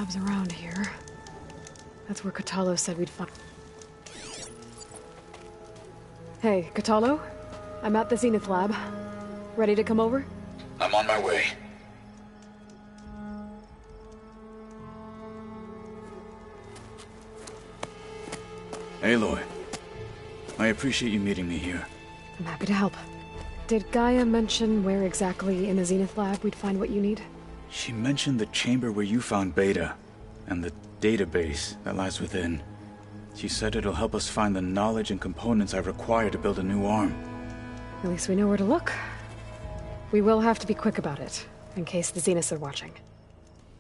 labs around here. That's where Kotallo said we'd find... Hey, Kotallo? I'm at the Zenith lab. Ready to come over? I'm on my way. Aloy, I appreciate you meeting me here. I'm happy to help. Did Gaia mention where exactly in the Zenith lab we'd find what you need? She mentioned the chamber where you found Beta, and the database that lies within. She said it'll help us find the knowledge and components I require to build a new arm. At least we know where to look. We will have to be quick about it, in case the Zeniths are watching.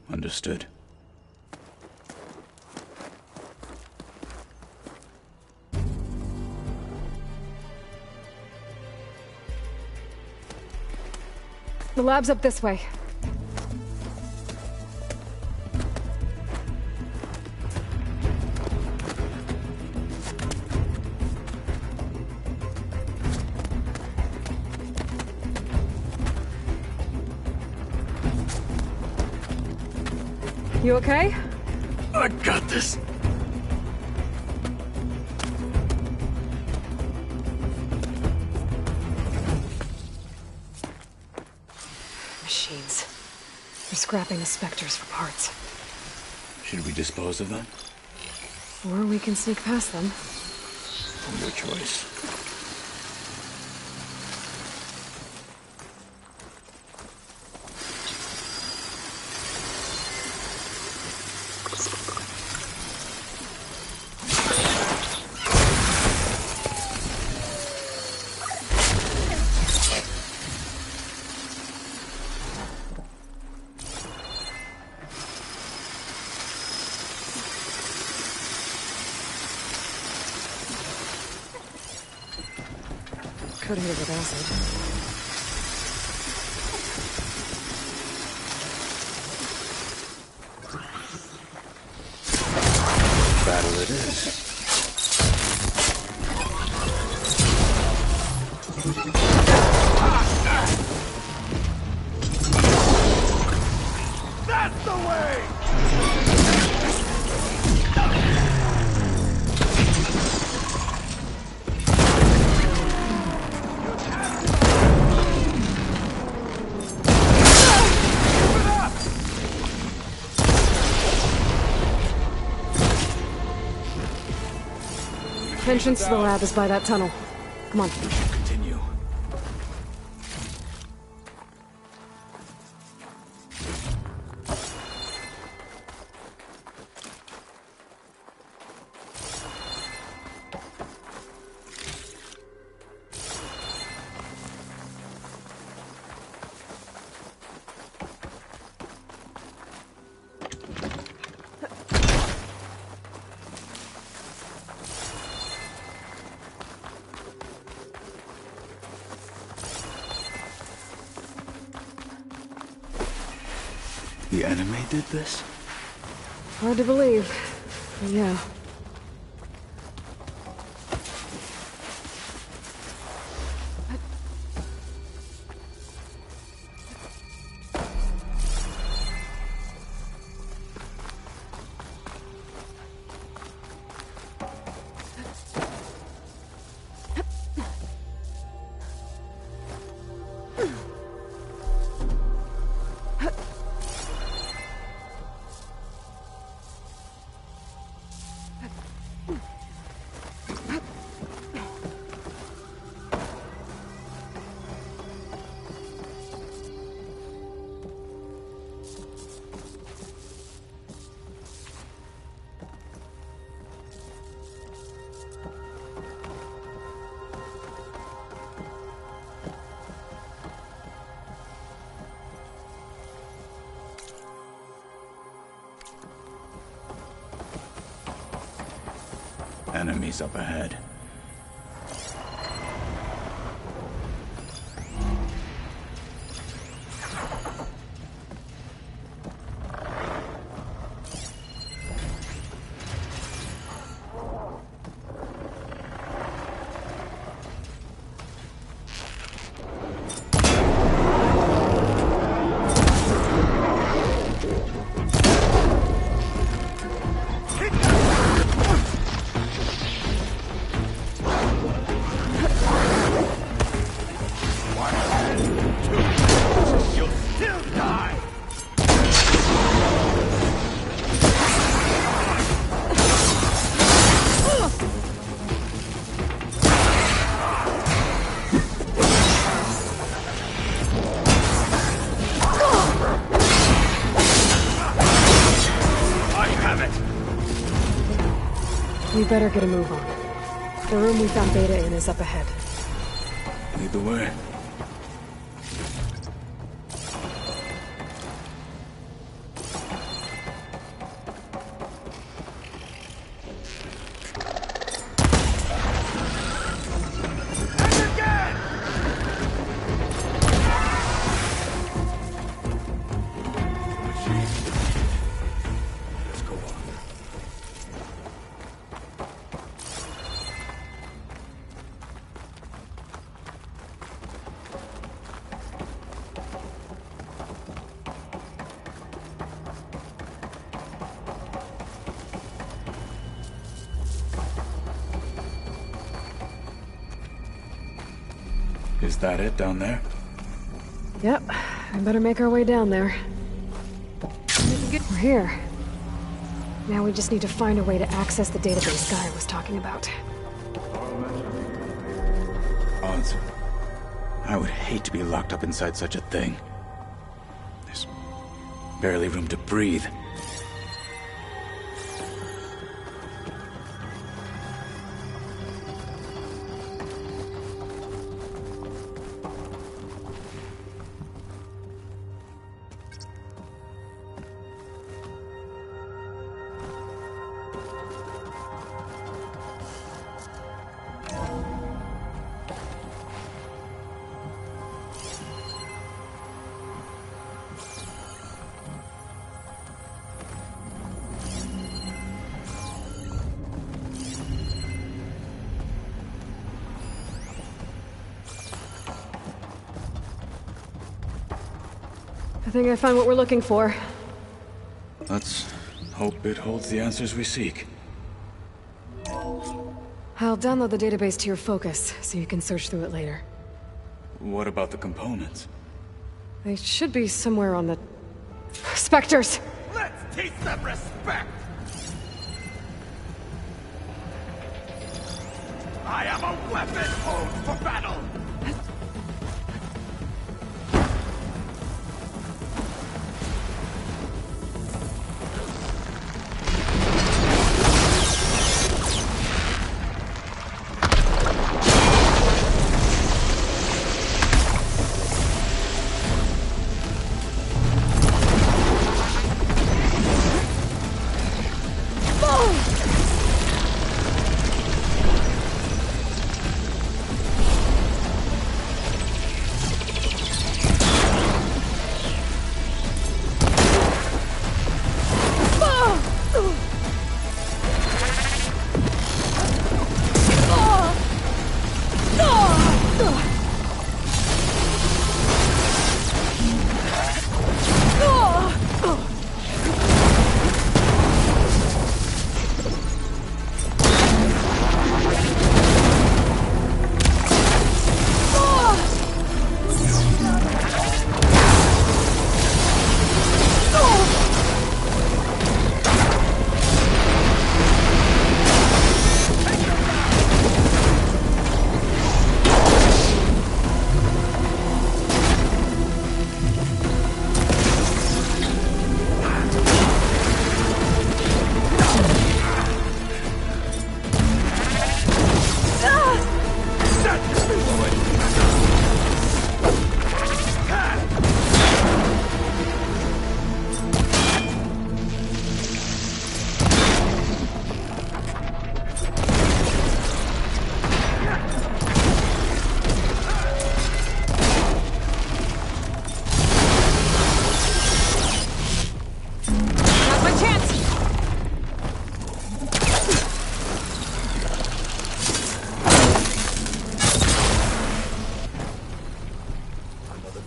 Understood. The lab's up this way. You okay? I got this. Machines. They're scrapping the Spectres for parts. Should we dispose of them? Or we can sneak past them. Your choice. Could hit it with acid. Battle it is. That's the way! Entrance to the lab is by that tunnel. Come on. Continue. The enemy did this? Hard to believe. But yeah. Enemies up ahead. We better get a move on. The room we found Beta in is up ahead. Lead the way. Is that it down there? Yep, we better make our way down there. We're here. Now we just need to find a way to access the database Gaia was talking about. Odds. I would hate to be locked up inside such a thing. There's barely room to breathe. I think I found what we're looking for. Let's hope it holds the answers we seek. I'll download the database to your Focus, so you can search through it later. What about the components? They should be somewhere on the... Spectres! Let's teach them respect! I am a weapon honed for battle!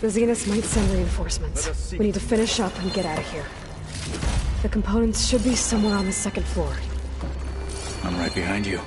The Zeniths might send reinforcements. We need to finish up and get out of here. The components should be somewhere on the second floor. I'm right behind you.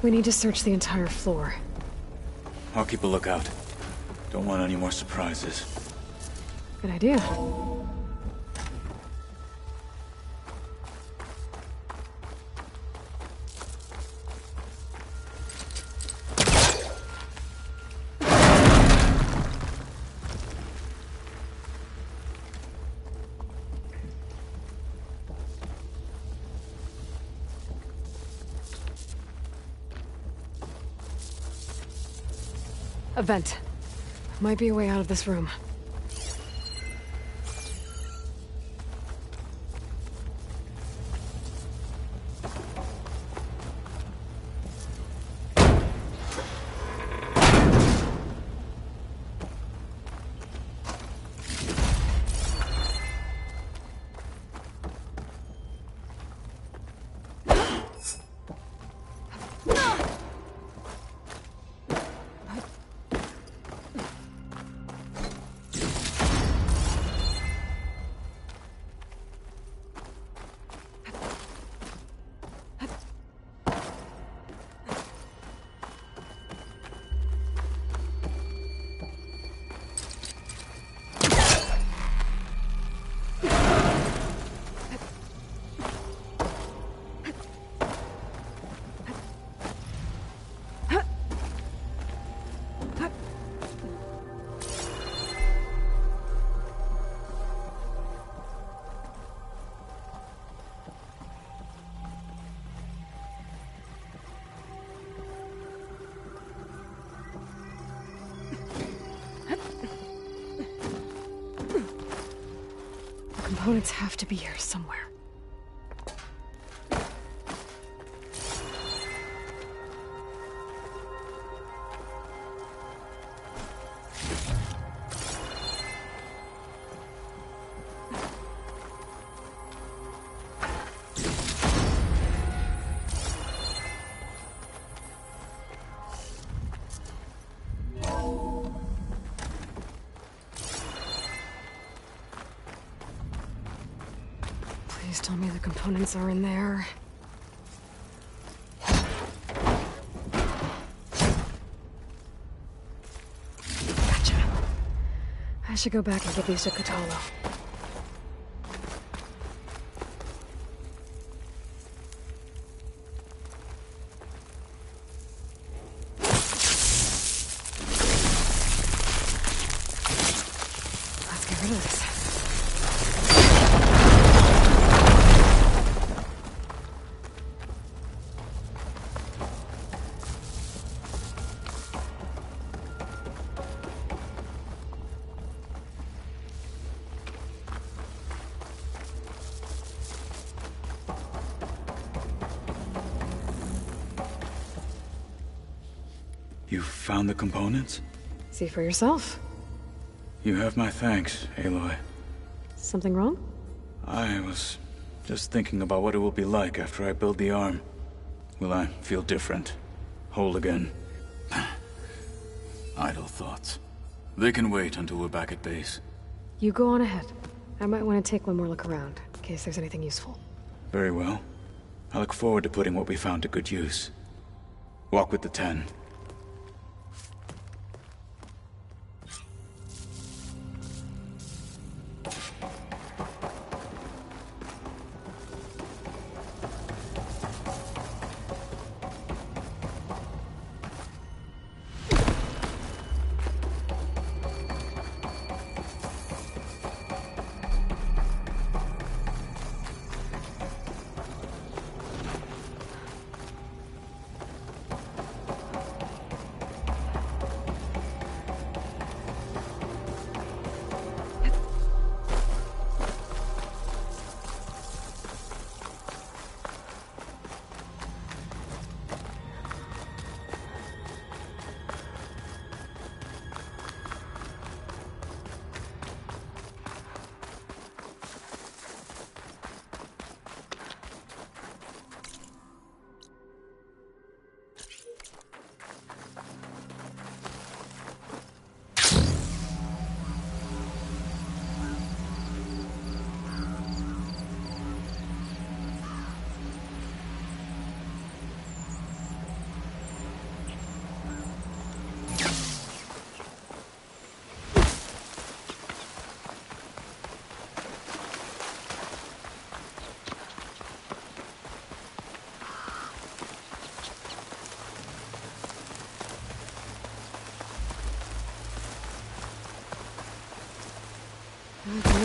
We need to search the entire floor. I'll keep a lookout. Don't want any more surprises. Good idea. A vent. Might be a way out of this room. Components have to be here somewhere. Please tell me the components are in there. Gotcha. I should go back and give these to Kotallo. Let's get rid of this. You found the components? See for yourself. You have my thanks, Aloy. Something wrong? I was just thinking about what it will be like after I build the arm. Will I feel different? Whole again? Idle thoughts. They can wait until we're back at base. You go on ahead. I might want to take one more look around, in case there's anything useful. Very well. I look forward to putting what we found to good use. Walk with the 10.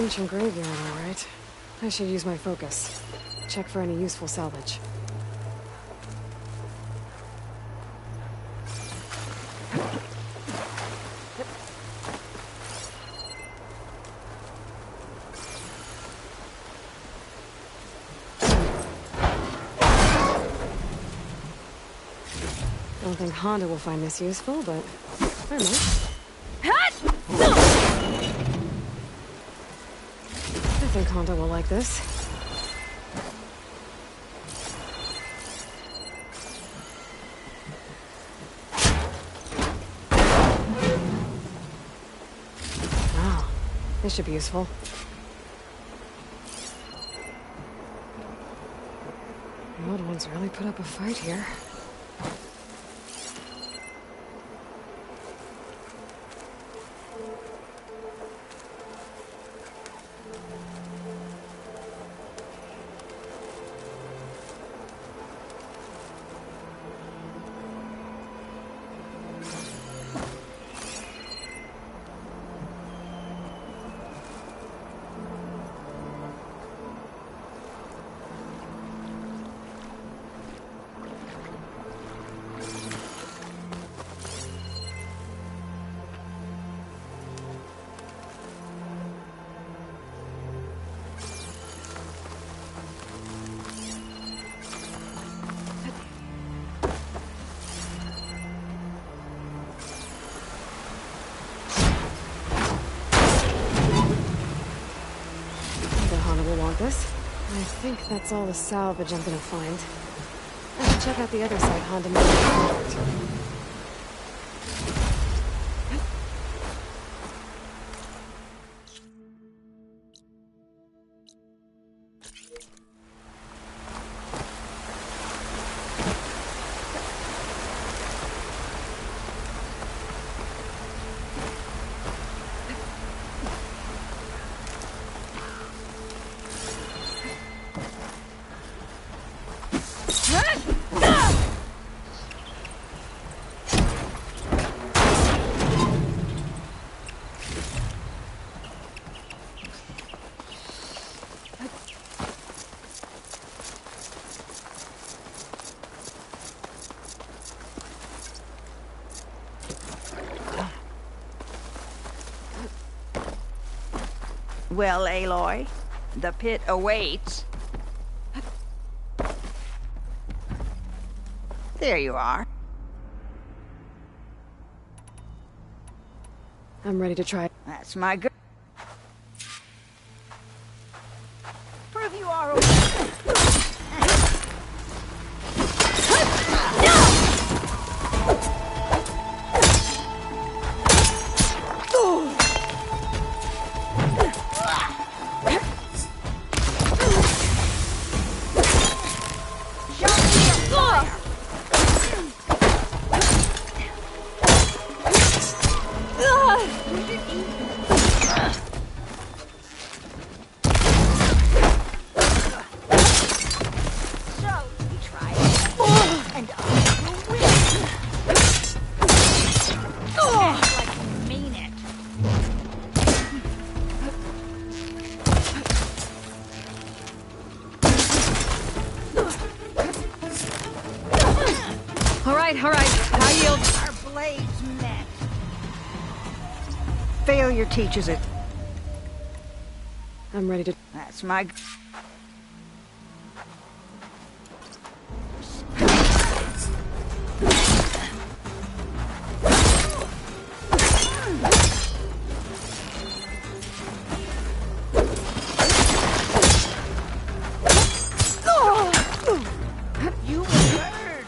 ancient graveyard, all right. I should use my focus. Check for any useful salvage. Don't think Honda will find this useful, but I might. I think Honda will like this. Wow, this should be useful. The old ones really put up a fight here. This. I think that's all the salvage I'm gonna find. I should check out the other side Honda made in the project. Well, Aloy, the pit awaits. There you are. I'm ready to try. That's my girl. Prove you are All right, I yield. Our blades met. Failure teaches it. I'm ready to... That's my... You heard.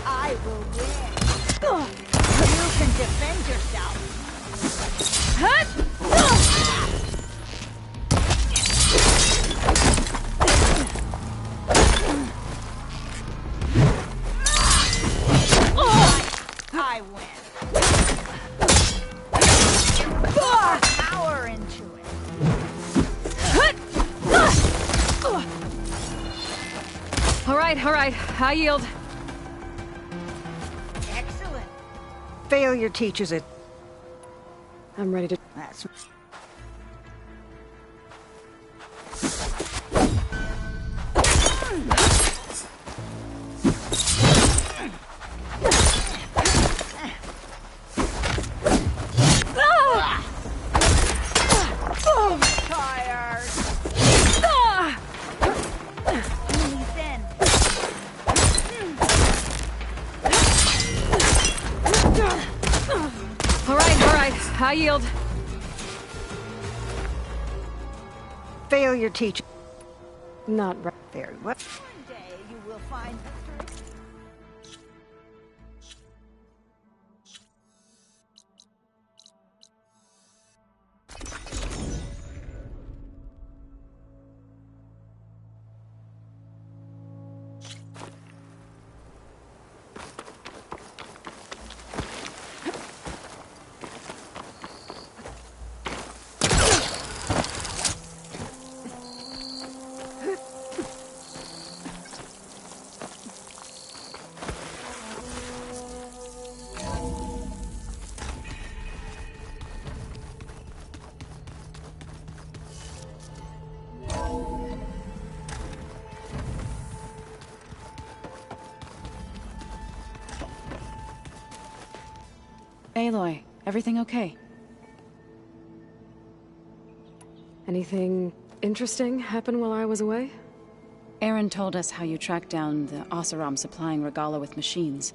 I will win. You can defend yourself. I win. Power into it. All right, I yield. Excellent. Failure teaches it. I'm ready to... That's... Only then. All right, I yield. Failure teacher. Not right. Very well. One day you will find victory. Aloy, everything okay? Anything interesting happen while I was away? Aaron told us how you tracked down the Oseram supplying Regalla with machines.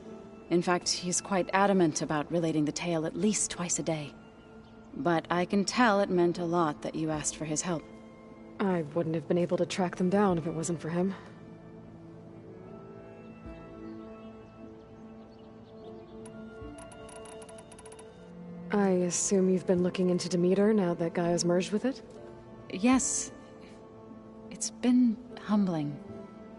In fact, he's quite adamant about relating the tale at least twice a day. But I can tell it meant a lot that you asked for his help. I wouldn't have been able to track them down if it wasn't for him. I assume you've been looking into Demeter now that Gaia's merged with it? Yes. It's been humbling.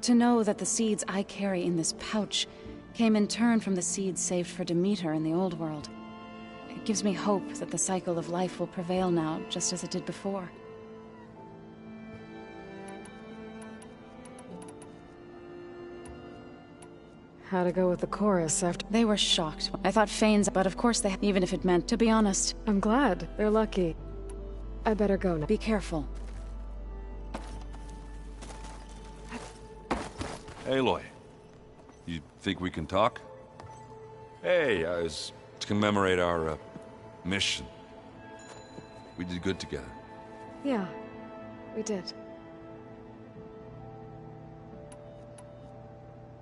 To know that the seeds I carry in this pouch came in turn from the seeds saved for Demeter in the old world. It gives me hope that the cycle of life will prevail now, just as it did before. How'd it go with the chorus after— They were shocked. I thought Fanes, but of course they— even if it meant, to be honest. I'm glad. They're lucky. I better go now. Be careful. Aloy, you think we can talk? Hey, it's to commemorate our, mission. We did good together. Yeah, we did.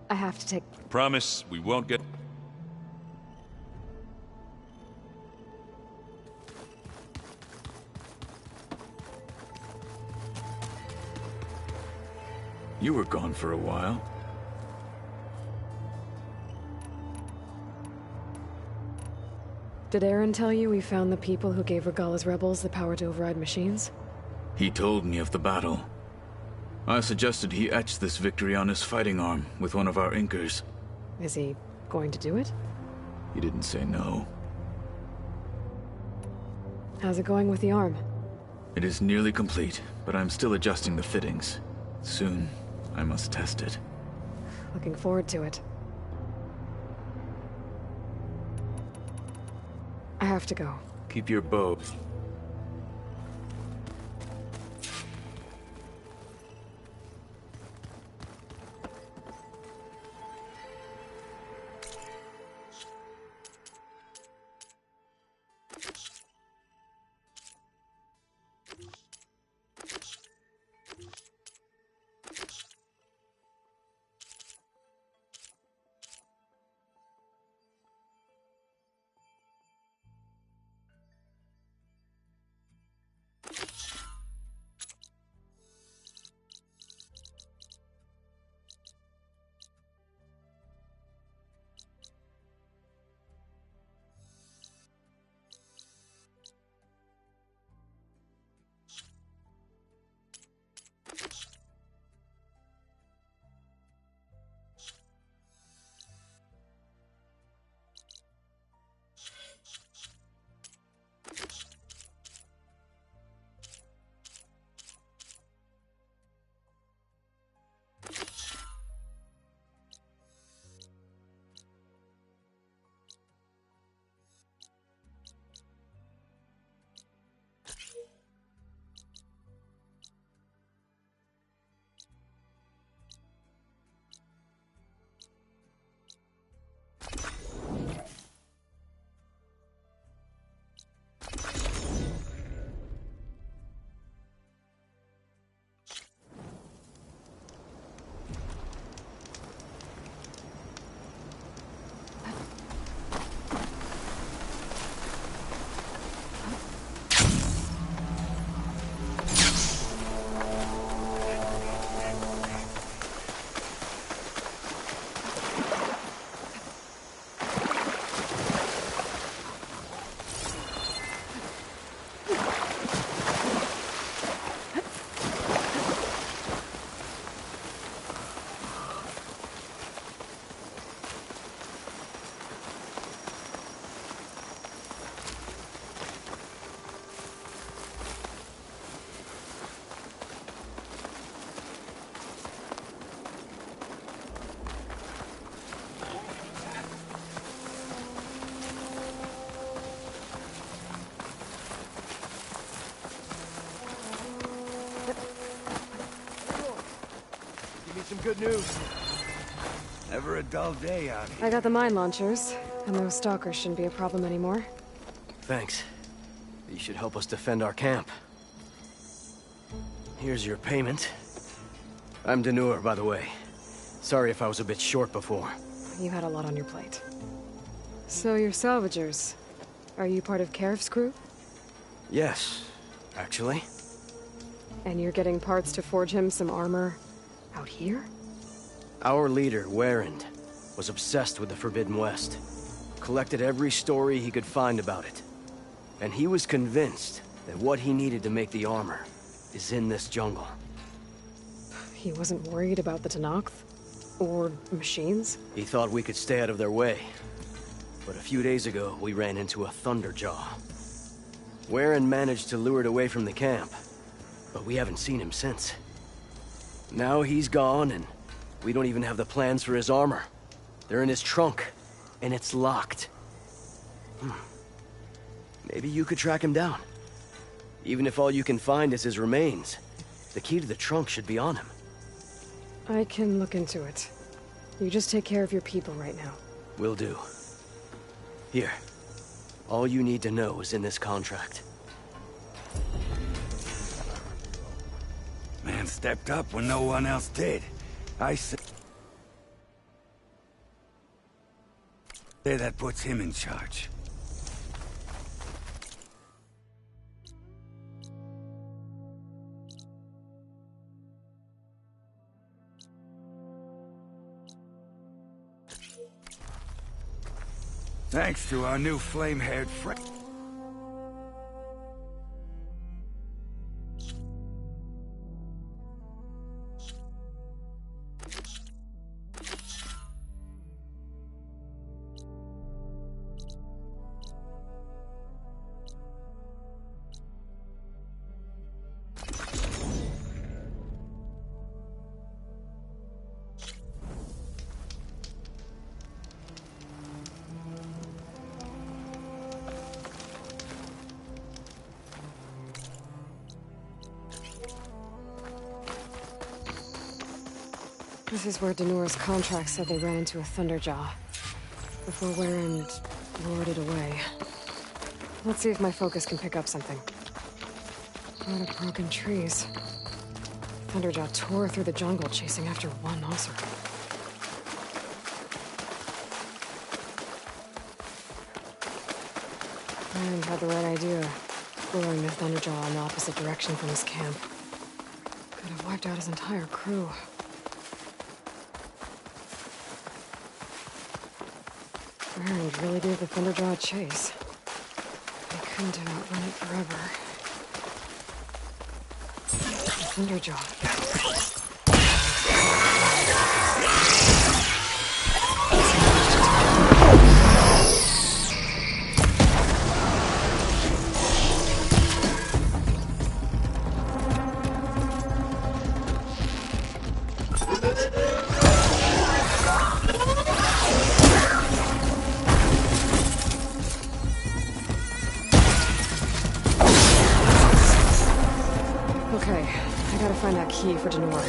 I have to take— Promise we won't get... You were gone for a while. Did Aaron tell you we found the people who gave Regalla's rebels the power to override machines? He told me of the battle. I suggested he etch this victory on his fighting arm with one of our inkers. Is he going to do it? He didn't say no. How's it going with the arm? It is nearly complete, but I'm still adjusting the fittings. Soon, I must test it. Looking forward to it. I have to go. Keep your bow. Give me some good news. Never a dull day out here. I got the mine launchers, and those stalkers shouldn't be a problem anymore. Thanks. You should help us defend our camp. Here's your payment. I'm Danur, by the way. Sorry if I was a bit short before. You had a lot on your plate. So you're salvagers. Are you part of Karif's crew? Yes, actually. And you're getting parts to forge him some armor out here? Our leader, Warrand, was obsessed with the Forbidden West. Collected every story he could find about it. And he was convinced that what he needed to make the armor is in this jungle. He wasn't worried about the Tenakth? Or machines? He thought we could stay out of their way. But a few days ago, we ran into a Thunderjaw. Warren managed to lure it away from the camp, but we haven't seen him since. Now he's gone, and we don't even have the plans for his armor. They're in his trunk, and it's locked. Maybe you could track him down. Even if all you can find is his remains, the key to the trunk should be on him. I can look into it. You just take care of your people right now. Will do. Here. All you need to know is in this contract. Man stepped up when no one else did. I say that puts him in charge. Thanks to our new flame-haired friend. This is where Danur's contract said they ran into a Thunderjaw. Before Warren lured it away. Let's see if my focus can pick up something. A lot of broken trees. Thunderjaw tore through the jungle chasing after one Oseram. Warren had the right idea, luring the Thunderjaw in the opposite direction from his camp. Could have wiped out his entire crew. Warren really gave the Thunderjaw a chase. They couldn't have outrun it forever. Thunderjaw. Okay, I gotta find that key for Danur.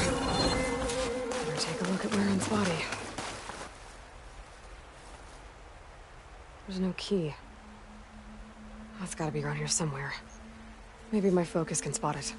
Better take a look at Warren's body. There's no key. That's gotta be around here somewhere. Maybe my focus can spot it.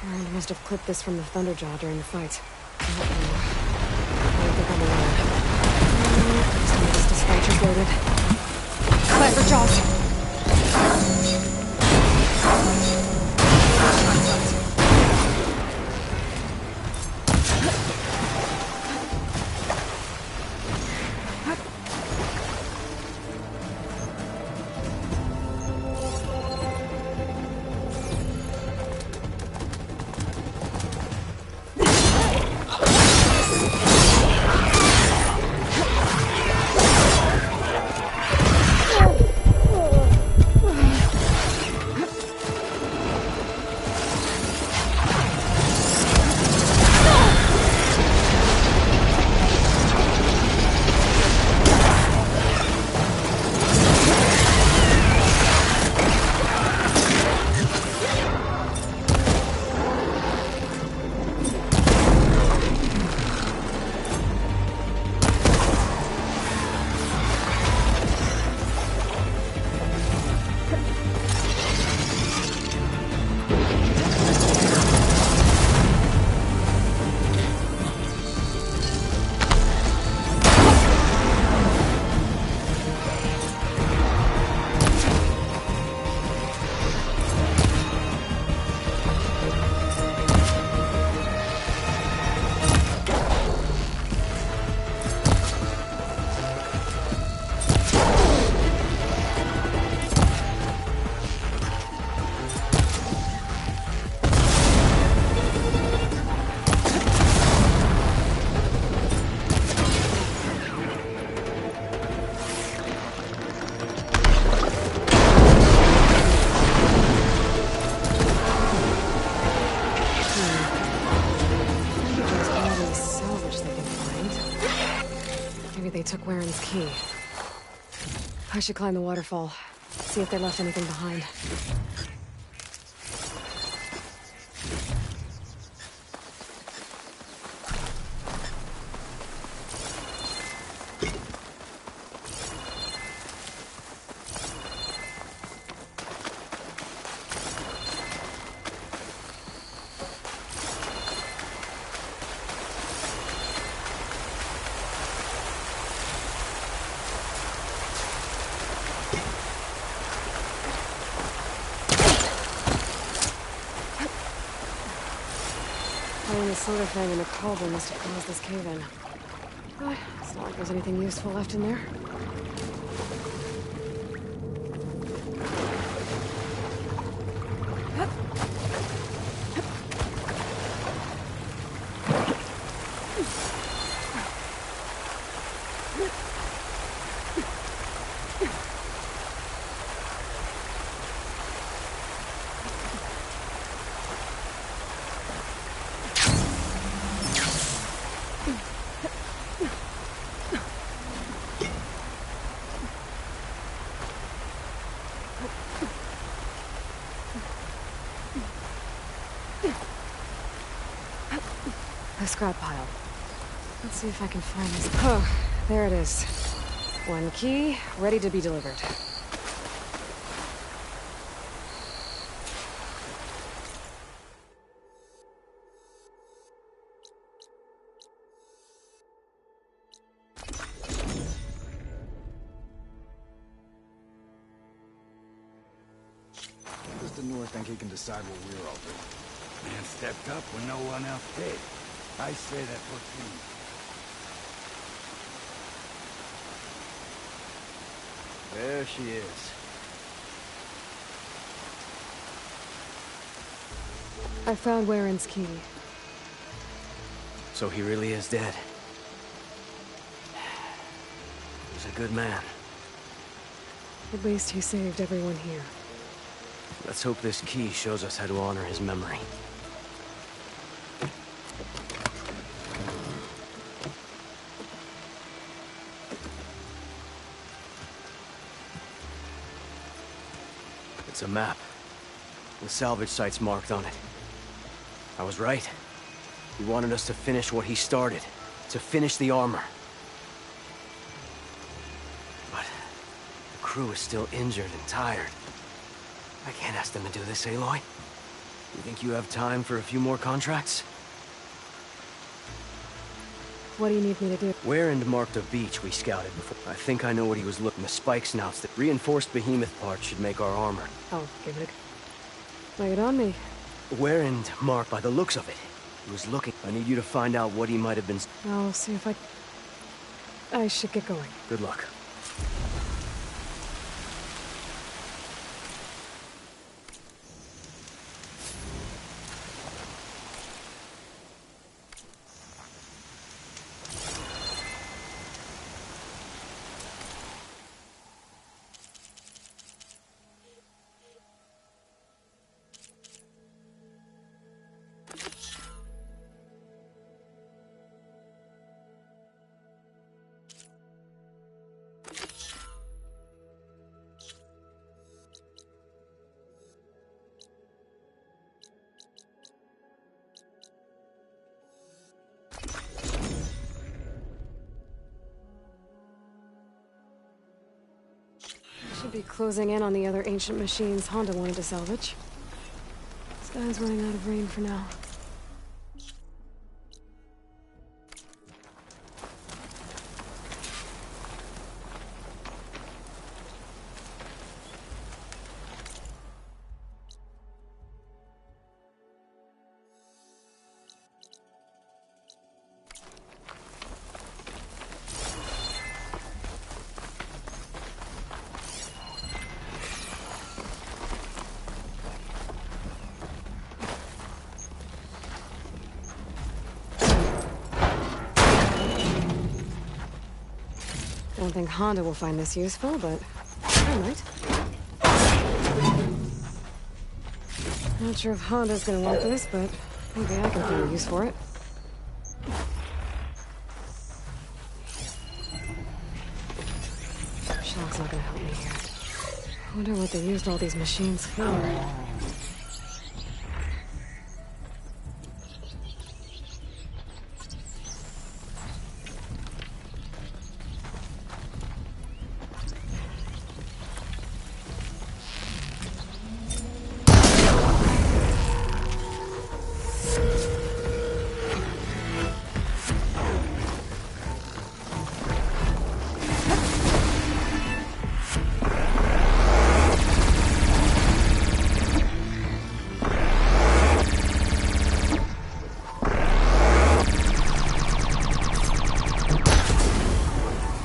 Warren must have clipped this from the Thunderjaw during the fight. I don't think I'm alone. Just need this dispatcher's loaded. Clever Jaws! took Warren's key. I should climb the waterfall, see if they left anything behind. Finding the soda thing in the cauldron must have caused this cave-in. But it's not like there's anything useful left in there. The scrap pile. Let's see if I can find this. Oh, there it is. One key, ready to be delivered. Does the North think he can decide what we're all doing? Man stepped up when no one else did. I say that for him. There she is. I found Warren's key. So he really is dead. He was a good man. At least he saved everyone here. Let's hope this key shows us how to honor his memory. It's a map. The salvage site's marked on it. I was right. He wanted us to finish what he started. To finish the armor. But the crew is still injured and tired. I can't ask them to do this, Aloy. You think you have time for a few more contracts? What do you need me to do? Warren marked a beach we scouted before. I think I know what he was looking. The spike snouts that reinforced behemoth parts should make our armor. I'll give it a... Lay it on me. Warren marked by the looks of it. He was looking. I need you to find out what he might have been... I'll see if I should get going. Good luck. Should be closing in on the other ancient machines Honda wanted to salvage. Sky's running out of rain for now. Don't think Honda will find this useful, but I might. Not sure if Honda's gonna want this, but maybe I can find a use for it. Wonder what they used all these machines for.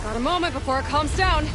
Got a moment before it calms down.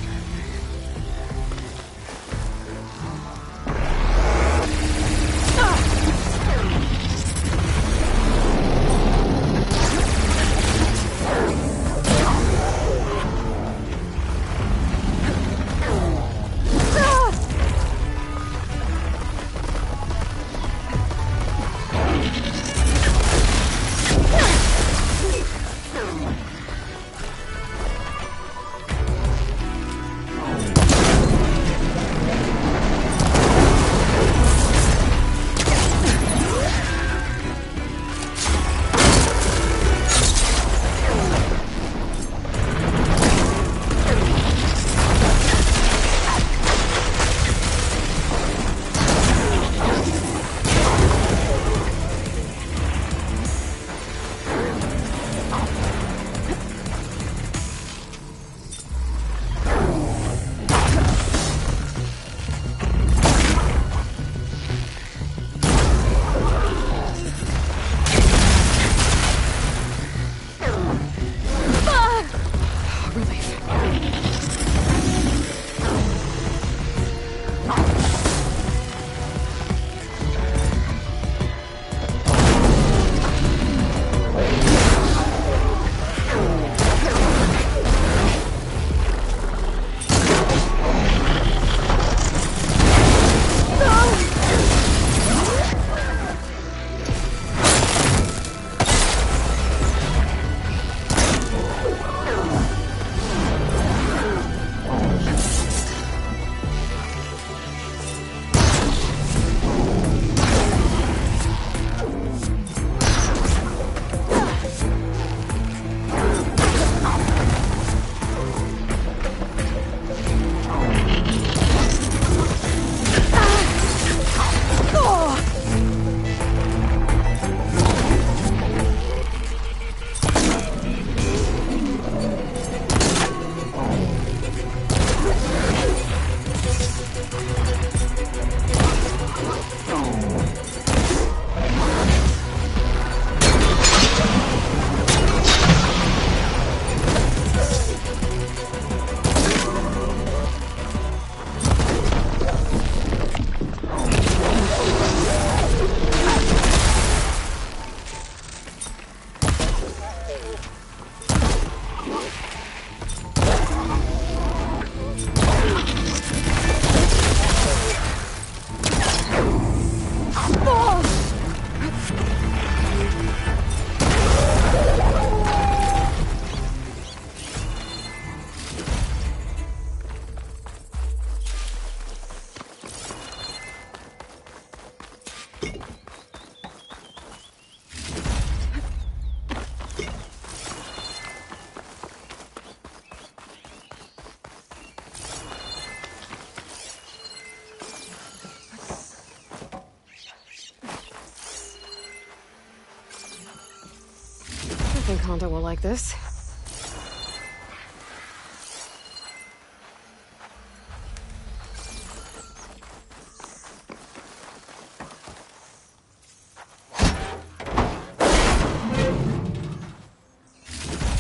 I think Honda will like this.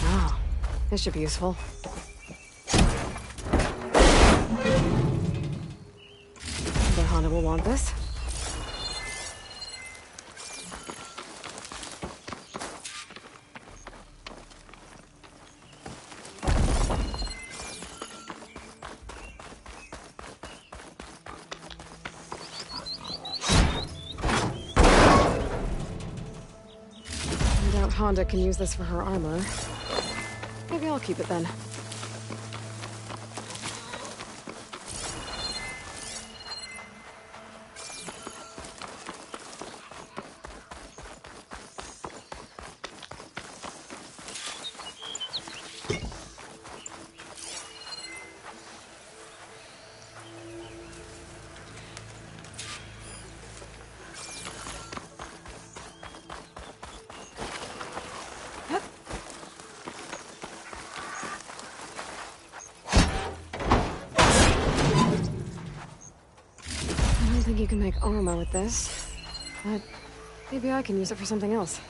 Oh, this should be useful. But Honda will want this. Honda can use this for her armor. Maybe I'll keep it then. think you can make armor with this, but maybe I can use it for something else.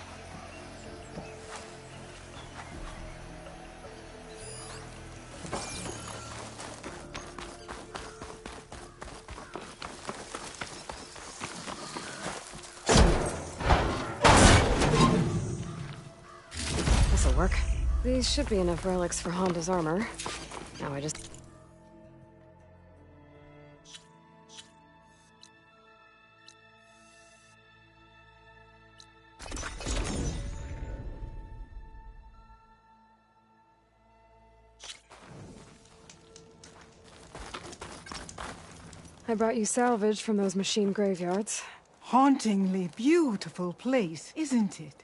This'll work. These should be enough relics for Honda's armor. Now I just... I brought you salvage from those machine graveyards. Hauntingly beautiful place, isn't it?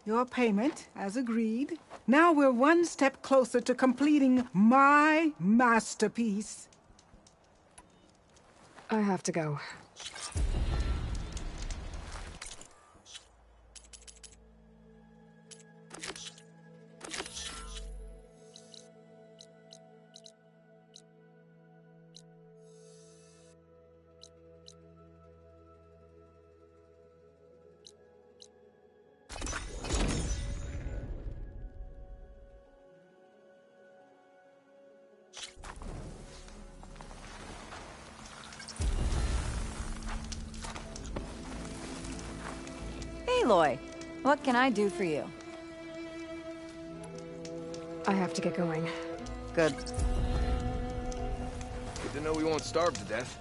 Your payment, as agreed. Now we're one step closer to completing my masterpiece. I have to go. Aloy, what can I do for you? I have to get going. Good. Good to know we won't starve to death.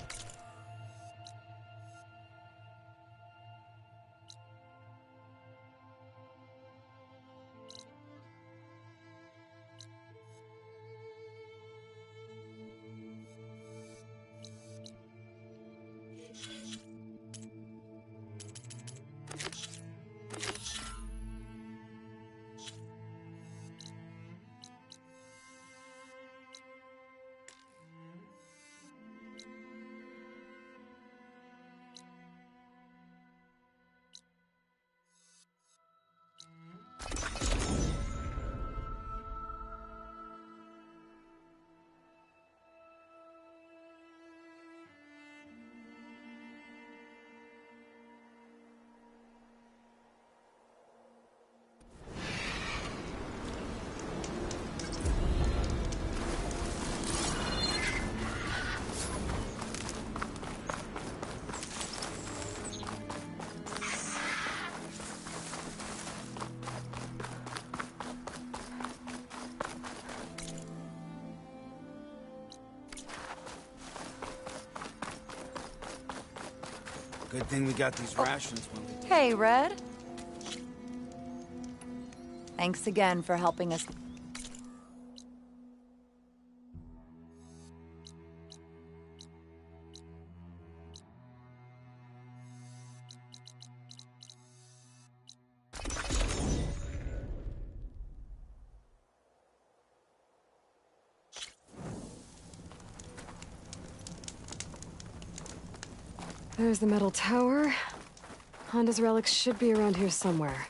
Good thing we got these rations when we... Hey, Red. Thanks again for helping us. There's the metal tower. Honda's relics should be around here somewhere.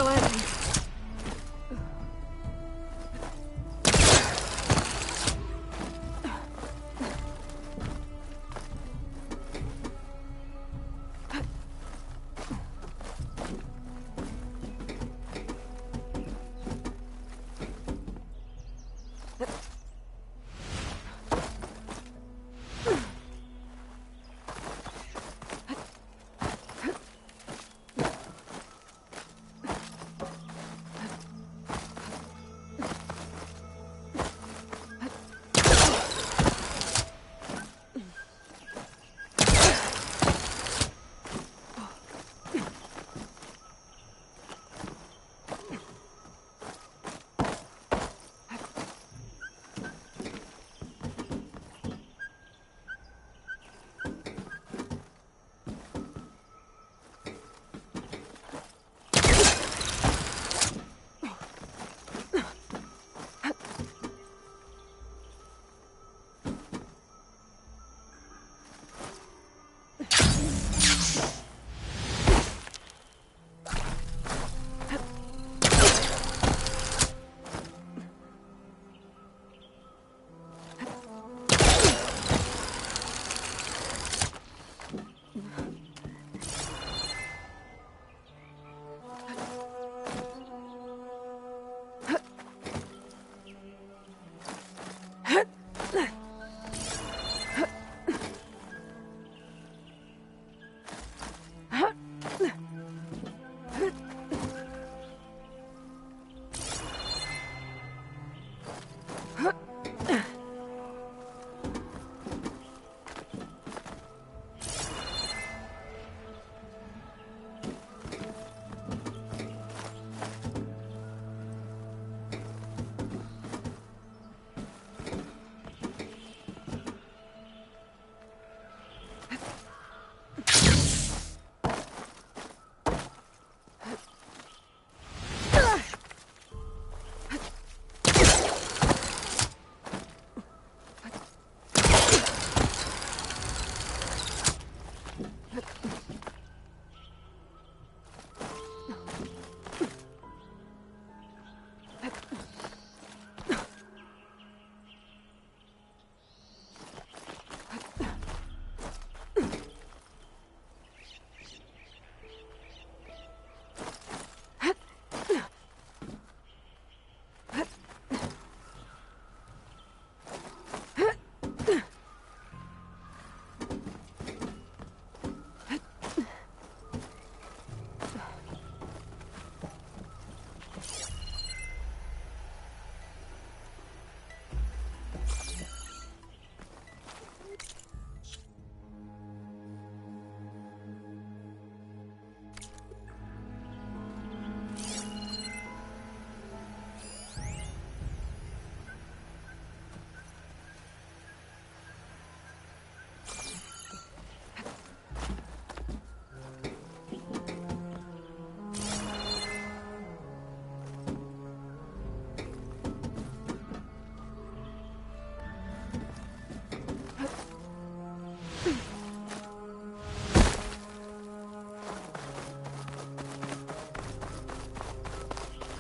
the landing.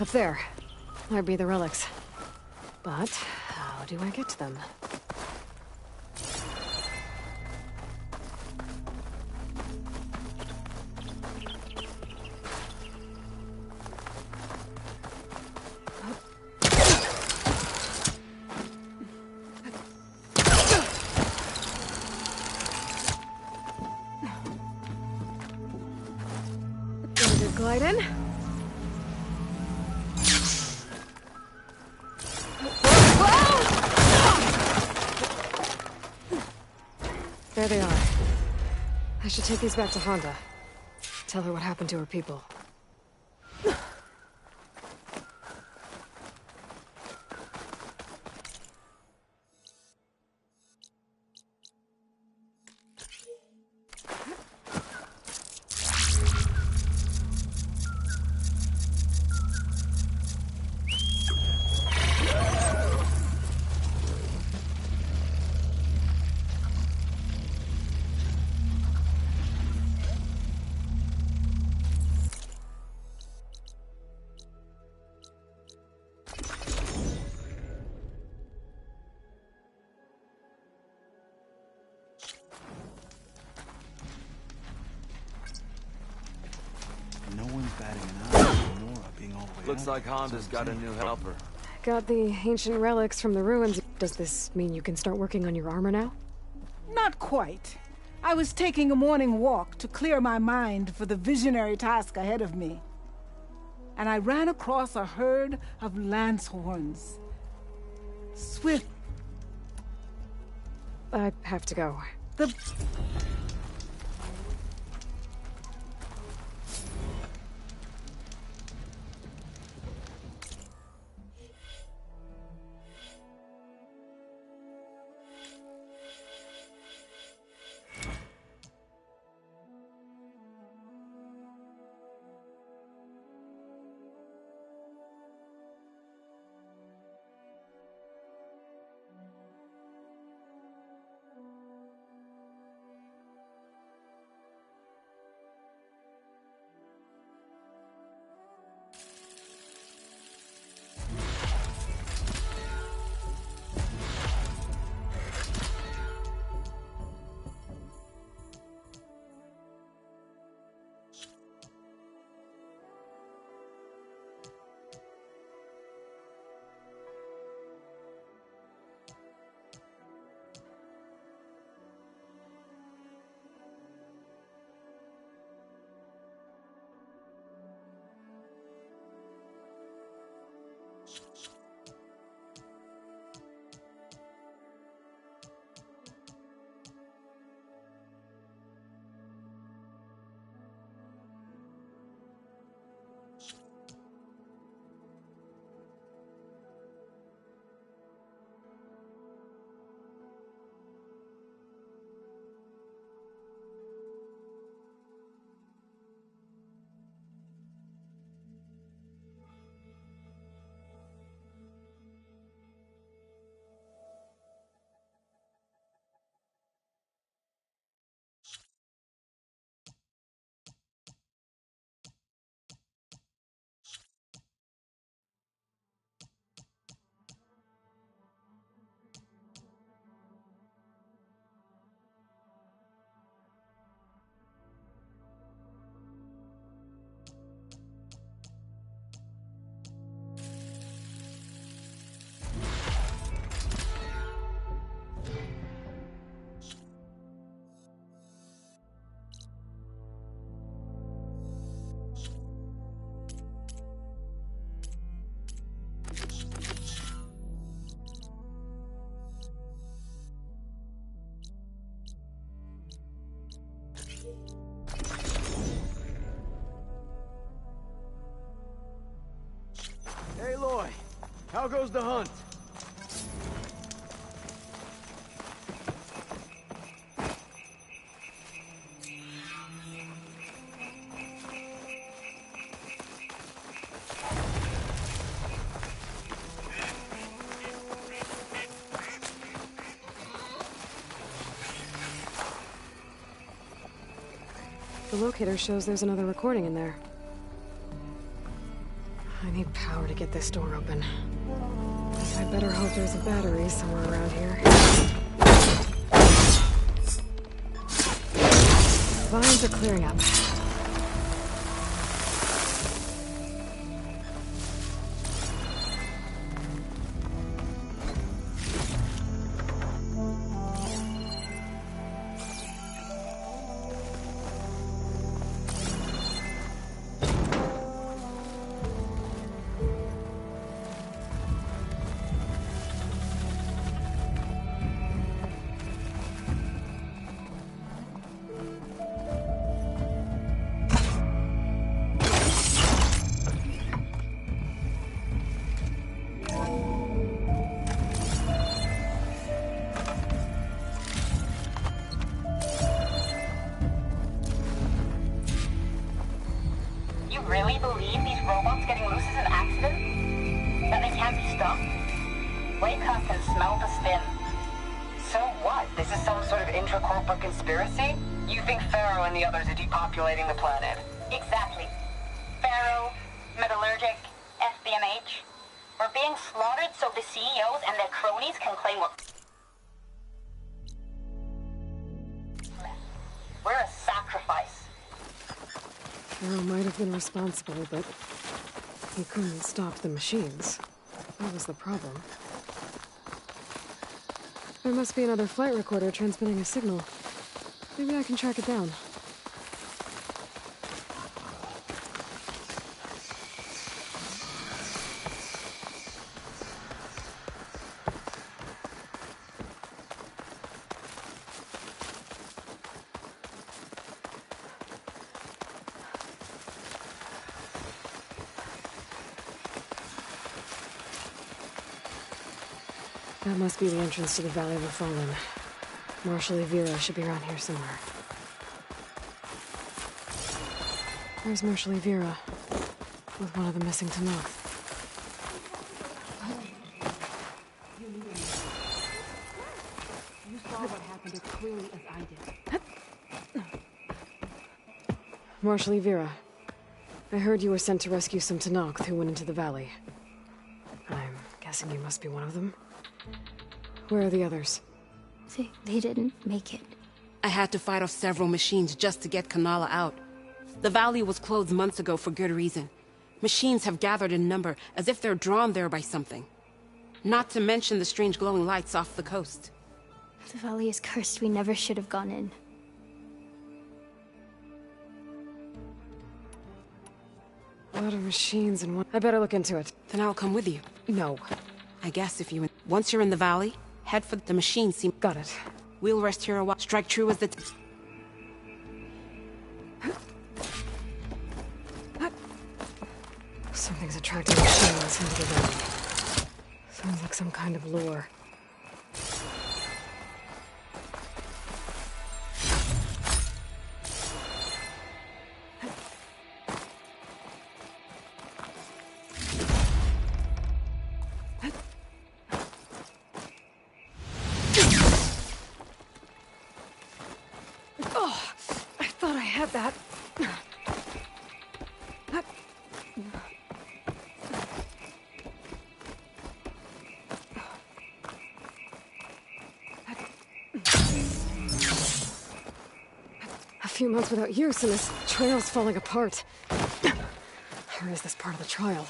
Up there. Might be the relics. But how do I get to them? Glide in. There they are. I should take these back to Honda. Tell her what happened to her people. No one's batting an eye at Nora being all the way Looks out. like Honda's got a new helper. Got the ancient relics from the ruins. Does this mean you can start working on your armor now? Not quite. I was taking a morning walk to clear my mind for the visionary task ahead of me. And I ran across a herd of Lancehorns. Swift. I have to go. The... Aloy, how goes the hunt? The locator shows there's another recording in there. I need power to get this door open. I better hope there's a battery somewhere around here. Vines are clearing up. Really believe these robots getting loose is an accident? That they can't be stopped? Wake up and smell the spin. So what? This is some sort of intracorporate conspiracy? You think Pharaoh and the others are depopulating the planet? Exactly. Pharaoh, Metallurgic, FBMH. We're being slaughtered so the CEOs and their cronies can claim what... Arrow might have been responsible, but he couldn't stop the machines. That was the problem. There must be another flight recorder transmitting a signal. Maybe I can track it down. That must be the entrance to the Valley of the Fallen. Marshal Evira should be around here somewhere. Where's Marshal Evira? With one of the missing Tenakth. You saw what happened as clearly as I did. Marshal Evira, I heard you were sent to rescue some Tenakth who went into the valley. I'm guessing you must be one of them. Where are the others? They didn't make it. I had to fight off several machines just to get Kanala out. The valley was closed months ago for good reason. Machines have gathered in number, as if they're drawn there by something. Not to mention the strange glowing lights off the coast. The valley is cursed. We never should have gone in. A lot of machines and one... I better look into it. Then I'll come with you. No. I guess if you... Once you're in the valley, head for the machine seam. Got it. We'll rest here a while. Strike true as the... Something's attracting machines into the valley. Sounds like some kind of lure. Oh, I thought I had that. A few months without use and this trail's falling apart. Or is this part of the trial?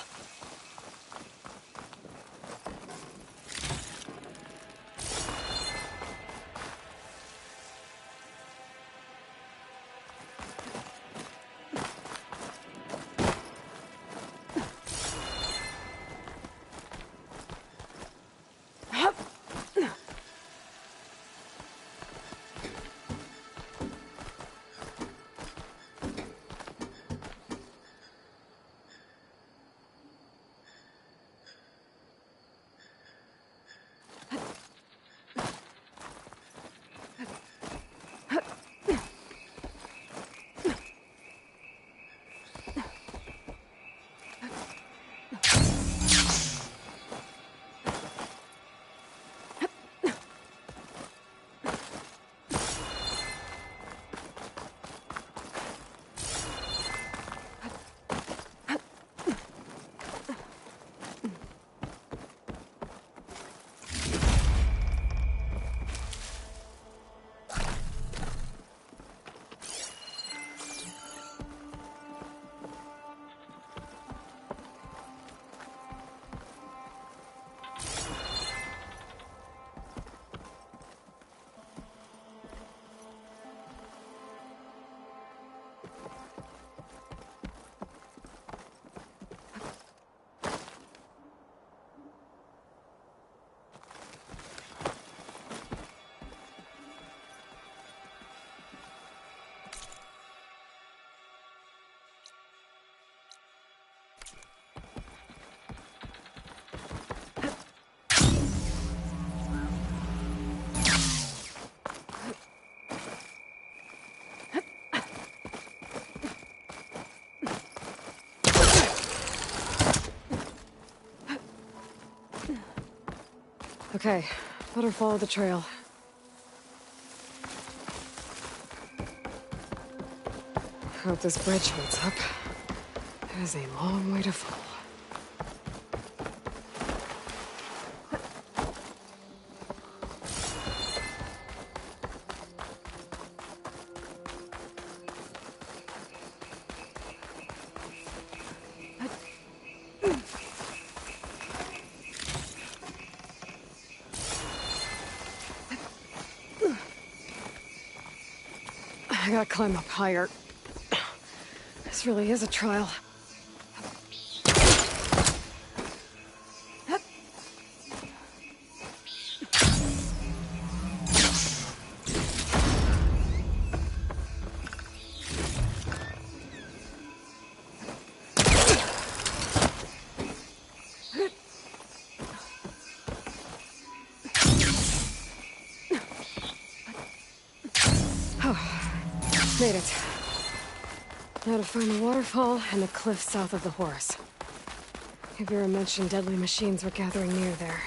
Okay, better follow the trail. Hope this bridge holds up. There's a long way to fall. I gotta climb up higher. This really is a trial. Made it. Now to find the waterfall and the cliff south of the Horus. Vera mentioned deadly machines were gathering near there.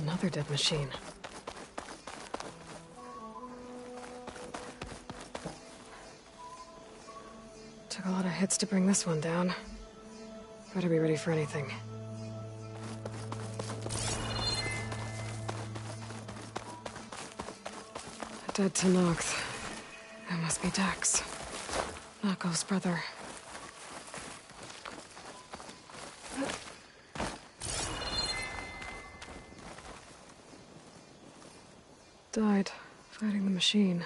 Another dead machine. Took a lot of hits to bring this one down. Better be ready for anything. A dead Tenakth. That must be Dax. Nako's brother. Died fighting the machine.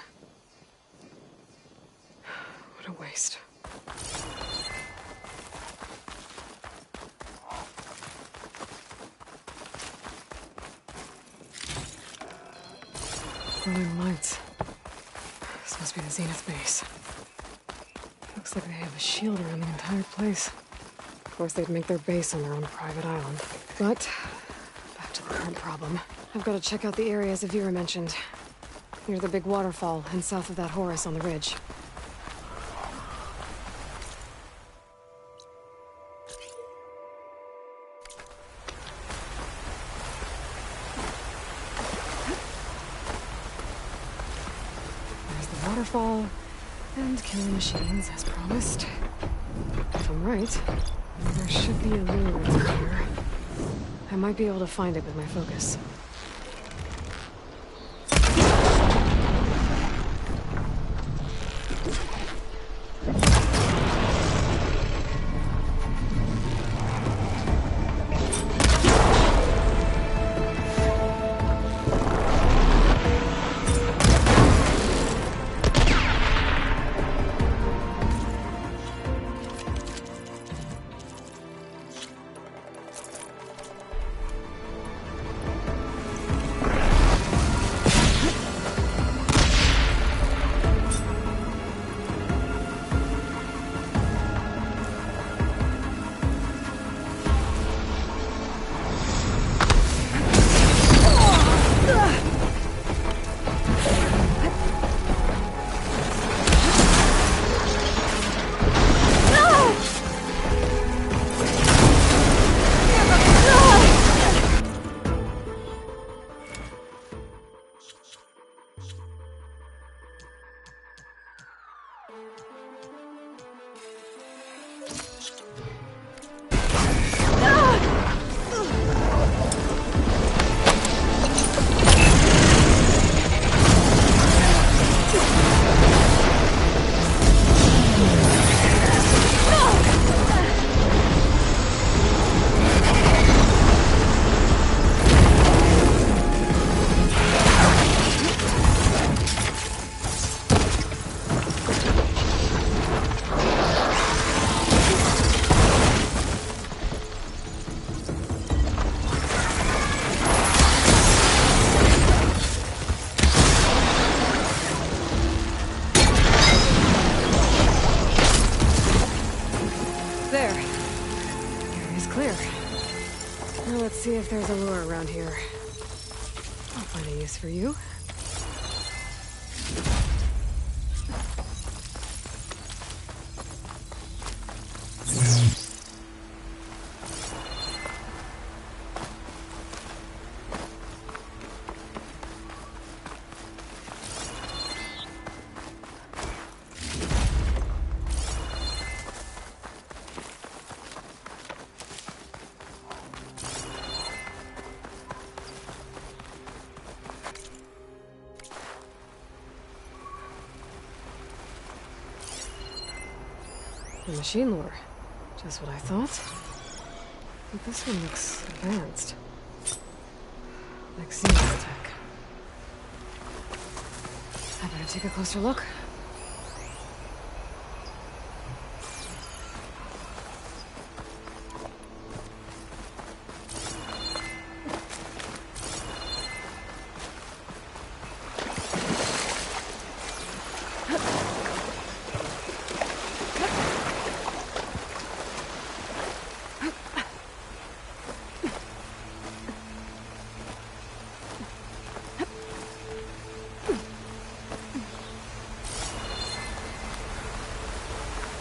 What a waste. Glowing lights. This must be the Zenith base. Looks like they have a shield around the entire place. Of course, they'd make their base on their own private island. But, back to the current problem. I've got to check out the areas Vera mentioned. Near the big waterfall and south of that Horus on the ridge. Waterfall, and killing machines as promised. If I'm right, there should be a lure around here. I might be able to find it with my focus. See if there's a lure around here. I'll find a use for you. The machine lore. Just what I thought. But this one looks advanced. Like Xenos tech. I better take a closer look.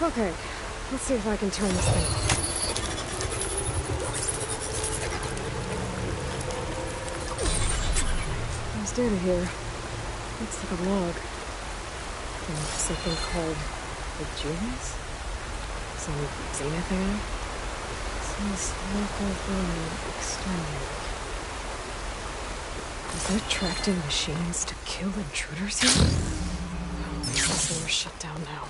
Okay, let's see if I can turn this thing on. There's data here. Looks like a log. From something called the Genius? Some Zenith era? Says local vermin exterminated. Is there tracked in machines to kill intruders here? Oh, these sewers shut down now.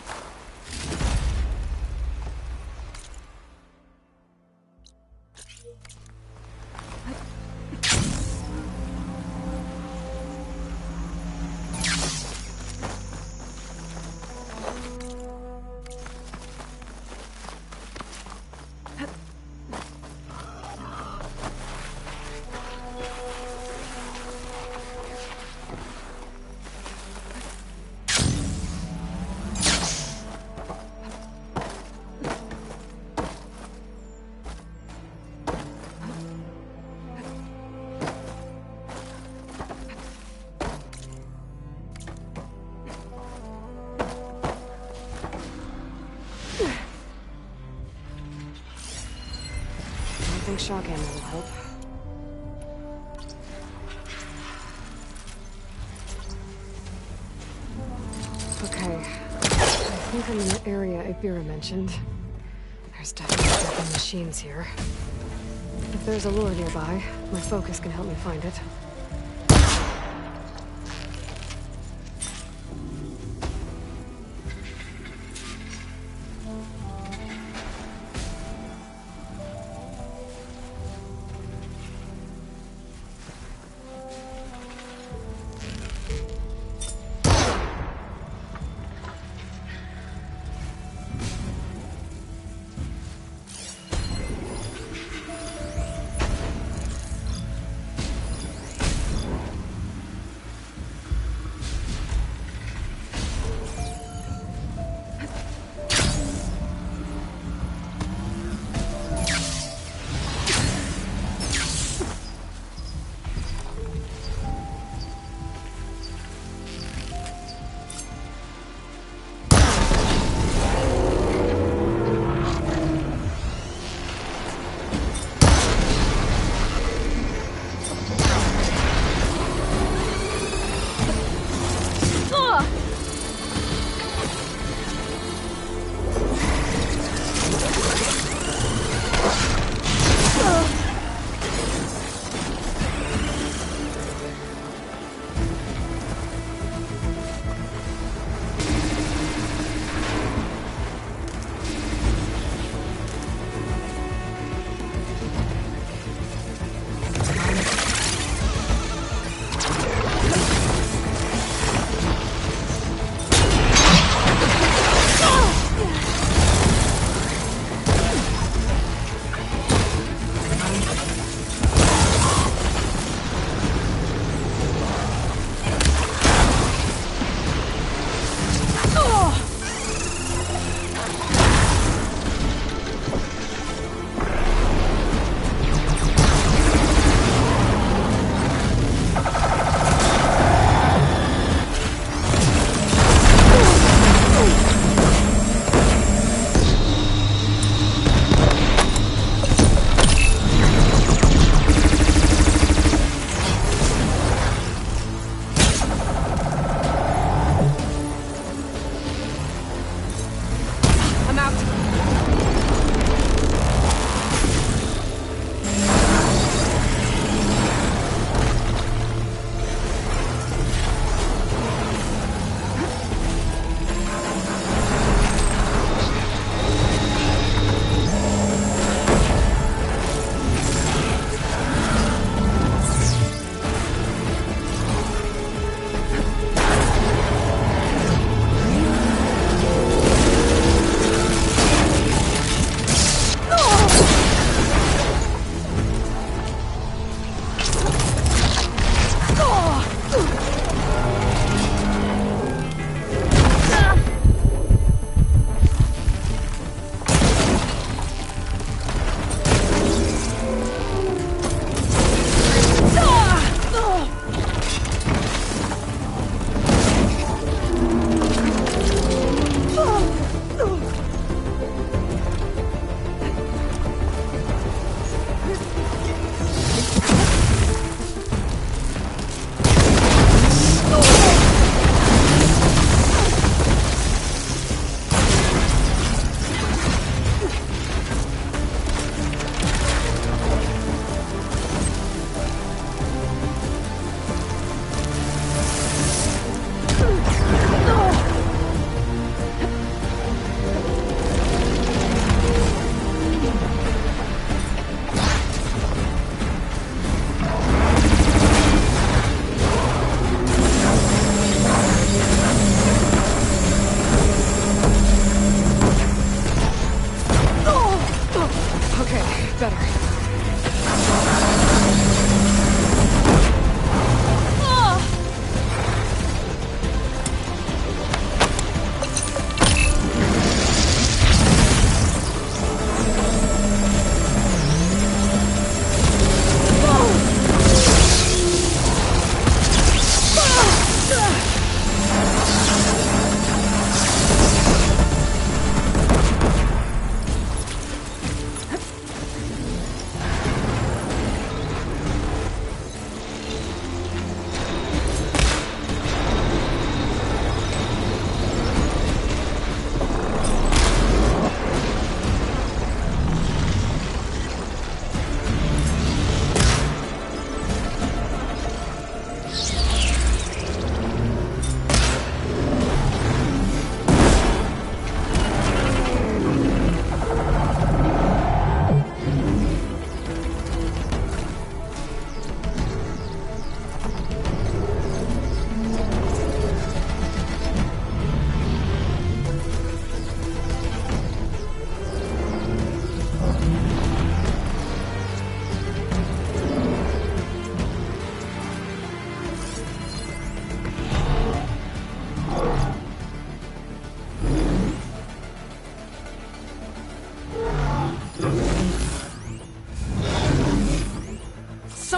I think shock ammo will help. Okay. I think I'm in the area Ibira mentioned. There's definitely different machines here. If there's a lure nearby, my focus can help me find it.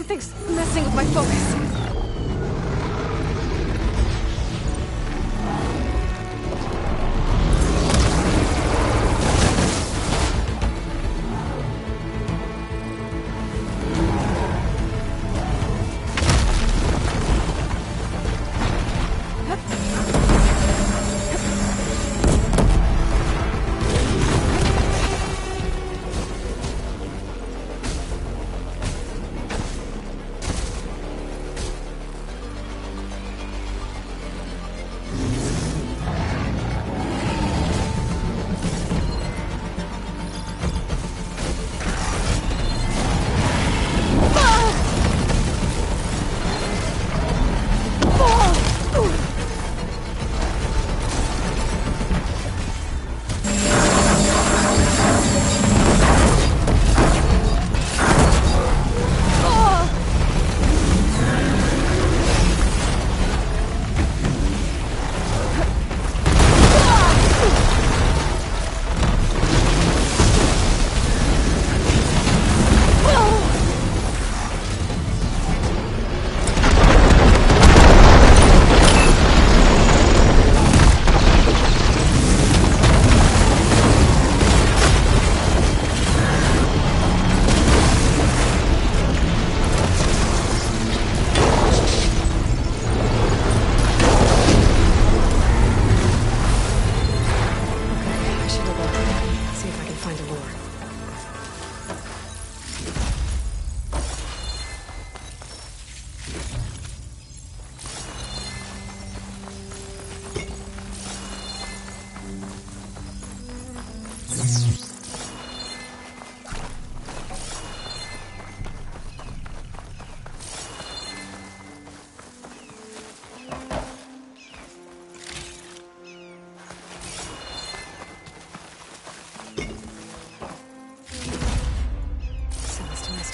Something's messing with my focus.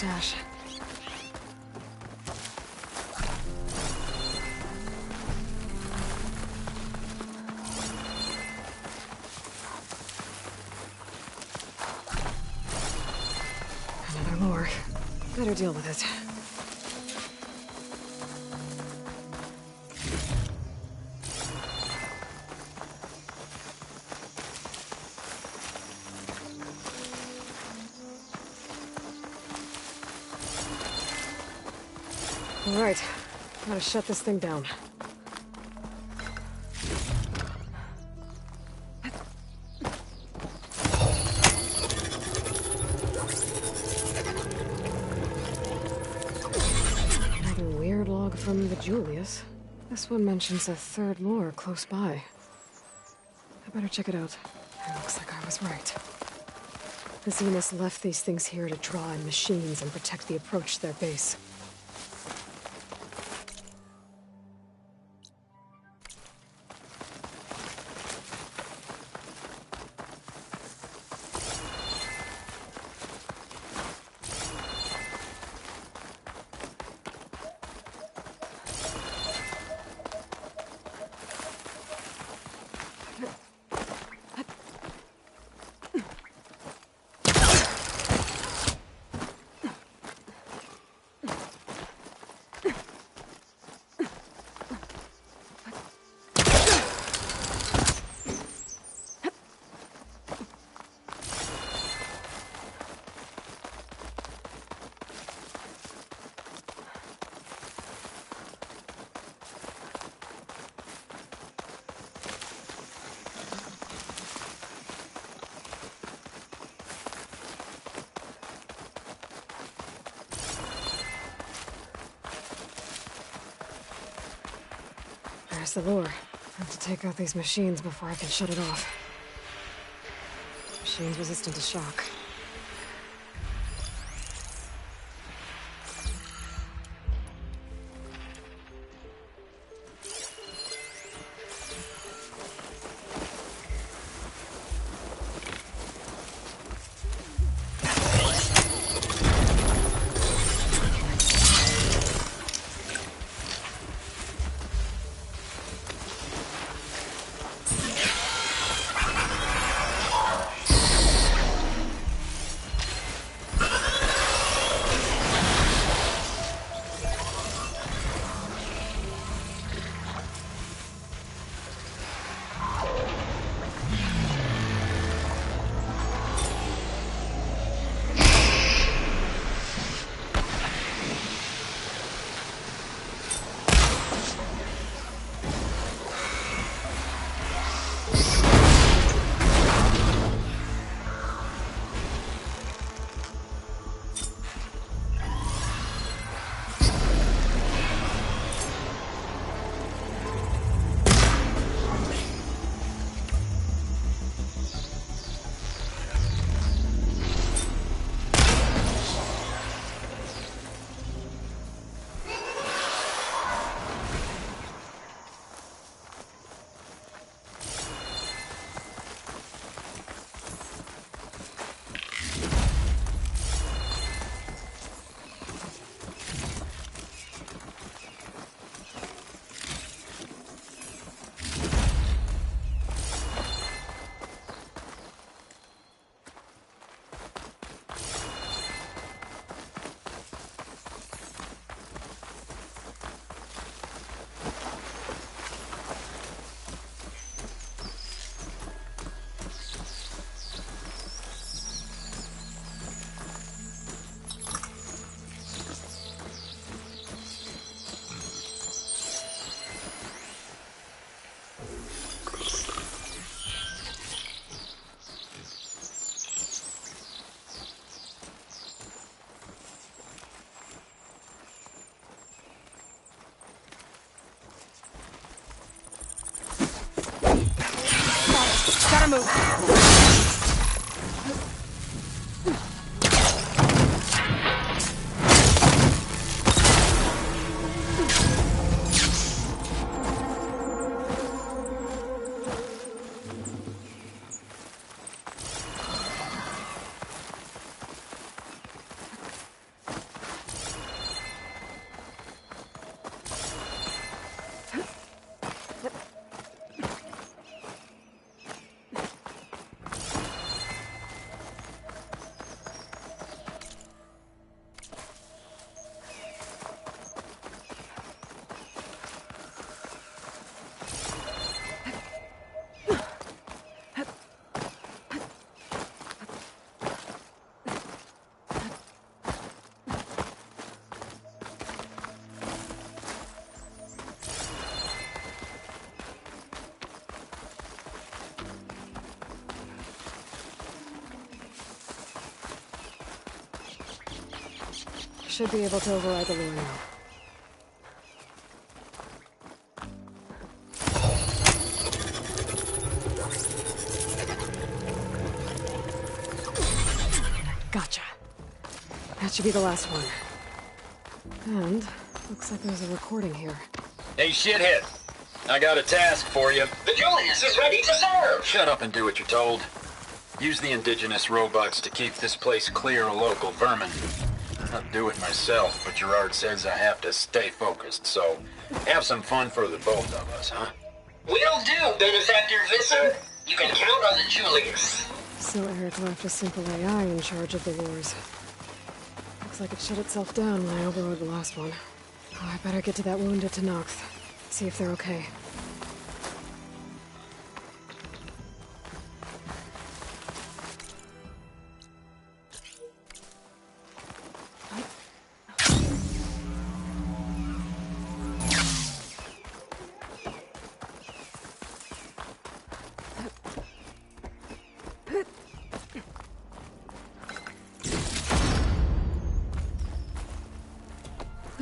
Stash. Another lure. Better deal with it. All right, gotta shut this thing down. Another weird log from the Julius. This one mentions a third lure close by. I better check it out. It looks like I was right. The Zeniths left these things here to draw in machines and protect the approach to their base. There's the lure. I have to take out these machines before I can shut it off. Machines resistant to shock. Gotta move. Should be able to override the lure now. Gotcha. That should be the last one. And looks like there's a recording here. Hey, shithead. I got a task for you. The Julius is ready to serve! Shut up and do what you're told. Use the indigenous robots to keep this place clear of local vermin. I'll do it myself, but Gerard says I have to stay focused, so have some fun for the both of us, huh? Will do, Benefactor Visser. You can count on the Julius. So Eric left a simple AI in charge of the wars. Looks like it shut itself down when I overrode the last one. Oh, I better get to that wounded Tenakth. See if they're okay.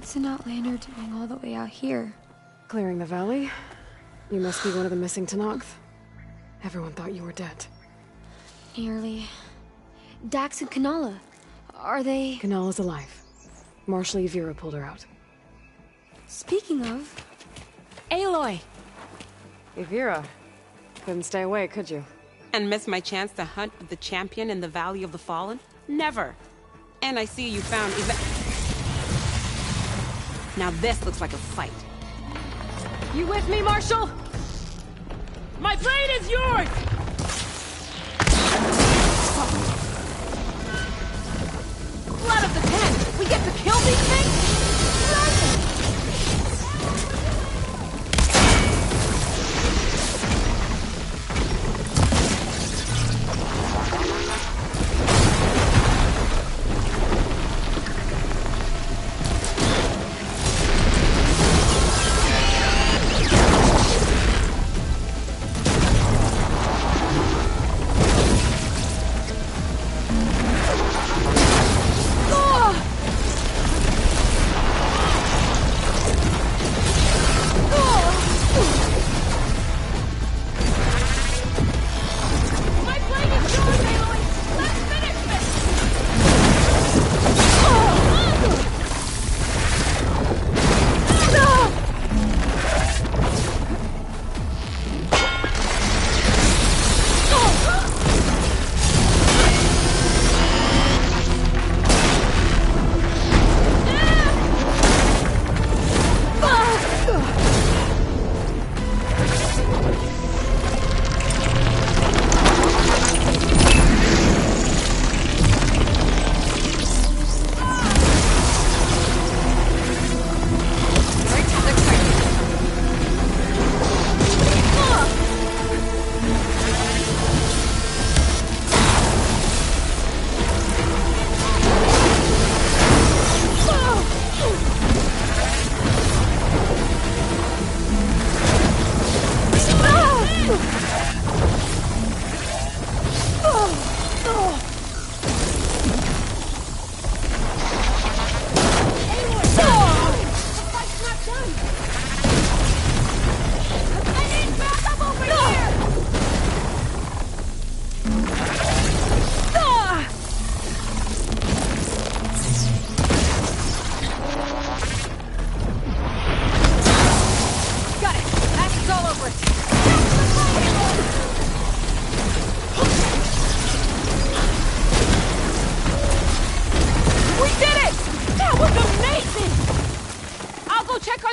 What's an Outlander doing all the way out here? Clearing the valley? You must be one of the missing Tenakth. Everyone thought you were dead. Nearly. Dax and Kanala. Are they... Kanala's alive. Marshal Yvira pulled her out. Speaking of... Aloy! Yvira. Couldn't stay away, could you? And miss my chance to hunt with the champion in the Valley of the Fallen? Never. And I see you found Now this looks like a fight. You with me, Marshal? My blade is yours! Blood of the Ten! We get to kill these things?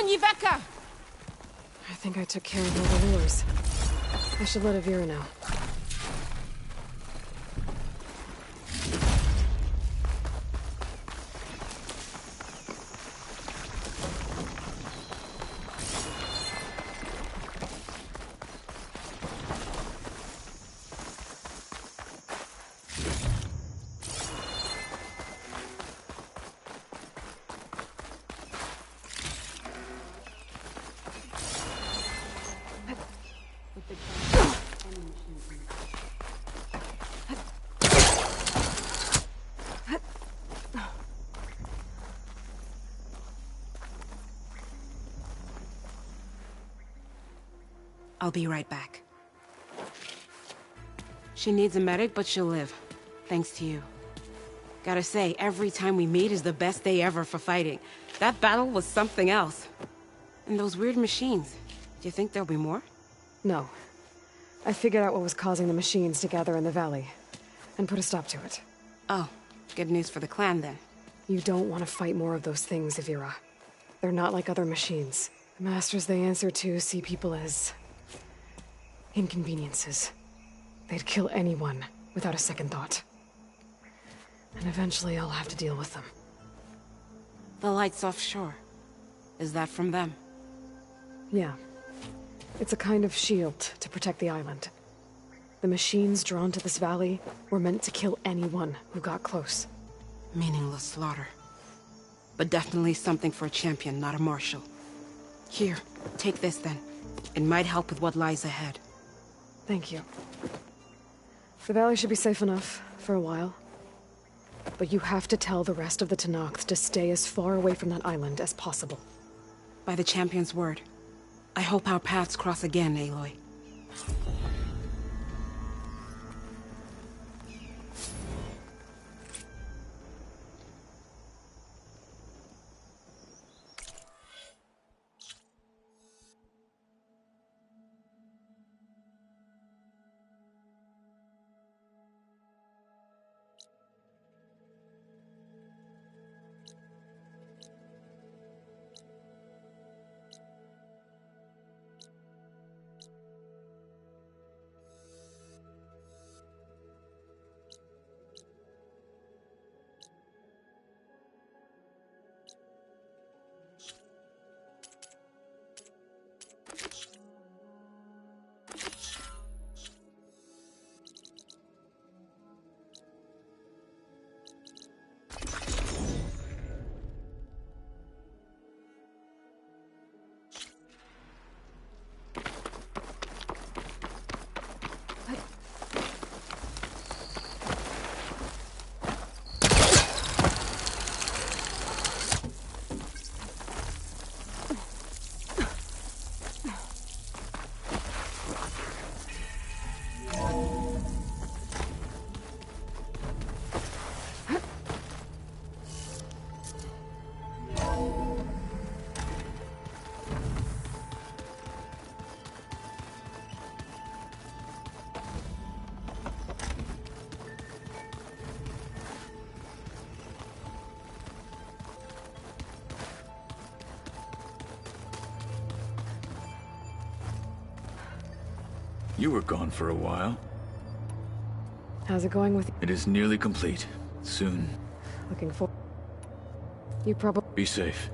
on, Yveka! I think I took care of all the lures. I should let Avira know. I'll be right back. She needs a medic, but she'll live. Thanks to you. Gotta say, every time we meet is the best day ever for fighting. That battle was something else. And those weird machines. Do you think there'll be more? No. I figured out what was causing the machines to gather in the valley, and put a stop to it. Oh, good news for the clan then. You don't want to fight more of those things, Avira. They're not like other machines. The masters they answer to see people as inconveniences. They'd kill anyone without a second thought. And eventually I'll have to deal with them. The lights offshore. Is that from them? Yeah. It's a kind of shield to protect the island. The machines drawn to this valley were meant to kill anyone who got close. Meaningless slaughter. But definitely something for a champion, not a marshal. Here, take this then. It might help with what lies ahead. Thank you. The valley should be safe enough for a while. But you have to tell the rest of the Tenakth to stay as far away from that island as possible. By the champion's word. I hope our paths cross again, Aloy. You were gone for a while. How's it going with you? It is nearly complete. Soon. Looking for... You probably... Be safe.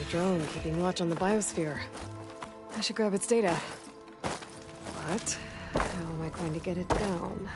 A drone keeping watch on the biosphere. I should grab its data. But how am I going to get it down?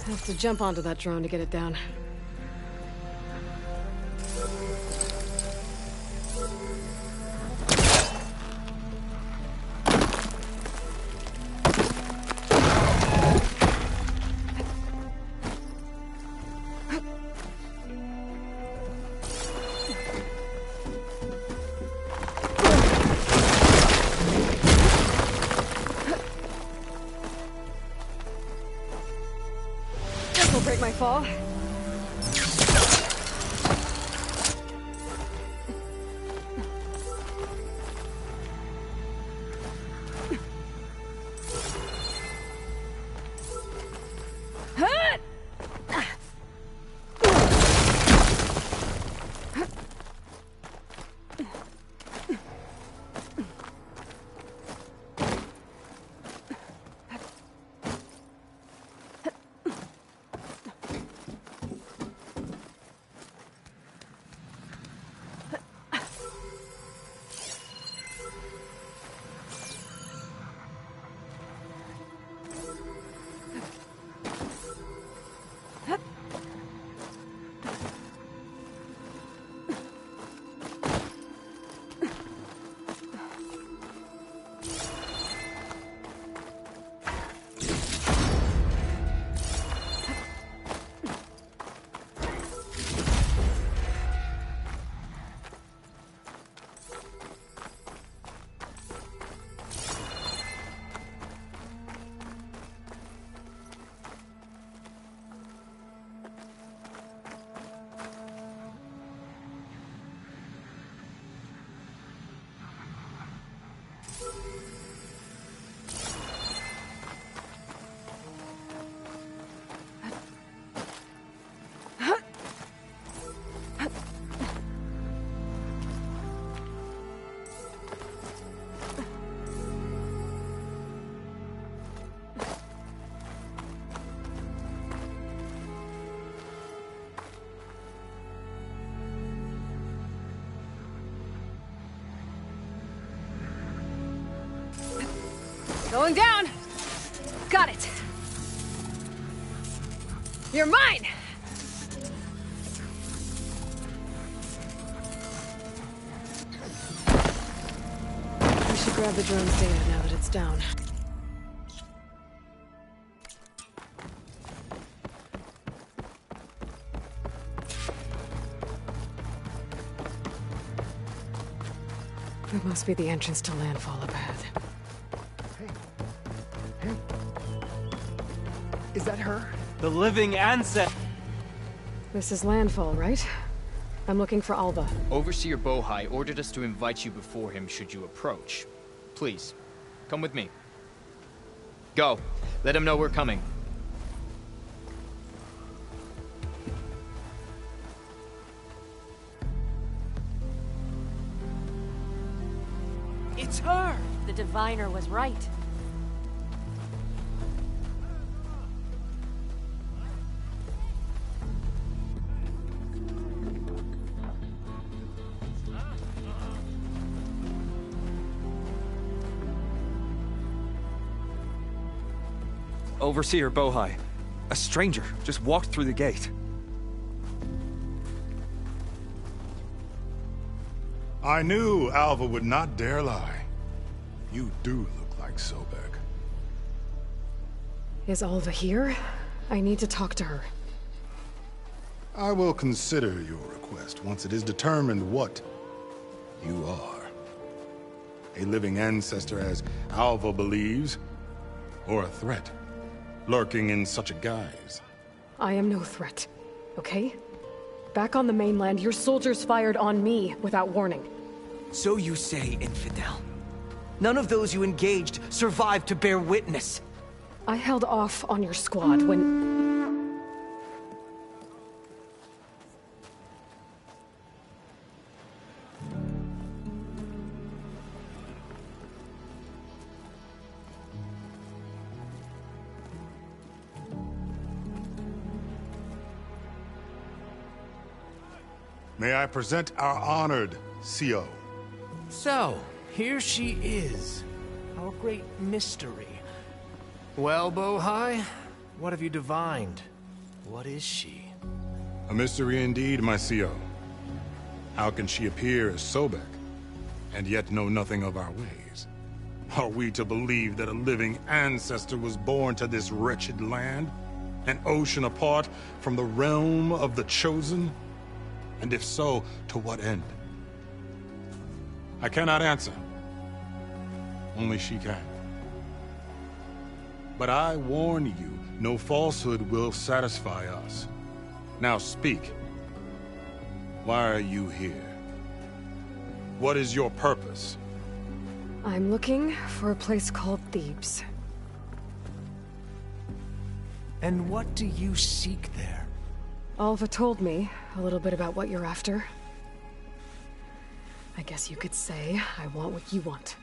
I have to jump onto that drone to get it down. This'll break my fall. Going down! Got it! You're mine! I should grab the drone's data now that it's down. That must be the entrance to landfall up ahead. Is that her? The living ancestor. This is landfall, right? I'm looking for Alva. Overseer Bohai ordered us to invite you before him should you approach. Please, come with me. Go. Let him know we're coming. It's her! The diviner was right. Overseer Bohai. A stranger just walked through the gate. I knew Alva would not dare lie. You do look like Sobek. Is Alva here? I need to talk to her. I will consider your request once it is determined what you are. A living ancestor, as Alva believes, or a threat, lurking in such a guise. I am no threat, okay? Back on the mainland, your soldiers fired on me without warning. So you say, infidel. None of those you engaged survived to bear witness. I held off on your squad when... May I present our honored CO. So, here she is. Our great mystery. Well, Bohai, what have you divined? What is she? A mystery indeed, my CO. How can she appear as Sobek, and yet know nothing of our ways? Are we to believe that a living ancestor was born to this wretched land? An ocean apart from the realm of the Chosen? And if so, to what end? I cannot answer. Only she can. But I warn you, no falsehood will satisfy us. Now speak. Why are you here? What is your purpose? I'm looking for a place called Thebes. And what do you seek there? Alva told me a little bit about what you're after. I guess you could say I want what you want.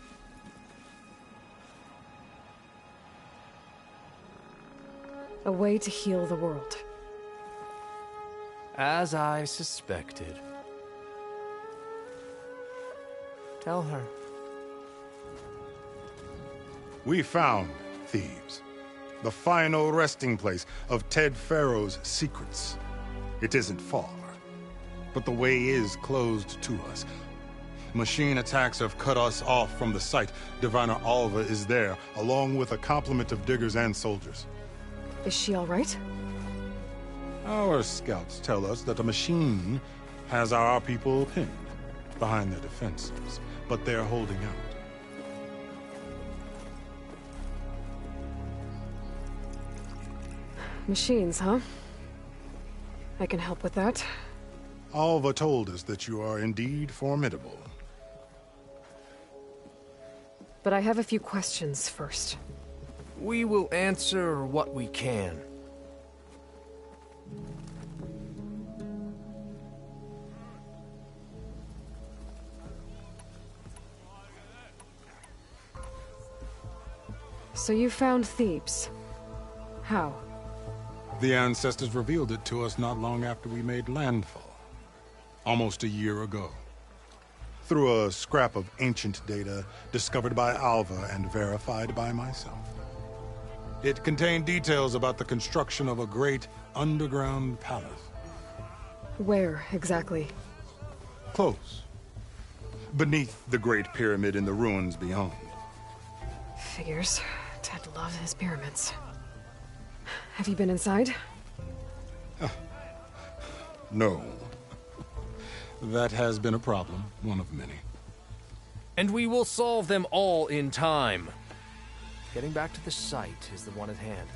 A way to heal the world. As I suspected. Tell her. We found Thebes, the final resting place of Ted Pharaoh's secrets. It isn't far, but the way is closed to us. Machine attacks have cut us off from the site. Diviner Alva is there, along with a complement of diggers and soldiers. Is she all right? Our scouts tell us that a machine has our people pinned behind their defenses, but they're holding out. Machines, huh? I can help with that. Alva told us that you are indeed formidable. But I have a few questions first. We will answer what we can. So you found Thebes. How? The ancestors revealed it to us not long after we made landfall. Almost a year ago. Through a scrap of ancient data discovered by Alva and verified by myself. It contained details about the construction of a great underground palace. Where, exactly? Close. Beneath the Great Pyramid in the ruins beyond. Figures. Ted loves his pyramids. Have you been inside? No. That has been a problem, one of many. And we will solve them all in time. Getting back to the site is the one at hand.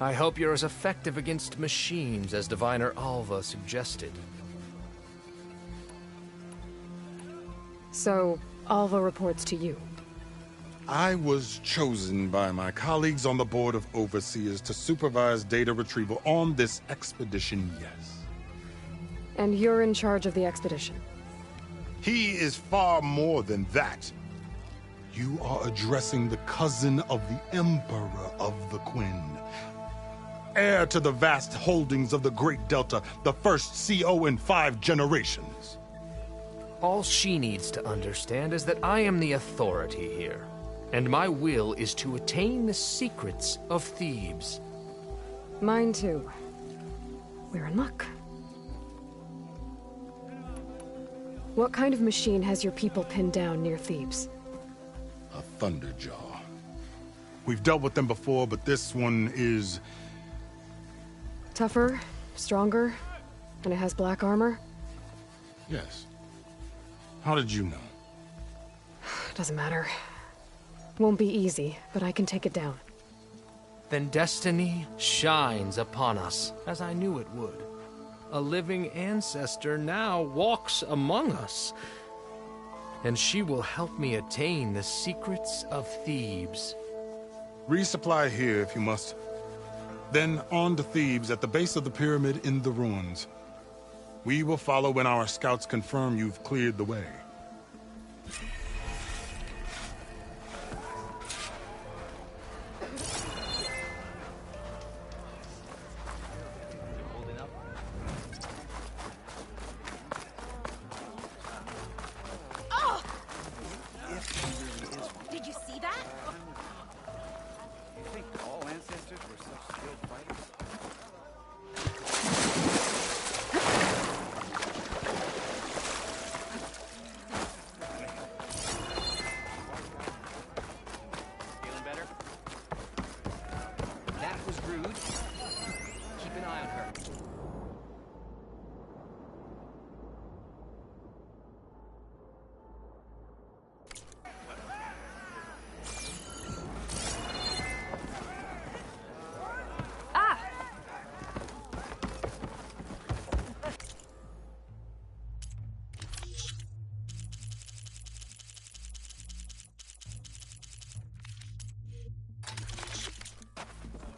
I hope you're as effective against machines as Diviner Alva suggested. So, Alva reports to you? I was chosen by my colleagues on the Board of Overseers to supervise data retrieval on this expedition, yes. And you're in charge of the expedition? He is far more than that. You are addressing the cousin of the Emperor of the Quen. Heir to the vast holdings of the Great Delta, the first CO in 5 generations. All she needs to understand is that I am the authority here, and my will is to attain the secrets of Thebes. Mine too. We're in luck. What kind of machine has your people pinned down near Thebes? A Thunderjaw. We've dealt with them before, but this one is... Tougher, stronger, and it has black armor? Yes. How did you know? Doesn't matter. Won't be easy, but I can take it down. Then destiny shines upon us, as I knew it would. A living ancestor now walks among us, and she will help me attain the secrets of Thebes. Resupply here if you must. Then on to Thebes at the base of the pyramid in the ruins. We will follow when our scouts confirm you've cleared the way. Did you see that? You think all ancestors were such skilled fighters? Feeling better? That was rude. Keep an eye on her.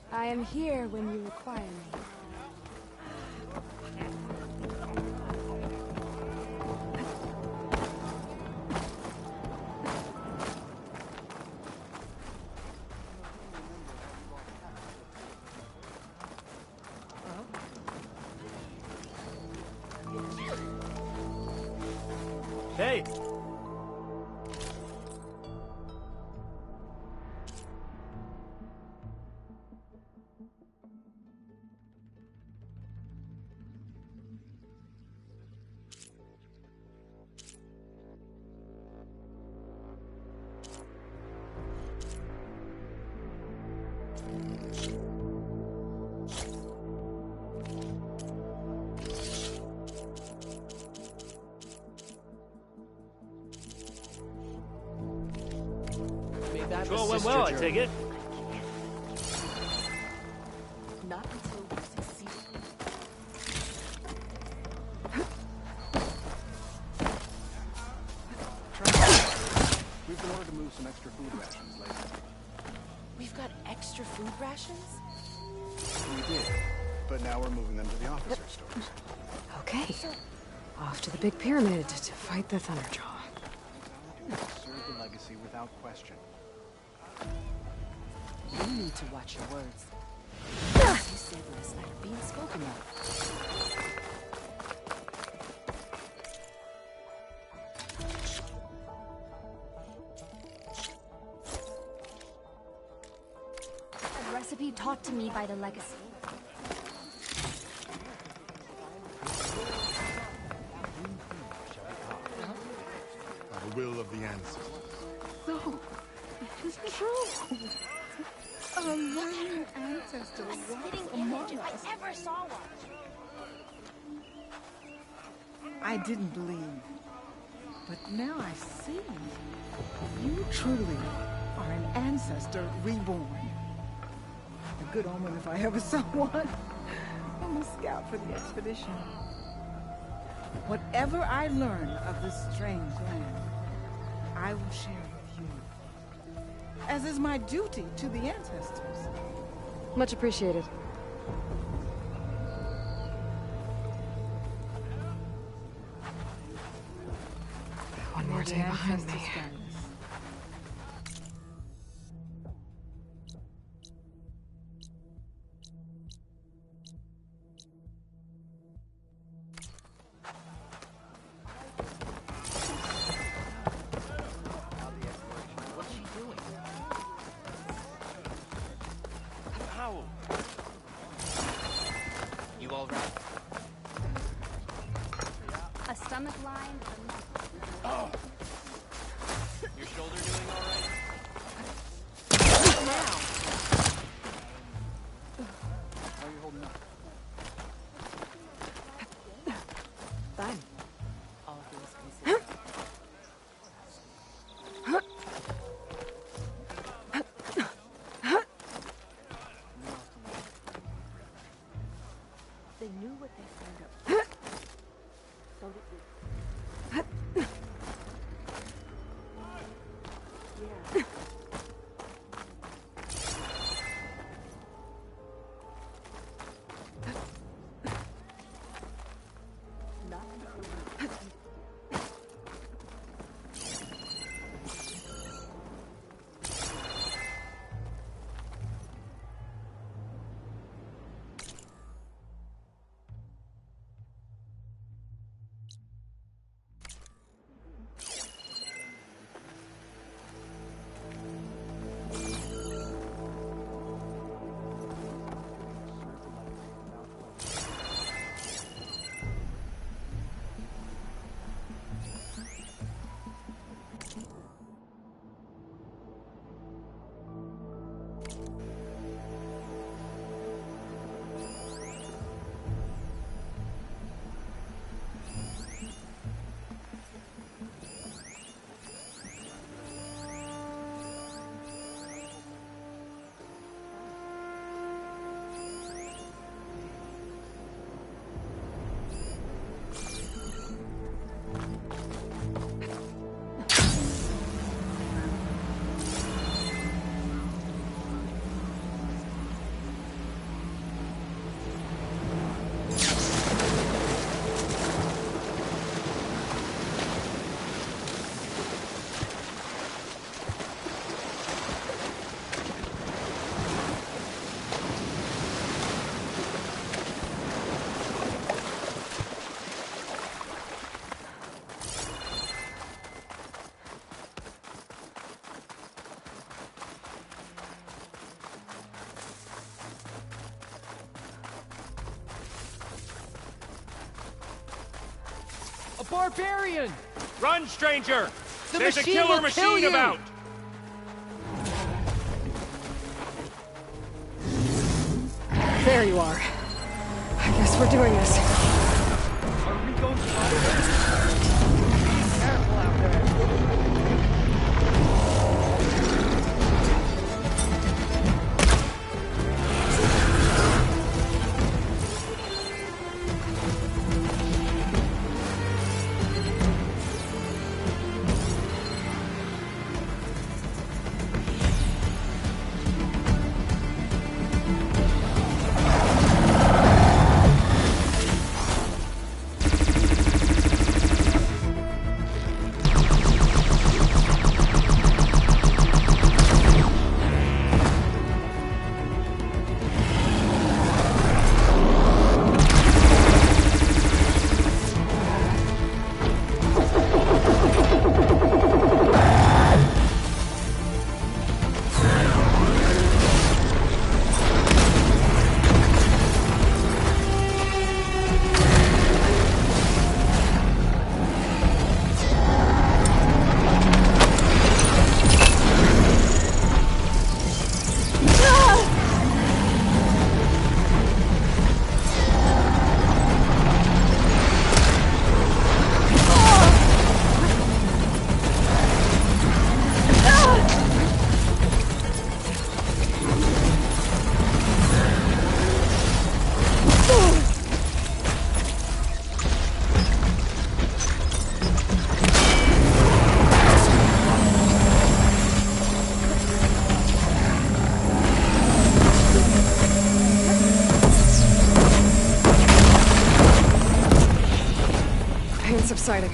I am here when you require me. Hey! Sure went well, I take it. Not until we succeed. We've been ordered to move some extra food rations later. We've got extra food rations? We did, but now we're moving them to the officer stores. Okay. Off to the big pyramid to fight the Thunderjaw. Serve the legacy without question. You need to watch your words. As you said last night, being spoken of. A recipe taught to me by the legacy. By the will of the ancestors. So, it's true. A living ancestor walks among us. I ever saw one. I didn't believe, but now I see. You truly are an ancestor reborn. A good omen if I ever saw one. I'm a scout for the expedition. Whatever I learn of this strange land, I will share with you, as is my duty to the ancestors. Much appreciated. One more day behind me. barbarian! Run, stranger! The There's a machine killer will kill machine you! about! There you are. I guess we're doing this. Are we going to follow them? Be careful out there! Subsiding.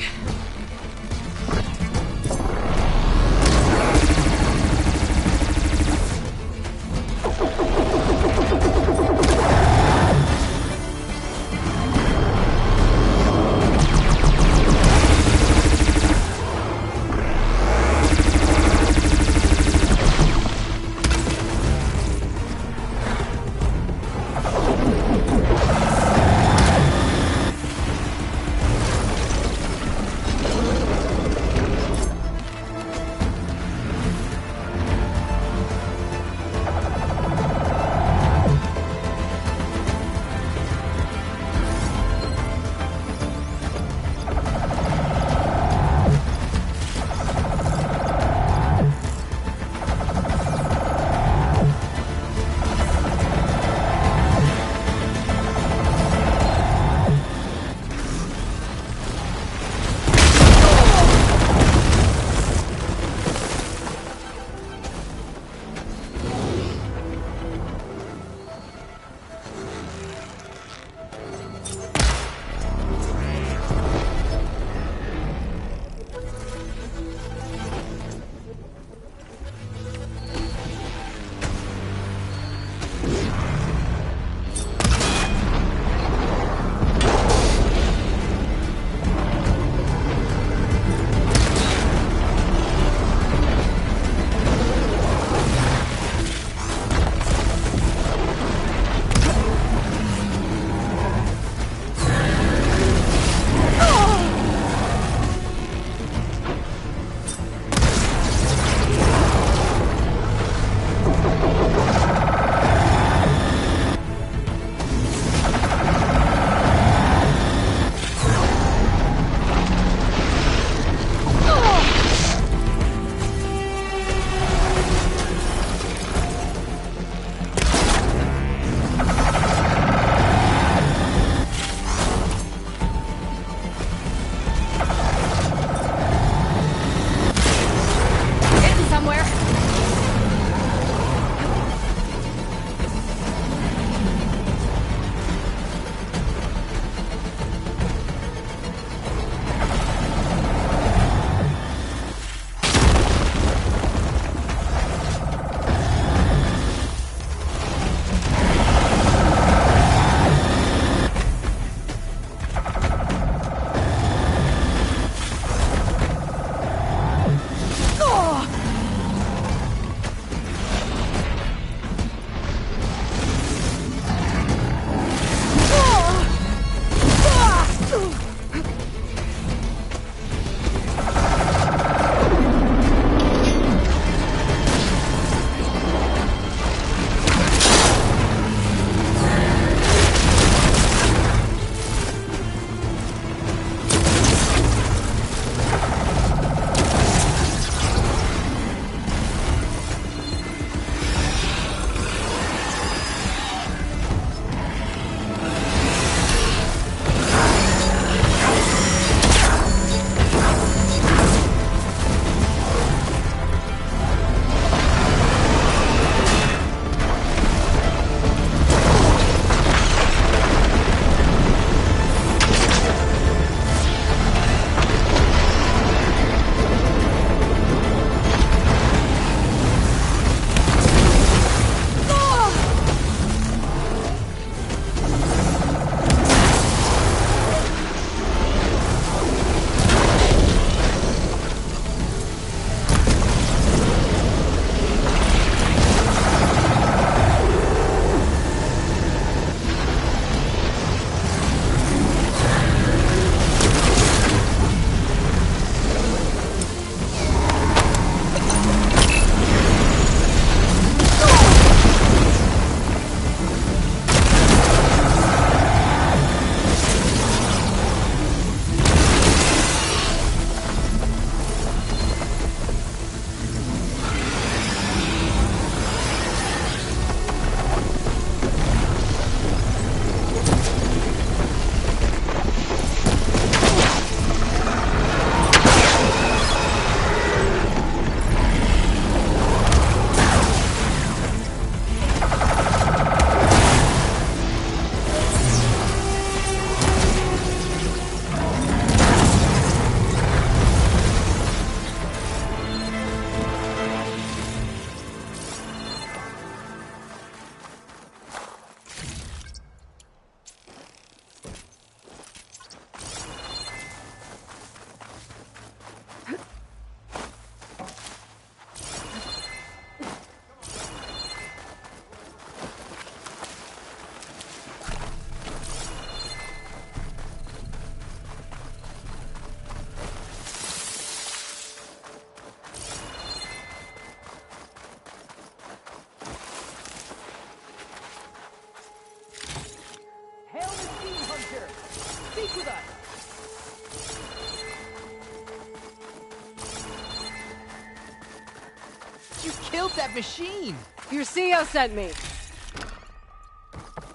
You killed that machine! Your CEO sent me.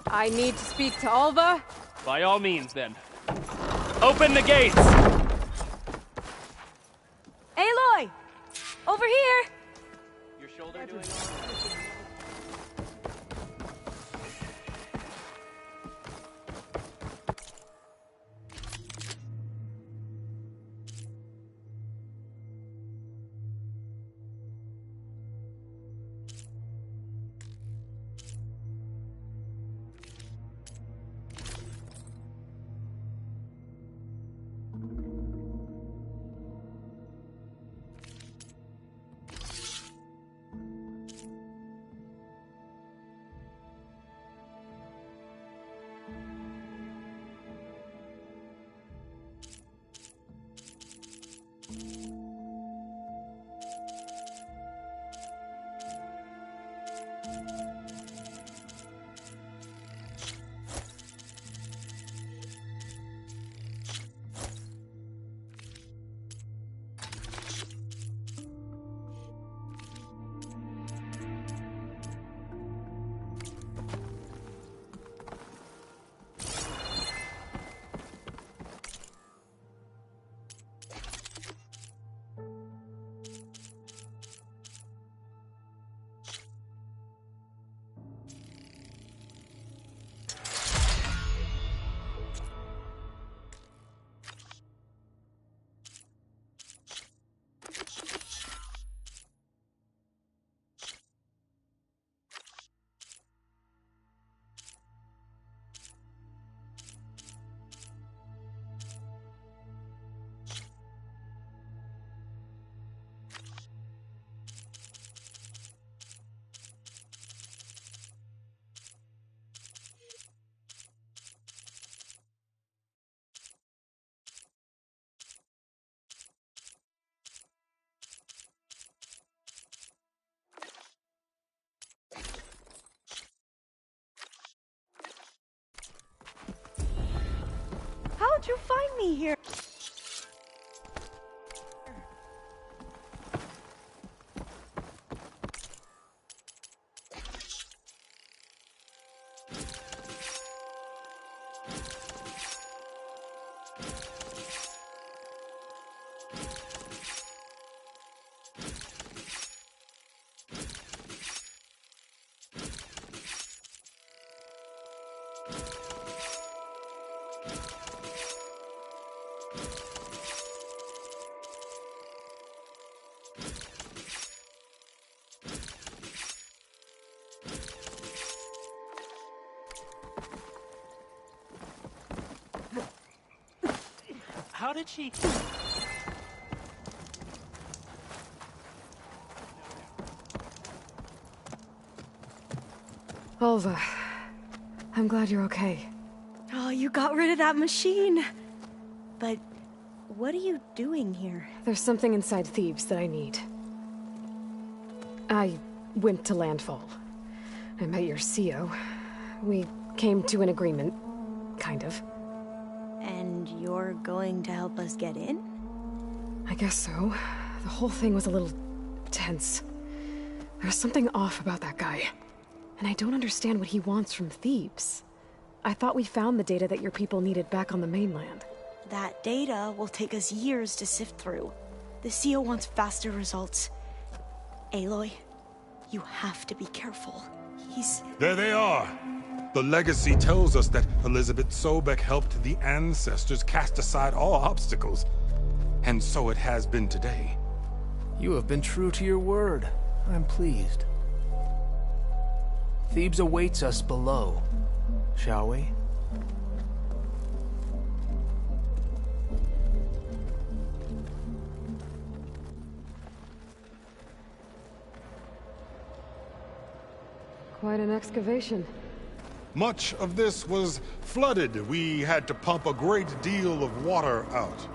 I need to speak to Alva. By all means, then. Open the gates! Aloy! Over here! Your shoulder doing How'd you find me here? How did she... Alva, I'm glad you're okay. Oh, you got rid of that machine. But what are you doing here? There's something inside Thebes that I need. I went to Landfall. I met your CEO. We came to an agreement, kind of. And you're going to help us get in? I guess so. The whole thing was a little tense. There's something off about that guy. And I don't understand what he wants from Thebes. I thought we found the data that your people needed back on the mainland. That data will take us years to sift through. The CEO wants faster results. Aloy, you have to be careful. He's... There they are! The legacy tells us that Elizabeth Sobek helped the ancestors cast aside all obstacles. And so it has been today. You have been true to your word. I'm pleased. Thebes awaits us below, shall we? Quite an excavation. Much of this was flooded. We had to pump a great deal of water out.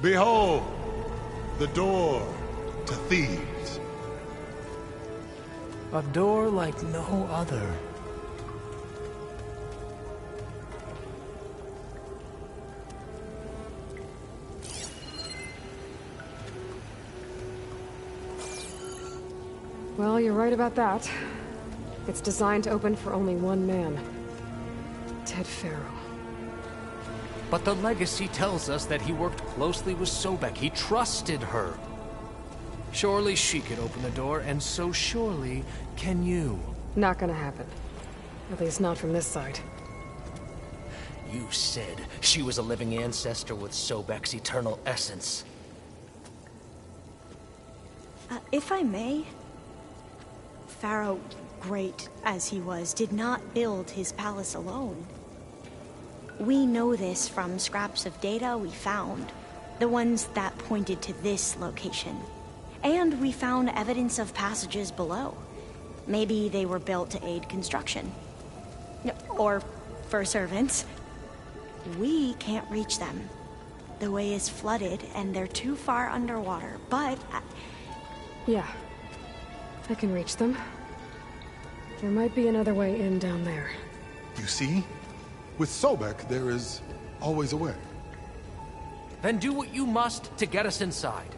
Behold, the door to Thebes. A door like no other. Well, you're right about that. It's designed to open for only one man. Ted Faro. But the legacy tells us that he worked closely with Sobek. He trusted her. Surely she could open the door, and so surely can you. Not gonna happen. At least not from this side. You said she was a living ancestor with Sobek's eternal essence. If I may, Pharaoh, great as he was, did not build his palace alone. We know this from scraps of data we found, the ones that pointed to this location. And we found evidence of passages below. Maybe they were built to aid construction. Or for servants. We can't reach them. The way is flooded and they're too far underwater, but... Yeah. I can reach them. There might be another way in down there. You see? With Sobek, there is always a way. Then do what you must to get us inside.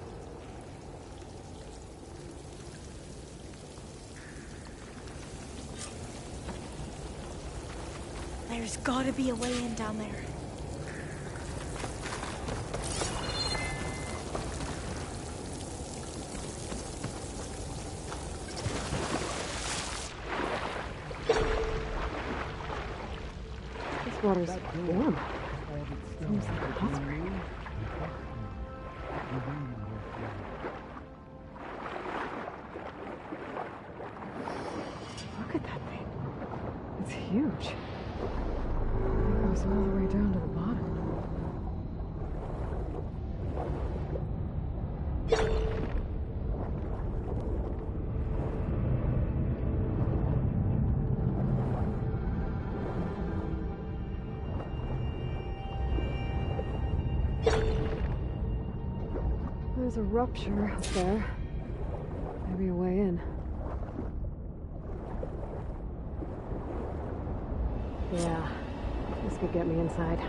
There's gotta be a way in down there. This water's warm. Seems like a hot spring. Look at that thing. It's huge. It goes all the way down to the bottom. There's a rupture up there. Maybe a way in. Yeah, this could get me inside.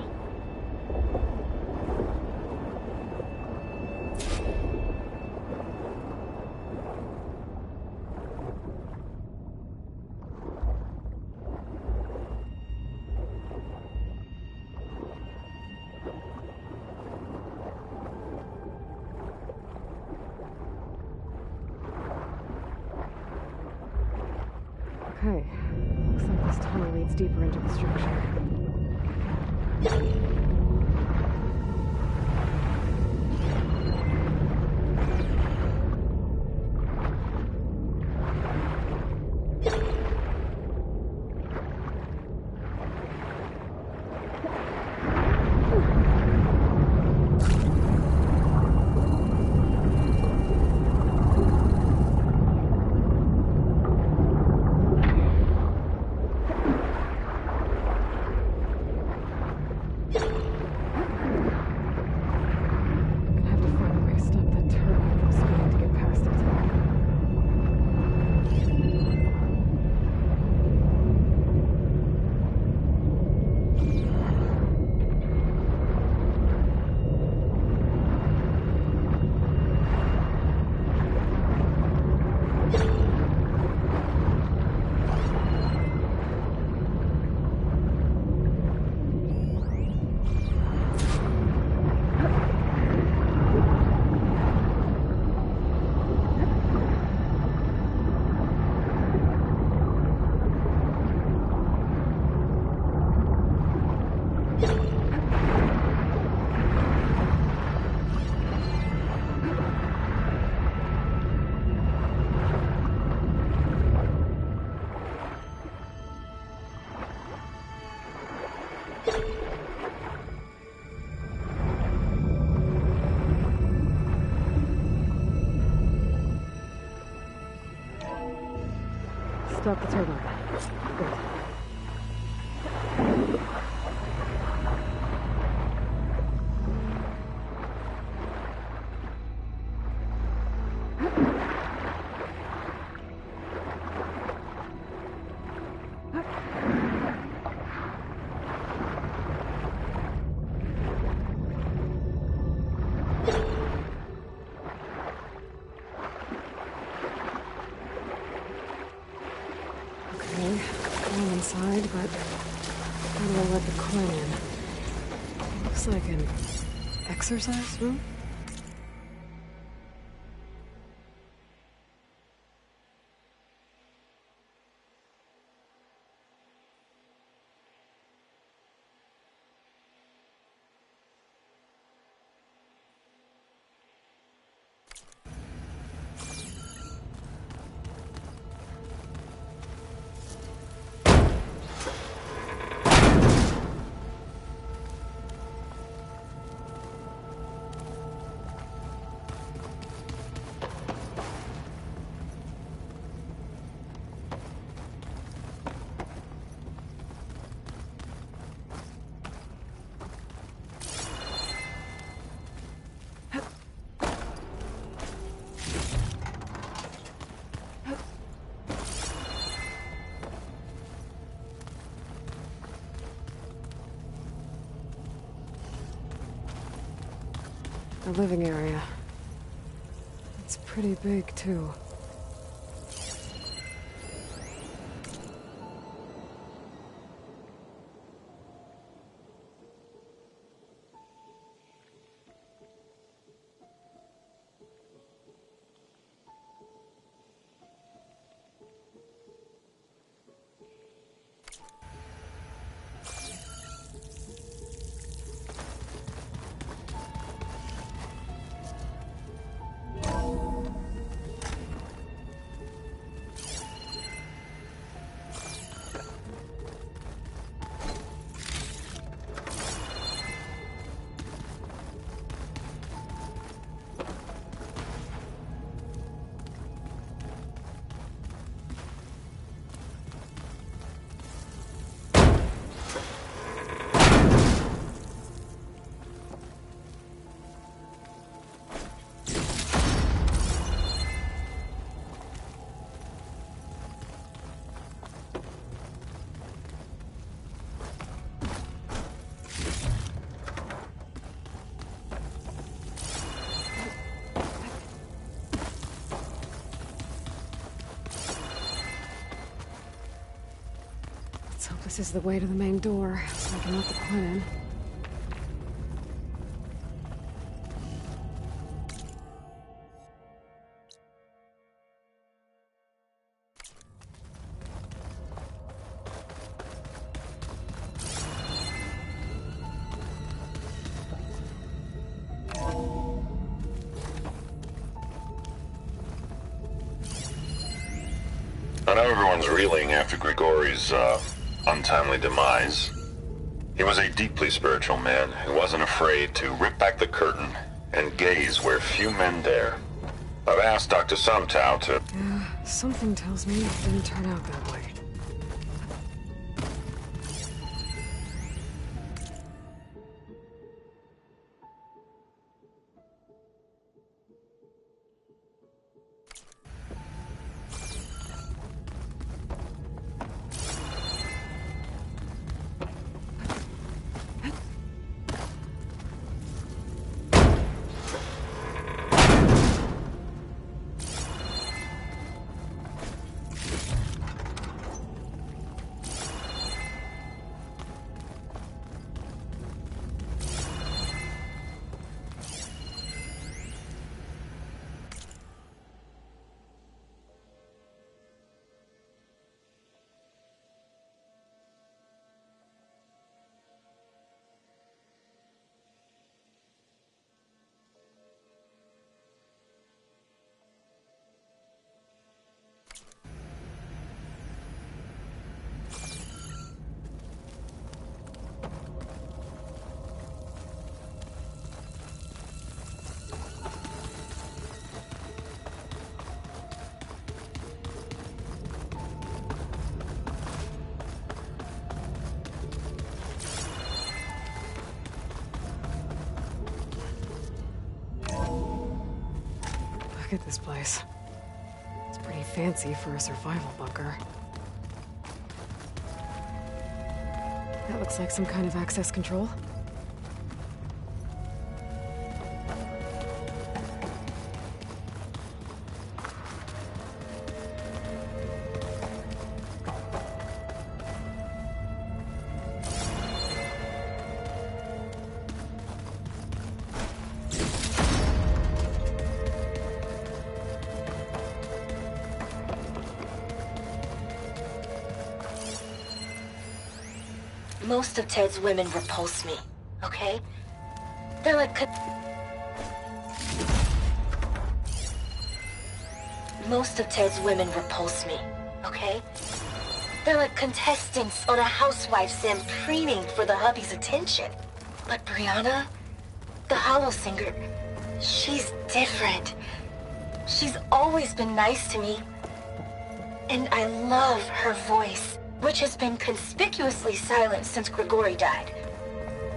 Okay, looks like this tunnel leads deeper into the structure. Stop the turbine. Good. inside, but how do I let the Quinn in? Looks like an exercise room? The living area. It's pretty big, too. Let's hope this is the way to the main door, so I can let the Quinn in. I know everyone's reeling after Grigori's, untimely demise. He was a deeply spiritual man who wasn't afraid to rip back the curtain and gaze where few men dare. I've asked Dr. Sumtow to... Yeah, something tells me it didn't turn out that way. Look at this place. It's pretty fancy for a survival bunker. That looks like some kind of access control. Most of Ted's women repulse me, okay? They're like... Most of Ted's women repulse me, okay? They're like contestants on a housewife sim preening for the hubby's attention. But Brianna, the Hollow Singer, she's different. She's always been nice to me. And I love her voice, which has been conspicuously silent since Grigori died.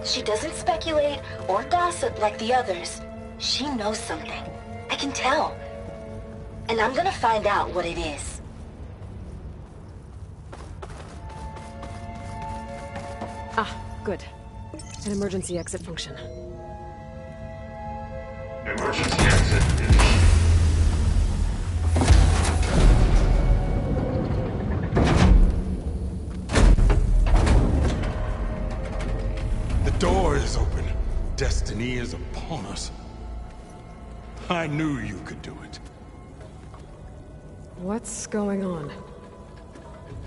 She doesn't speculate or gossip like the others. She knows something. I can tell. And I'm gonna find out what it is. Ah, good. An emergency exit function. Emergency exit. The door is open. Destiny is upon us. I knew you could do it. What's going on?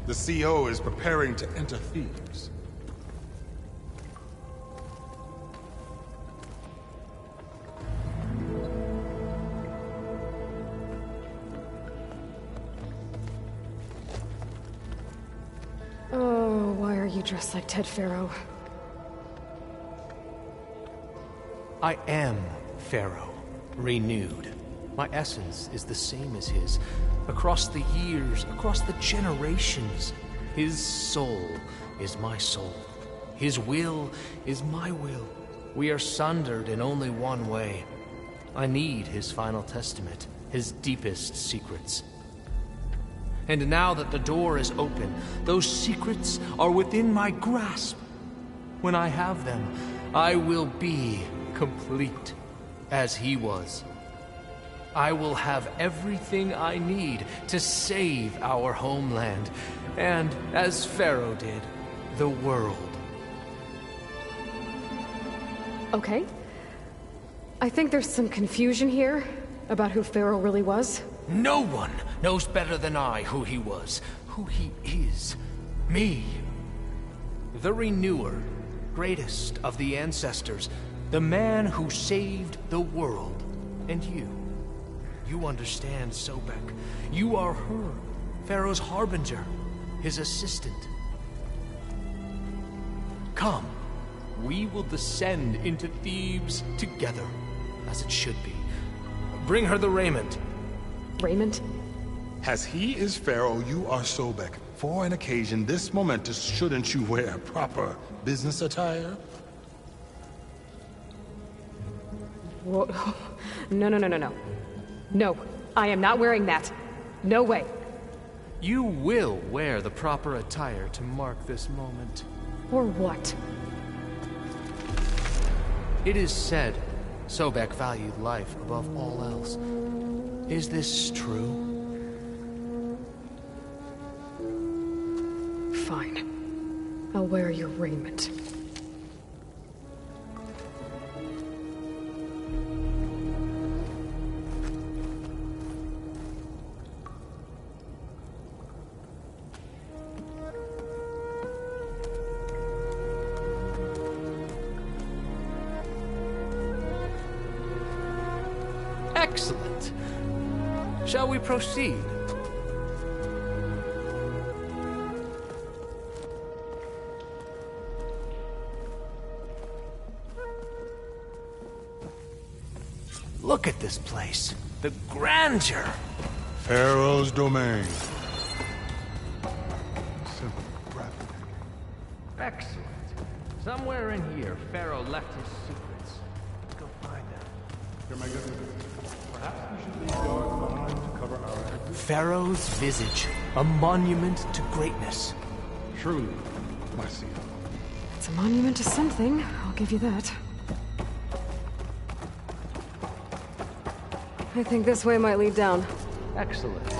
The CO is preparing to enter Thebes. Oh, why are you dressed like Ted Faro? I am Pharaoh, renewed. My essence is the same as his. Across the years, across the generations, his soul is my soul. His will is my will. We are sundered in only one way. I need his final testament, his deepest secrets. And now that the door is open, those secrets are within my grasp. When I have them, I will be complete, as he was. I will have everything I need to save our homeland, and, as Pharaoh did, the world. Okay. I think there's some confusion here about who Pharaoh really was. No one knows better than I who he was, who he is. Me. The Renewer, greatest of the ancestors, the man who saved the world. And you. You understand, Sobek. You are her, Pharaoh's harbinger, his assistant. Come, we will descend into Thebes together, as it should be. Bring her the raiment. Raiment? As he is Pharaoh, you are Sobek. For an occasion this momentous, shouldn't you wear proper business attire? Whoa. No. No, I am not wearing that. No way. You will wear the proper attire to mark this moment. Or what? It is said Sobek valued life above all else. Is this true? Fine. I'll wear your raiment. Excellent. Shall we proceed? Look at this place. The grandeur. Pharaoh's domain. Excellent. Somewhere in here, Pharaoh left his secrets. Let's go find them. Your Magnificence, perhaps we should leave guards behind to cover our exit? Pharaoh's visage, a monument to greatness. Truly, my CEO. It's a monument to something, I'll give you that. I think this way might lead down. Excellent.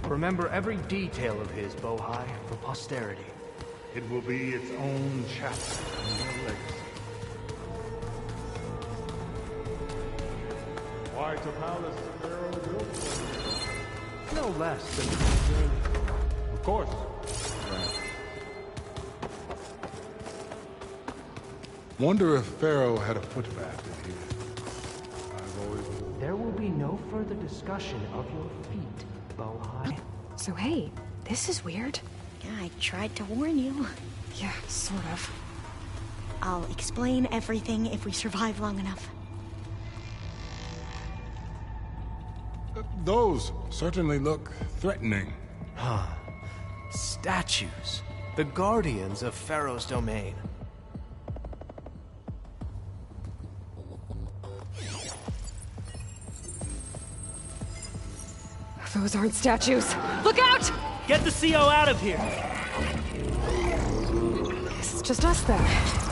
Remember every detail of his, Bohai, for posterity. It will be its own chapter in your legacy. Why to palace Pharaoh built for you? No less than Of course. Wonder if Pharaoh had a footbath in here. I've always... There will be no further discussion of your feet, Bohai. So hey, this is weird. Yeah, I tried to warn you. Yeah, sort of. I'll explain everything if we survive long enough. Those certainly look threatening. Huh. Statues. The guardians of Pharaoh's domain. Those aren't statues. Look out! Get the CO out of here! This is just us then.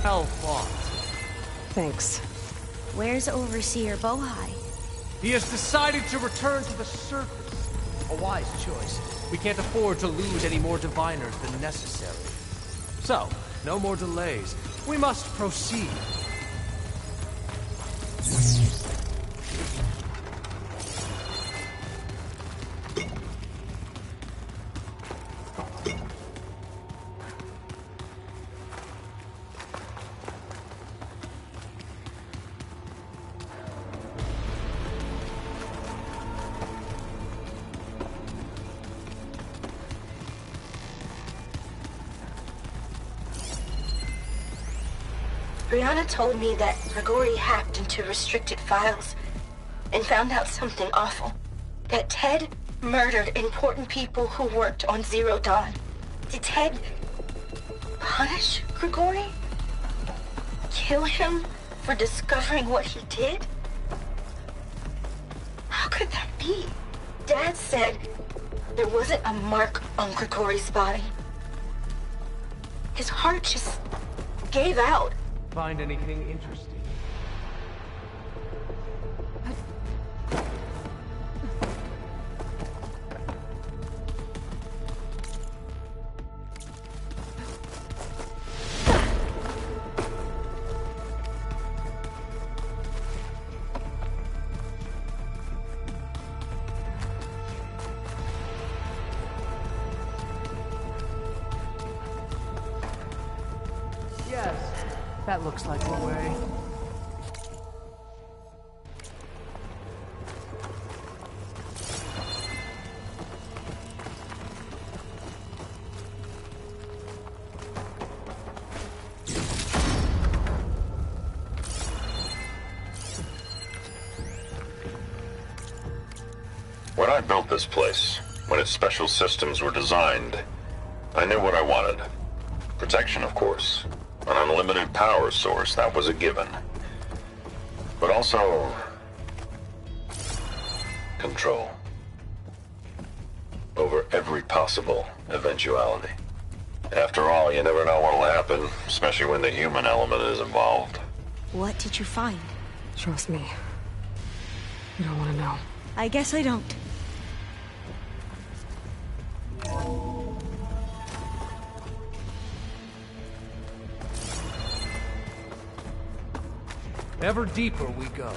Hell fought. Thanks. Where's Overseer Bohai? He has decided to return to the surface. A wise choice. We can't afford to lose any more diviners than necessary. So, no more delays. We must proceed. Brianna told me that Grigori hacked into restricted files and found out something awful. That Ted murdered important people who worked on Zero Dawn. Did Ted punish Grigori? Kill him for discovering what he did? How could that be? Dad said there wasn't a mark on Grigori's body. His heart just gave out. Find anything interesting? Yes. That looks like the way. When I built this place, when its special systems were designed, I knew what I wanted. Protection, of course. An unlimited power source, that was a given. But also... control. Over every possible eventuality. After all, you never know what'll happen, especially when the human element is involved. What did you find? Trust me. You don't want to know. I guess I don't. Ever deeper we go.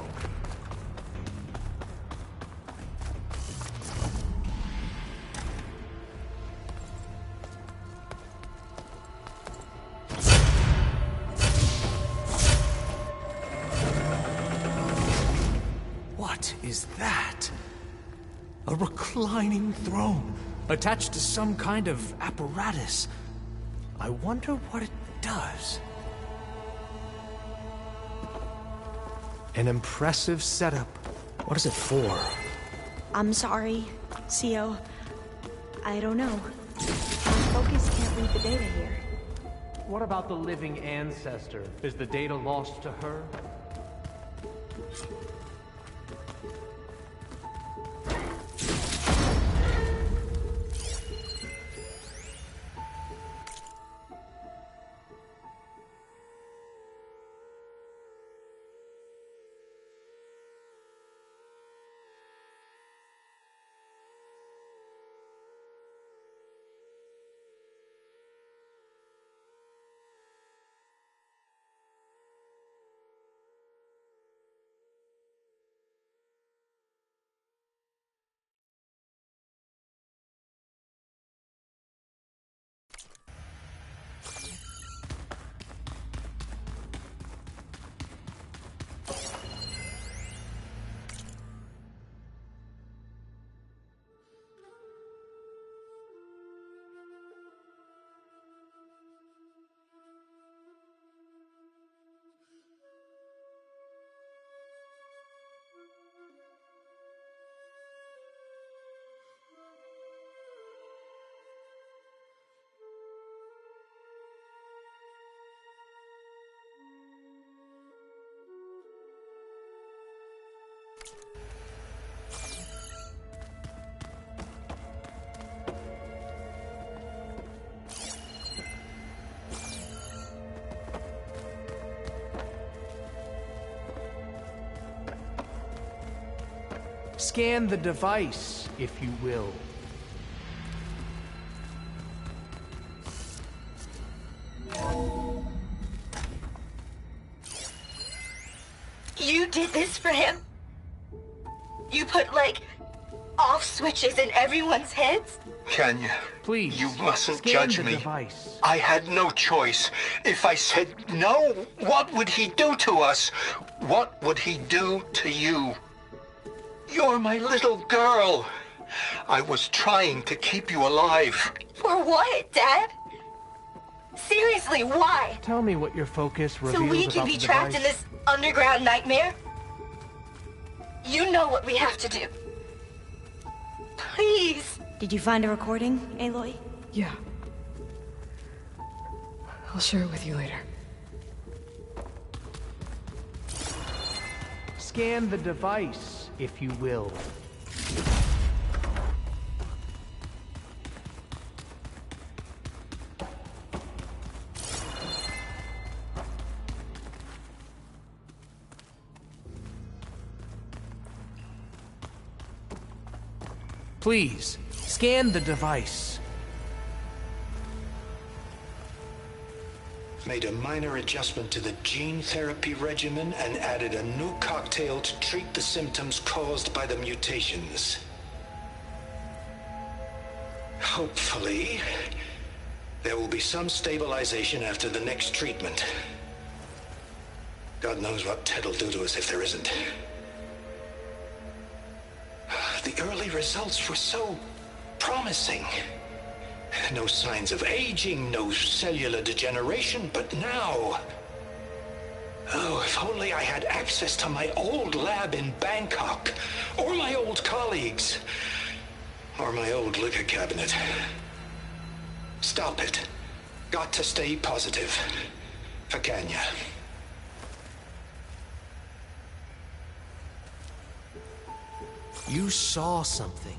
What is that? A reclining throne, attached to some kind of apparatus. I wonder what it does. An impressive setup. What is it for? I'm sorry, CO. I don't know. Our focus can't read the data here. What about the living ancestor? Is the data lost to her? Scan the device, if you will. You did this for him? You put, like, off switches in everyone's heads? Kenya, please, you mustn't scan judge the me. Device. I had no choice. If I said no, what would he do to us? What would he do to you? You're my little girl. I was trying to keep you alive. For what, Dad? Seriously, why? Tell me what your focus reveals So we about can be the trapped device. in this underground nightmare? You know what we have to do. Please. Did you find a recording, Aloy? Yeah. I'll share it with you later. Scan the device, if you will. Please, scan the device. Made a minor adjustment to the gene therapy regimen and added a new cocktail to treat the symptoms caused by the mutations. Hopefully, there will be some stabilization after the next treatment. God knows what Ted'll do to us if there isn't. The early results were so promising. No signs of aging, no cellular degeneration, but now... Oh, if only I had access to my old lab in Bangkok, or my old colleagues. Or my old liquor cabinet. Stop it. Got to stay positive. For Kenya. You saw something.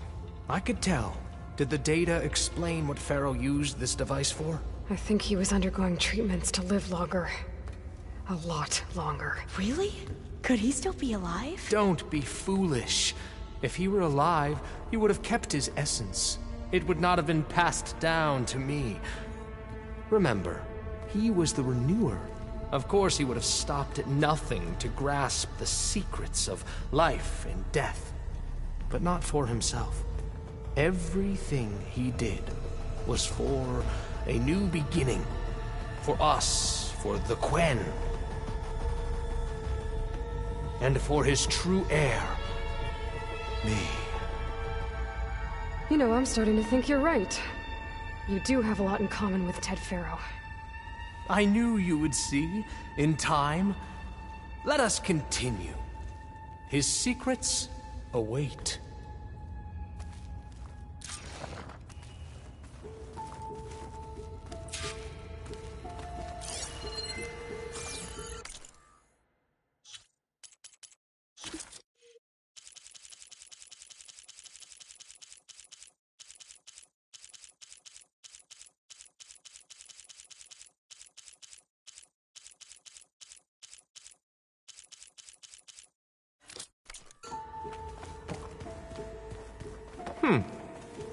I could tell. Did the data explain what Pharaoh used this device for? I think he was undergoing treatments to live longer. A lot longer. Really? Could he still be alive? Don't be foolish. If he were alive, he would have kept his essence. It would not have been passed down to me. Remember, he was the renewer. Of course he would have stopped at nothing to grasp the secrets of life and death. But not for himself. Everything he did was for a new beginning. For us, for the Quen. And for his true heir, me. You know, I'm starting to think you're right. You do have a lot in common with Ted Pharaoh. I knew you would see, in time. Let us continue. His secrets await.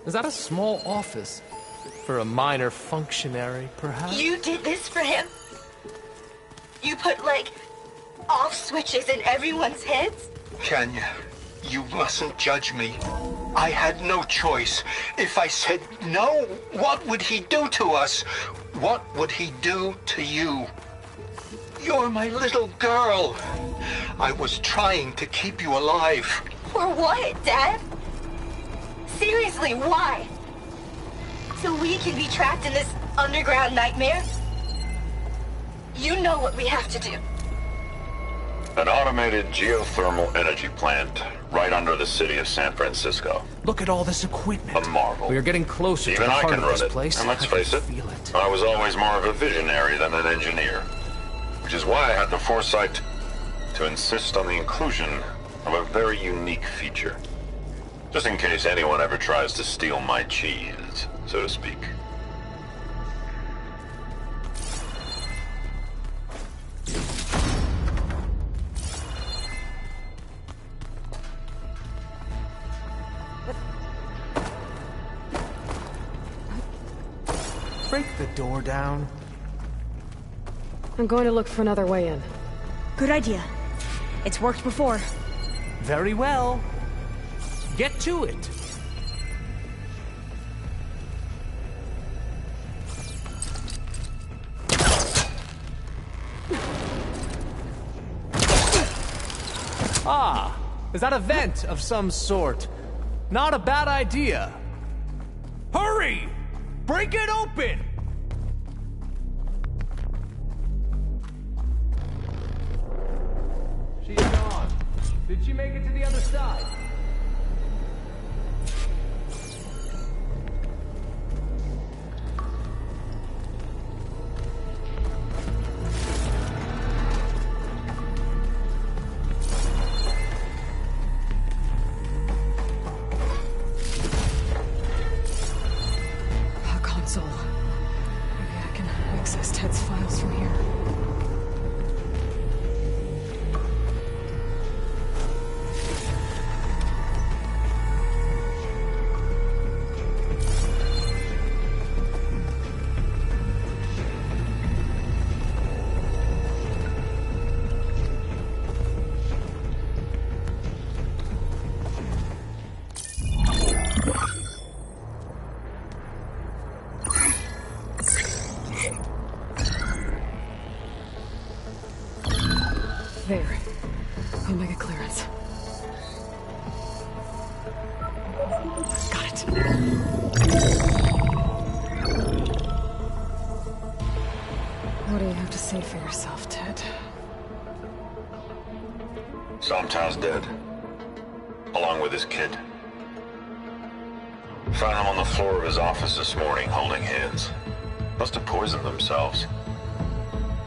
Is that a small office? For a minor functionary, perhaps? You did this for him? You put, like, off switches in everyone's heads? Kenya, you mustn't judge me. I had no choice. If I said no, what would he do to us? What would he do to you? You're my little girl. I was trying to keep you alive. For what, Dad? Seriously, why? So we can be trapped in this underground nightmare? You know what we have to do. An automated geothermal energy plant right under the city of San Francisco. Look at all this equipment. A marvel. We are getting closer Even to the I heart can of this run it. place. And let's I can face it, feel it. I was always more of a visionary than an engineer. Which is why I had the foresight to insist on the inclusion of a very unique feature. Just in case anyone ever tries to steal my cheese, so to speak. Break the door down. I'm going to look for another way in. Good idea. It's worked before. Very well. Get to it. Ah, is that a vent of some sort? Not a bad idea. Hurry! Break it open! She's gone. Did she make it to the other side? Console. Maybe I can access Ted's files from here. There. Omega clearance. Got it. What do you have to say for yourself, Ted? Somtown's dead. Along with his kid. Found them on the floor of his office this morning, holding hands. Must have poisoned themselves.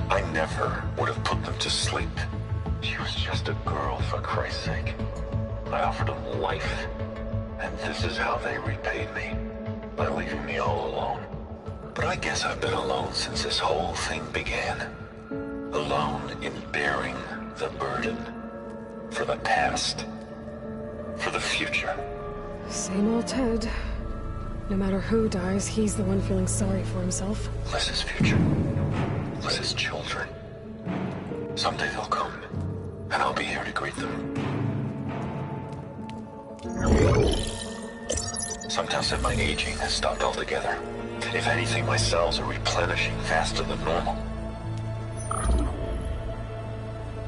I never would have put them to sleep. She was just a girl, for Christ's sake. I offered them life, and this is how they repaid me, by leaving me all alone. But I guess I've been alone since this whole thing began. Alone in bearing the burden. For the past. For the future. Same old Ted. No matter who dies, he's the one feeling sorry for himself. Liz's future. Liz's children. Someday they'll come, and I'll be here to greet them. Some tell said my aging has stopped altogether. If anything, my cells are replenishing faster than normal.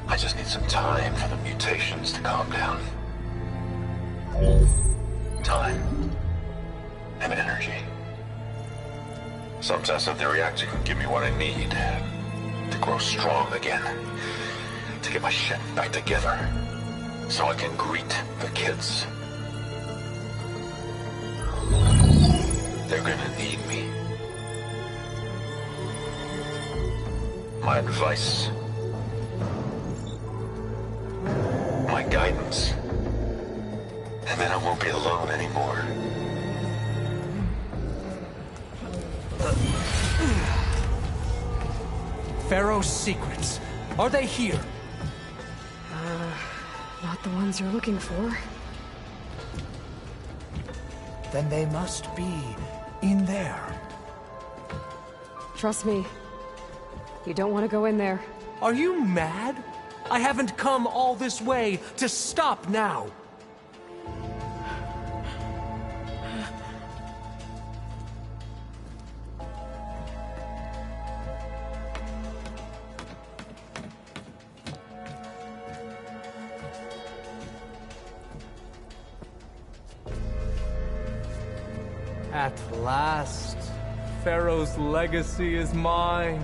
I just need some time for the mutations to calm down. Time. And energy. Some test said the reactor can give me what I need to grow strong again. To get my shit back together. So I can greet the kids. They're gonna need me. My advice. My guidance. And then I won't be alone anymore. Pharaoh's secrets. Are they here? Not the ones you're looking for. Then they must be in there. Trust me. You don't want to go in there. Are you mad? I haven't come all this way to stop now. At last, Pharaoh's legacy is mine.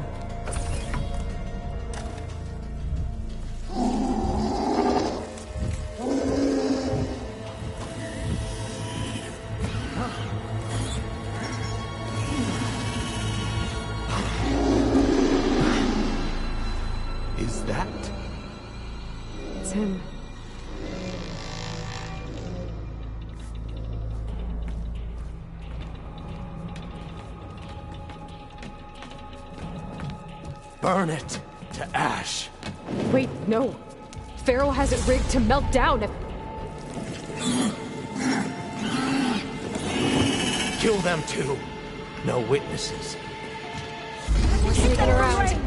Is that? It's him. Burn it to ash. Wait, no. Pharaoh has it rigged to melt down. Kill them too. No witnesses. Sneaking around.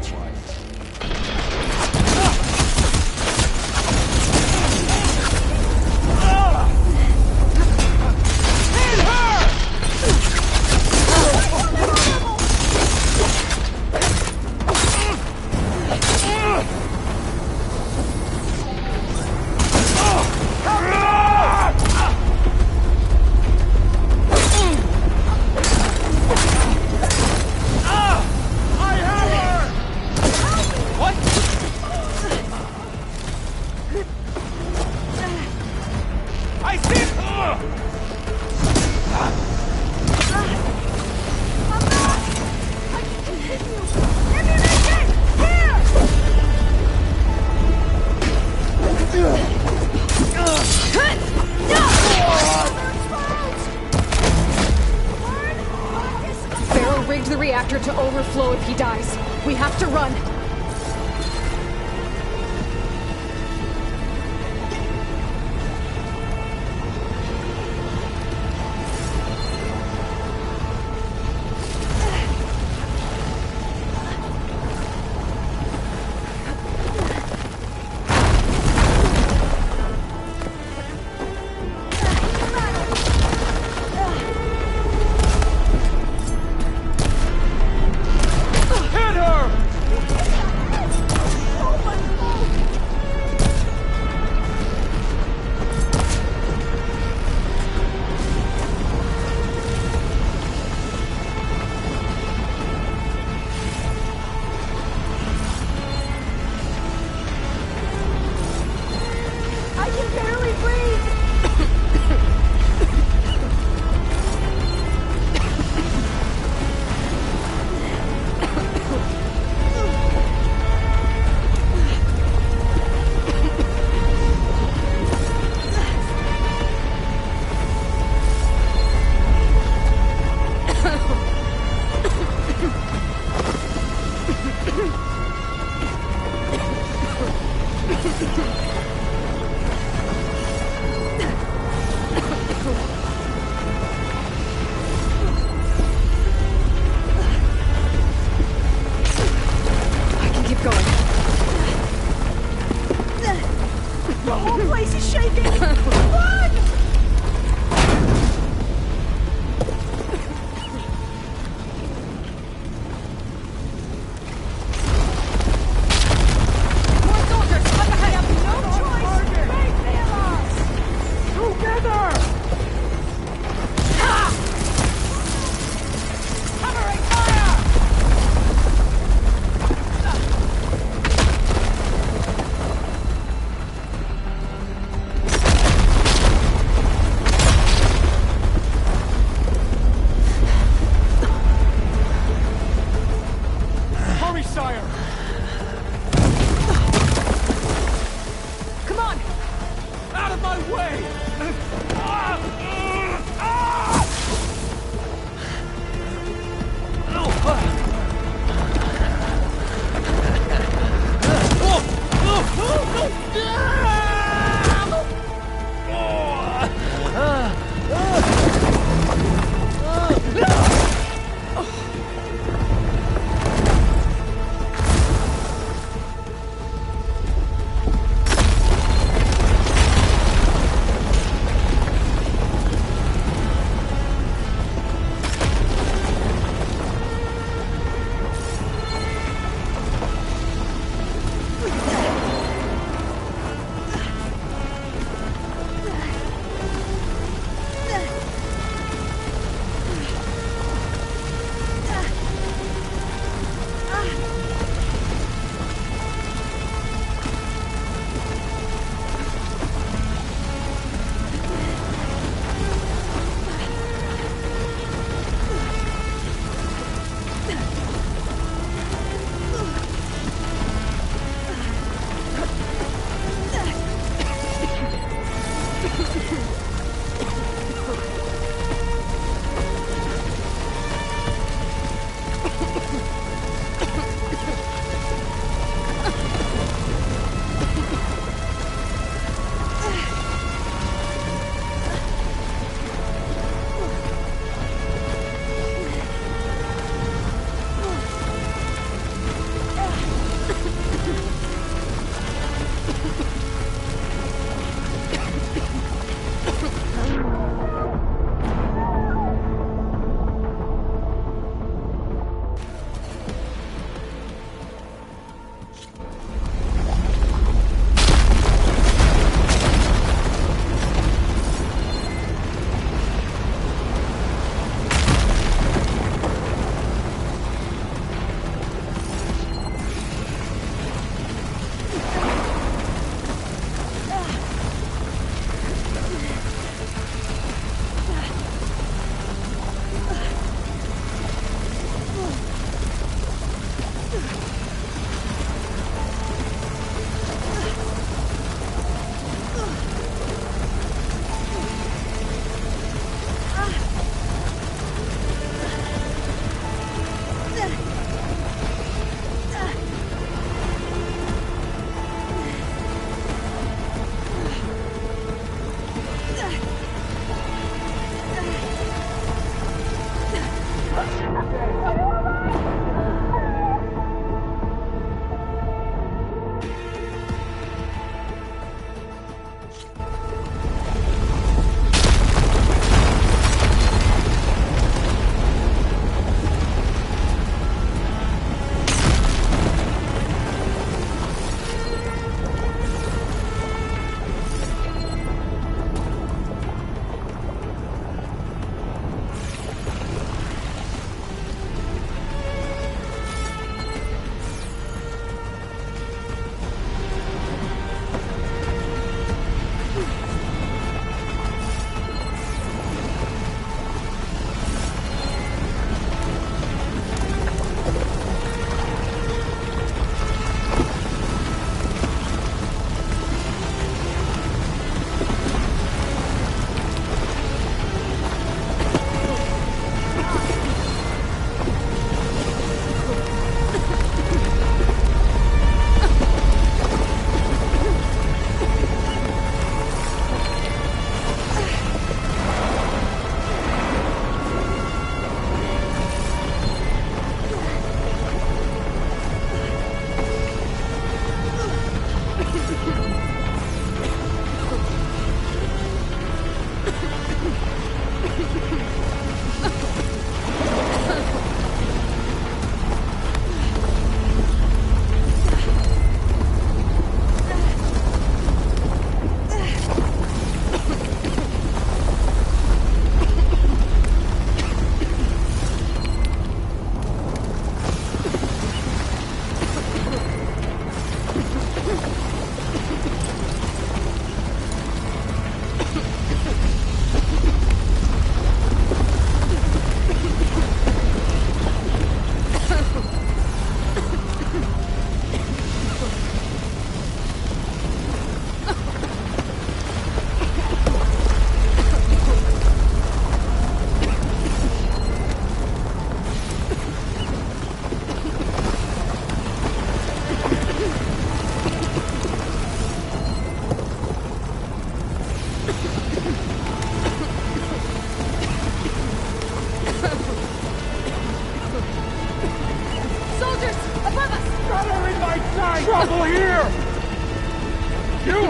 The reactor to overflow if he dies. We have to run.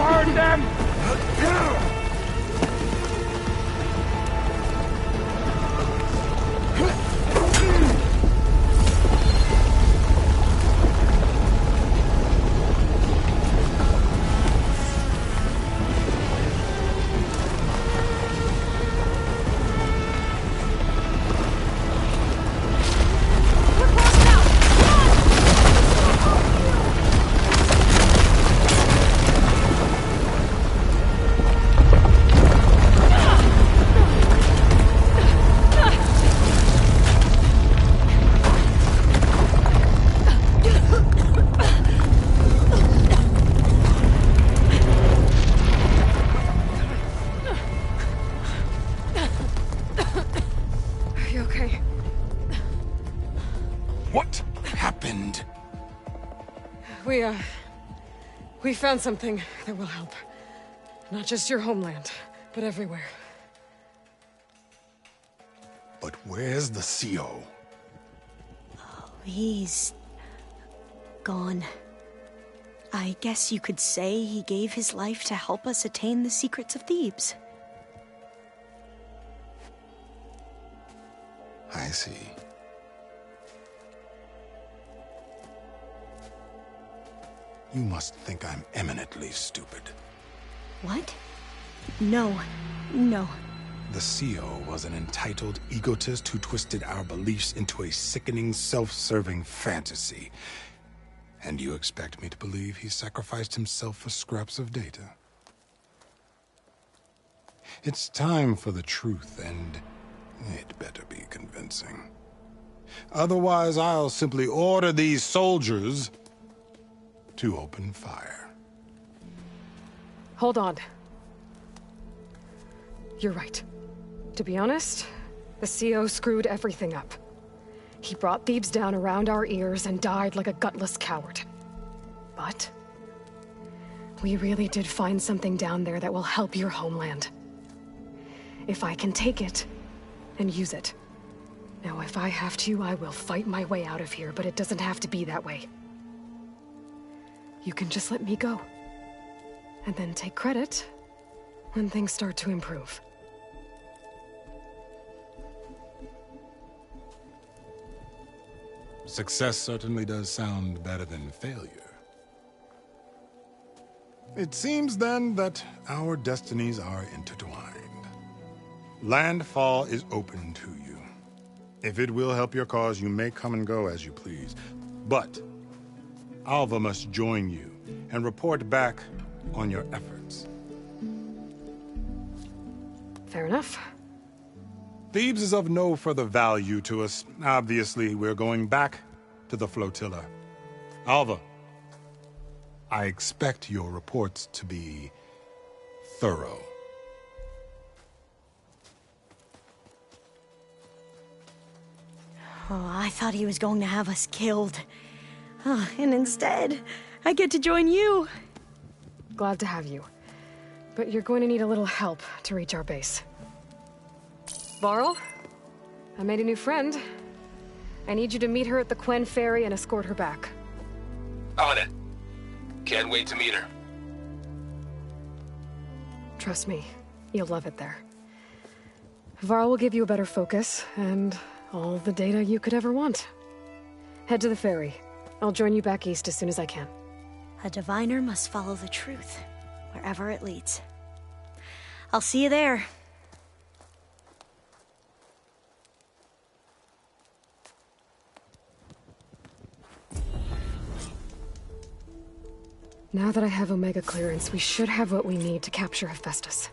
Burn them! We found something that will help. Not just your homeland, but everywhere. But where's the CO? He's gone. I guess you could say he gave his life to help us attain the secrets of Thebes. I see. You must think I'm eminently stupid. What? No. The CO was an entitled egotist who twisted our beliefs into a sickening, self-serving fantasy. And you expect me to believe he sacrificed himself for scraps of data? It's time for the truth, and it better be convincing. Otherwise, I'll simply order these soldiers to open fire. Hold on. You're right. To be honest, the CO screwed everything up. He brought Thebes down around our ears and died like a gutless coward. But we really did find something down there that will help your homeland. If I can take it and use it. Now, if I have to, I will fight my way out of here, but it doesn't have to be that way. You can just let me go. And then take credit when things start to improve. Success certainly does sound better than failure. It seems then that our destinies are intertwined. Landfall is open to you. If it will help your cause, you may come and go as you please. But Alva must join you and report back on your efforts. Fair enough. Thebes is of no further value to us. Obviously, we're going back to the flotilla. Alva, I expect your reports to be thorough. Oh, I thought he was going to have us killed. And instead, I get to join you. Glad to have you. But you're going to need a little help to reach our base. Varl, I made a new friend. I need you to meet her at the Quen Ferry and escort her back. On it. Can't wait to meet her. Trust me, you'll love it there. Varl will give you a better focus, and all the data you could ever want. Head to the ferry. I'll join you back east as soon as I can. A diviner must follow the truth, wherever it leads. I'll see you there. Now that I have Omega clearance, we should have what we need to capture Hephaestus.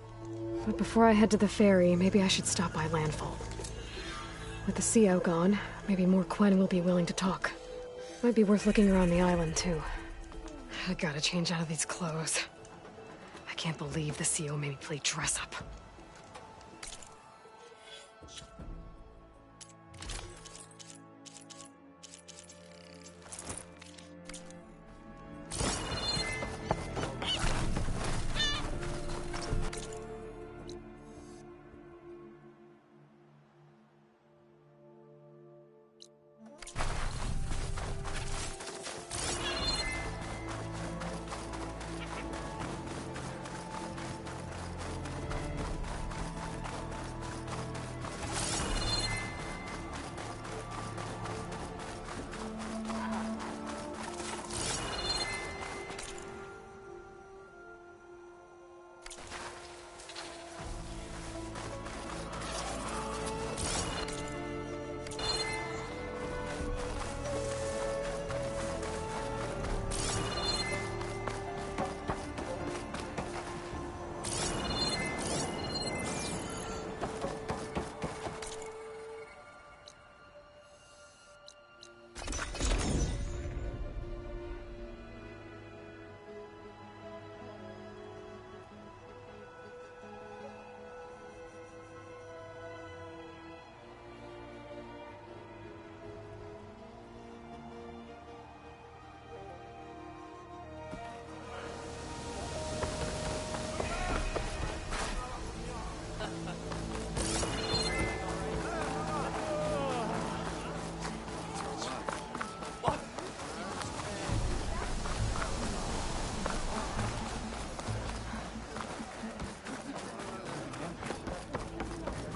But before I head to the ferry, maybe I should stop by Landfall. With the CO gone, maybe more Quen will be willing to talk. Might be worth looking around the island, too. I gotta change out of these clothes. I can't believe the CO made me play dress up.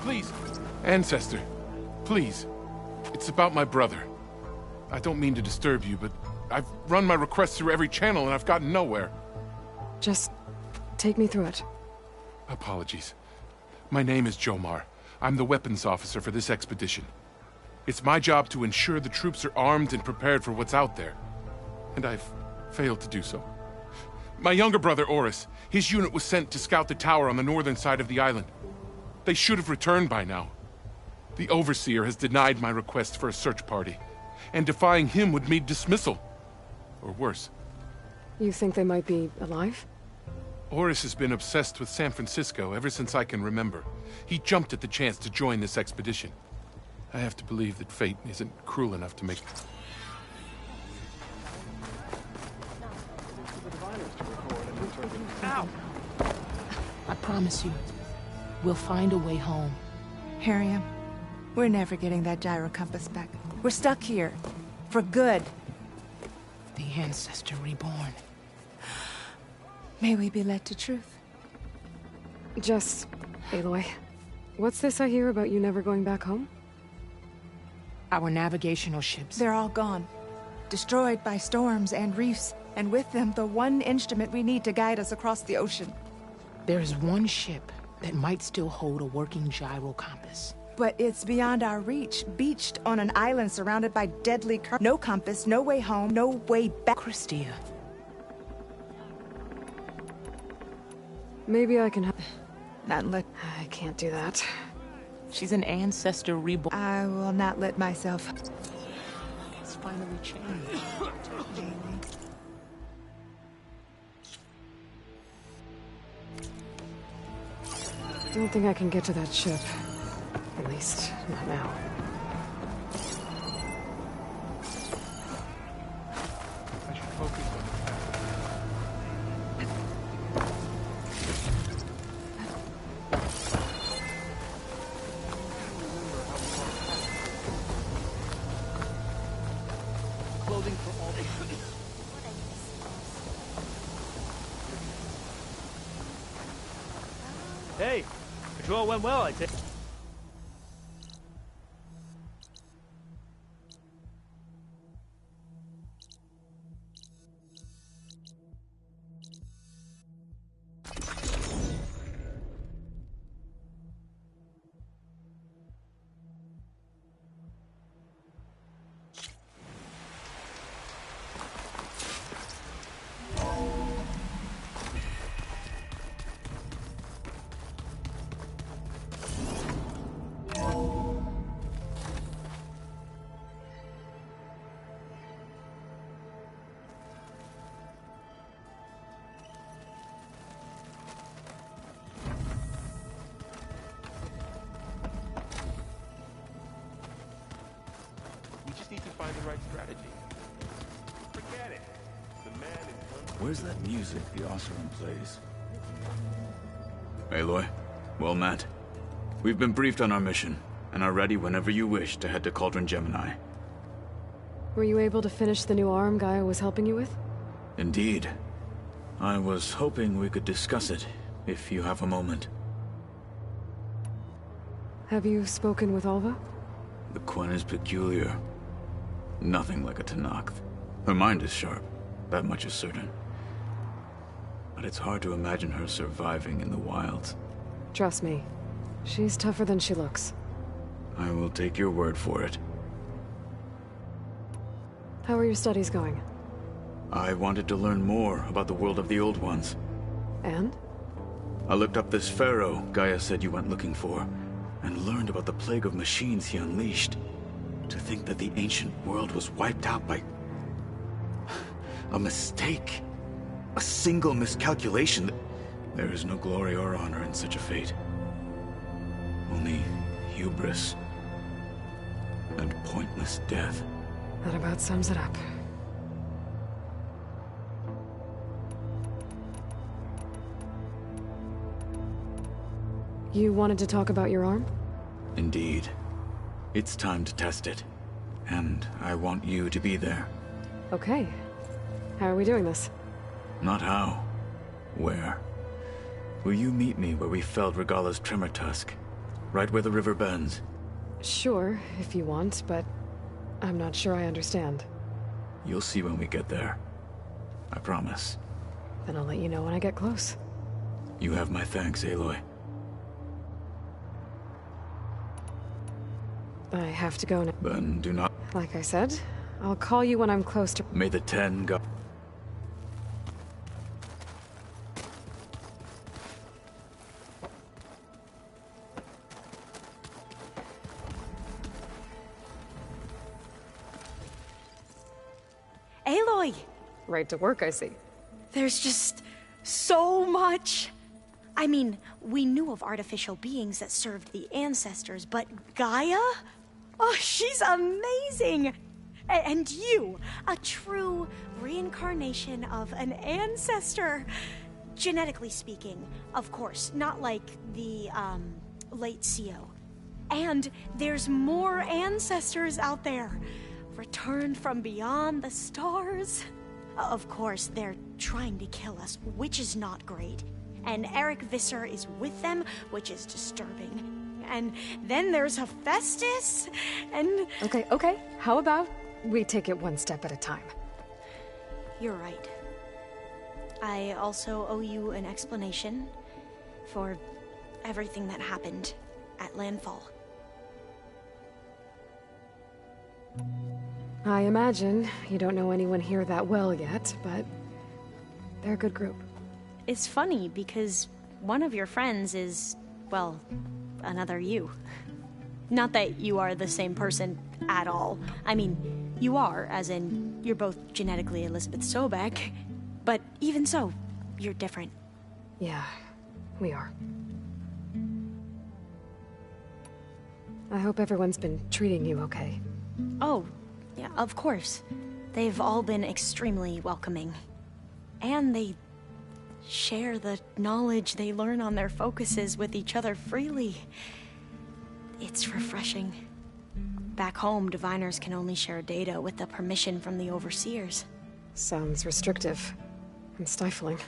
Please, Ancestor, please. It's about my brother. I don't mean to disturb you, but I've run my requests through every channel and I've gotten nowhere. Just take me through it. Apologies. My name is Jomar. I'm the weapons officer for this expedition. It's my job to ensure the troops are armed and prepared for what's out there. And I've failed to do so. My younger brother, Oris, his unit was sent to scout the tower on the northern side of the island. They should have returned by now. The Overseer has denied my request for a search party, and defying him would mean dismissal. Or worse. You think they might be alive? Oris has been obsessed with San Francisco ever since I can remember. He jumped at the chance to join this expedition. I have to believe that fate isn't cruel enough to make... Ow! I promise you, we'll find a way home. Harriam, we're never getting that gyro compass back. We're stuck here. For good. The Ancestor reborn. May we be led to truth. Jess, Aloy, what's this I hear about you never going back home? Our navigational ships. They're all gone. Destroyed by storms and reefs, and with them the one instrument we need to guide us across the ocean. There is one ship that might still hold a working gyro compass. But it's beyond our reach, beached on an island surrounded by deadly currents. No compass, no way home, no way back. Christia. Maybe I can help. Not let... I can't do that. She's an Ancestor reborn. I will not let myself... It's finally changed. Don't think I can get to that ship. At least, not now. I should focus on the fact. Clothing for all the... Hey, patrol went well, I think. Need to find the right strategy. Forget it. The man in... Where's that music the Oseram plays? Aloy, well met. We've been briefed on our mission, and are ready whenever you wish to head to Cauldron Gemini. Were you able to finish the new arm Gaia was helping you with? Indeed. I was hoping we could discuss it, if you have a moment. Have you spoken with Alva? The Quen is peculiar. Nothing like a Tenakth. Her mind is sharp, that much is certain. But it's hard to imagine her surviving in the wilds. Trust me, she's tougher than she looks. I will take your word for it. How are your studies going? I wanted to learn more about the world of the Old Ones. And? I looked up this pharaoh Gaia said you went looking for, and learned about the plague of machines he unleashed. To think that the ancient world was wiped out by... a mistake. A single miscalculation. There is no glory or honor in such a fate. Only hubris. And pointless death. That about sums it up. You wanted to talk about your arm? Indeed. It's time to test it. And I want you to be there. Okay. How are we doing this? Not how. Where. Will you meet me where we felled Regalla's tremor tusk? Right where the river bends. Sure, if you want, but I'm not sure I understand. You'll see when we get there. I promise. Then I'll let you know when I get close. You have my thanks, Aloy. I have to go now. Then do not... Like I said, I'll call you when I'm close to... May the 10 go... Aloy! Right to work, I see. There's just so much. I mean, we knew of artificial beings that served the ancestors, but Gaia? Oh, she's amazing! And you, a true reincarnation of an ancestor. Genetically speaking, of course, not like the, late CO. And there's more ancestors out there, returned from beyond the stars. Of course, they're trying to kill us, which is not great. And Eric Visser is with them, which is disturbing. And then there's Hephaestus, and... Okay. How about we take it one step at a time? You're right. I also owe you an explanation for everything that happened at Landfall. I imagine you don't know anyone here that well yet, but they're a good group. It's funny because one of your friends is, well, another you. Not that you are the same person at all. I mean, you are, as in, you're both genetically Elizabeth Sobek, but even so, you're different. Yeah, we are. I hope everyone's been treating you okay. Oh, yeah, of course. They've all been extremely welcoming. And they share the knowledge they learn on their focuses with each other freely. It's refreshing. Back home, diviners can only share data with the permission from the overseers. Sounds restrictive and stifling.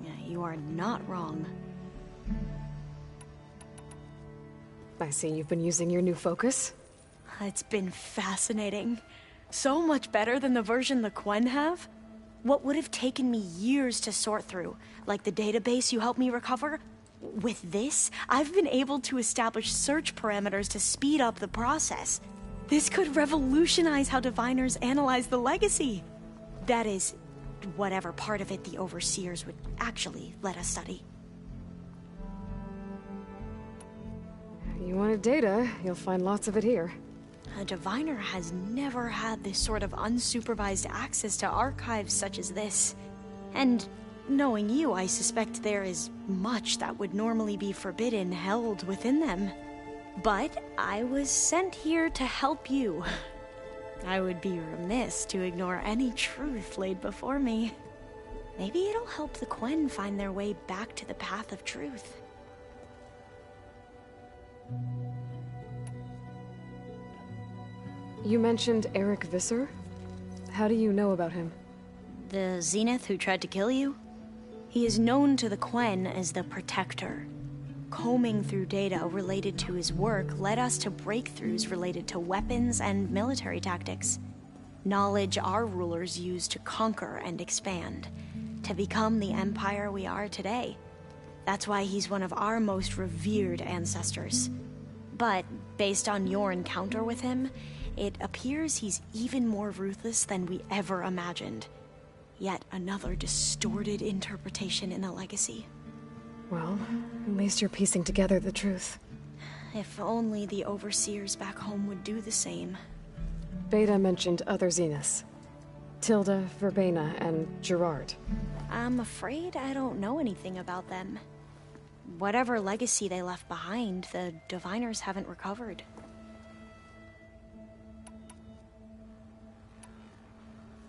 Yeah, you are not wrong. I see you've been using your new focus. It's been fascinating. So much better than the version the Quen have. What would have taken me years to sort through, like the database you helped me recover, with this, I've been able to establish search parameters to speed up the process. This could revolutionize how diviners analyze the legacy. That is, whatever part of it the overseers would actually let us study. You wanted data, you'll find lots of it here. A diviner has never had this sort of unsupervised access to archives such as this. And knowing you, I suspect there is much that would normally be forbidden held within them. But I was sent here to help you. I would be remiss to ignore any truth laid before me. Maybe it'll help the Quen find their way back to the path of truth. You mentioned Eric Visser? How do you know about him? The Zenith who tried to kill you? He is known to the Quen as the Protector. Combing through data related to his work led us to breakthroughs related to weapons and military tactics. Knowledge our rulers used to conquer and expand, to become the empire we are today. That's why he's one of our most revered ancestors. But, based on your encounter with him, it appears he's even more ruthless than we ever imagined. Yet another distorted interpretation in the legacy. Well, at least you're piecing together the truth. If only the overseers back home would do the same. Beta mentioned other Zeniths. Tilda, Verbena, and Gerard. I'm afraid I don't know anything about them. Whatever legacy they left behind, the diviners haven't recovered.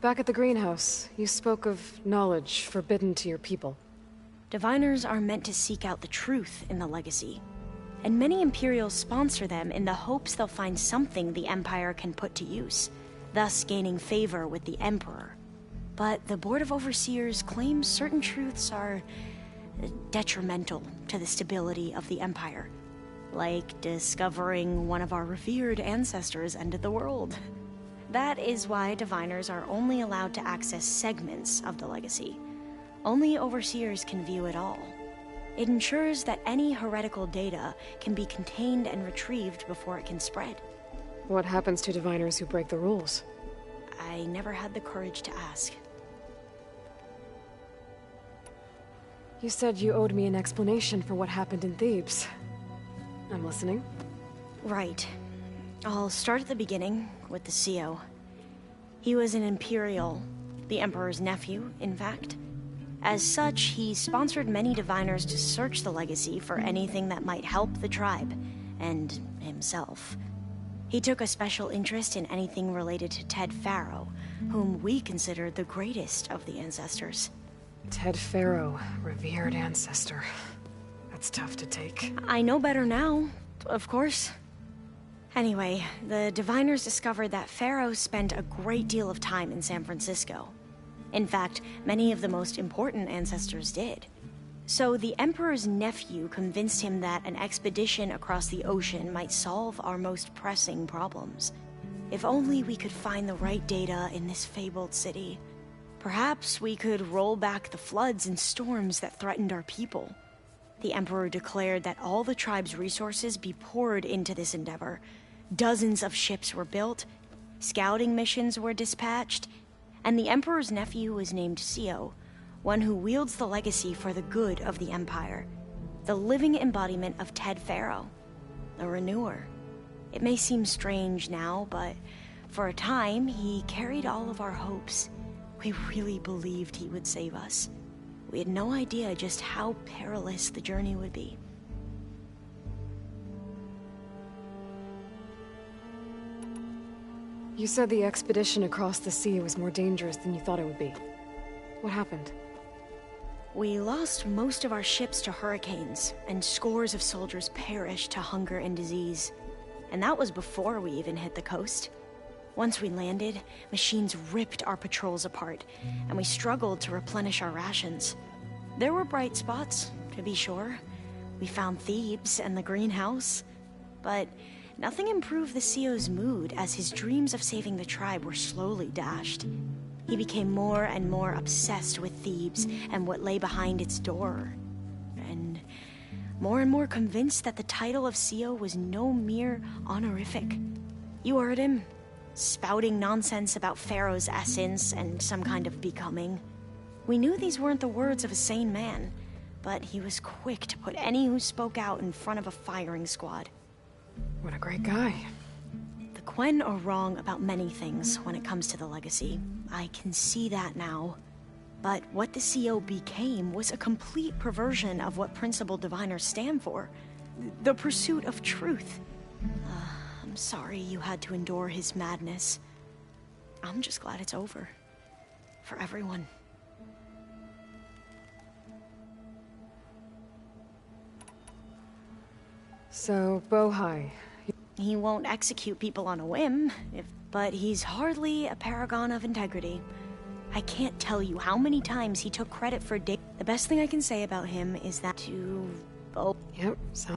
Back at the greenhouse, you spoke of knowledge forbidden to your people. Diviners are meant to seek out the truth in the legacy, and many Imperials sponsor them in the hopes they'll find something the Empire can put to use, thus gaining favor with the Emperor. But the Board of Overseers claims certain truths are detrimental to the stability of the Empire. like discovering one of our revered ancestors ended the world. That is why diviners are only allowed to access segments of the legacy. Only overseers can view it all. It ensures that any heretical data can be contained and retrieved before it can spread. What happens to diviners who break the rules? I never had the courage to ask. You said you owed me an explanation for what happened in Thebes. I'm listening. Right. I'll start at the beginning, with the CEO. He was an Imperial, the Emperor's nephew, in fact. As such, he sponsored many diviners to search the legacy for anything that might help the tribe, and himself. He took a special interest in anything related to Ted Faro, whom we consider the greatest of the ancestors. Ted Faro, revered ancestor. That's tough to take. I know better now, of course. Anyway, the diviners discovered that Faro spent a great deal of time in San Francisco. In fact, many of the most important ancestors did. So the Emperor's nephew convinced him that an expedition across the ocean might solve our most pressing problems. If only we could find the right data in this fabled city. Perhaps we could roll back the floods and storms that threatened our people. The Emperor declared that all the tribe's resources be poured into this endeavor. Dozens of ships were built, scouting missions were dispatched, and the Emperor's nephew was named CEO, one who wields the legacy for the good of the Empire. The living embodiment of Ted Faro, the Renewer. It may seem strange now, but for a time, he carried all of our hopes. We really believed he would save us. We had no idea just how perilous the journey would be. You said the expedition across the sea was more dangerous than you thought it would be. What happened? We lost most of our ships to hurricanes, and scores of soldiers perished to hunger and disease. And that was before we even hit the coast. Once we landed, machines ripped our patrols apart, and we struggled to replenish our rations. There were bright spots, to be sure. We found Thebes and the greenhouse, but nothing improved the CEO's mood as his dreams of saving the tribe were slowly dashed. He became more and more obsessed with Thebes and what lay behind its door, and more convinced that the title of CEO was no mere honorific. You heard him, spouting nonsense about Pharaoh's essence and some kind of becoming. We knew these weren't the words of a sane man, but he was quick to put any who spoke out in front of a firing squad. What a great guy. The Quen are wrong about many things when it comes to the legacy. I can see that now. But what the CEO became was a complete perversion of what principled diviners stand for. The pursuit of truth. I'm sorry you had to endure his madness. I'm just glad it's over. For everyone. So, Bohai. He won't execute people on a whim, but he's hardly a paragon of integrity. I can't tell you how many times he took credit for The best thing I can say about him is that Yep, so...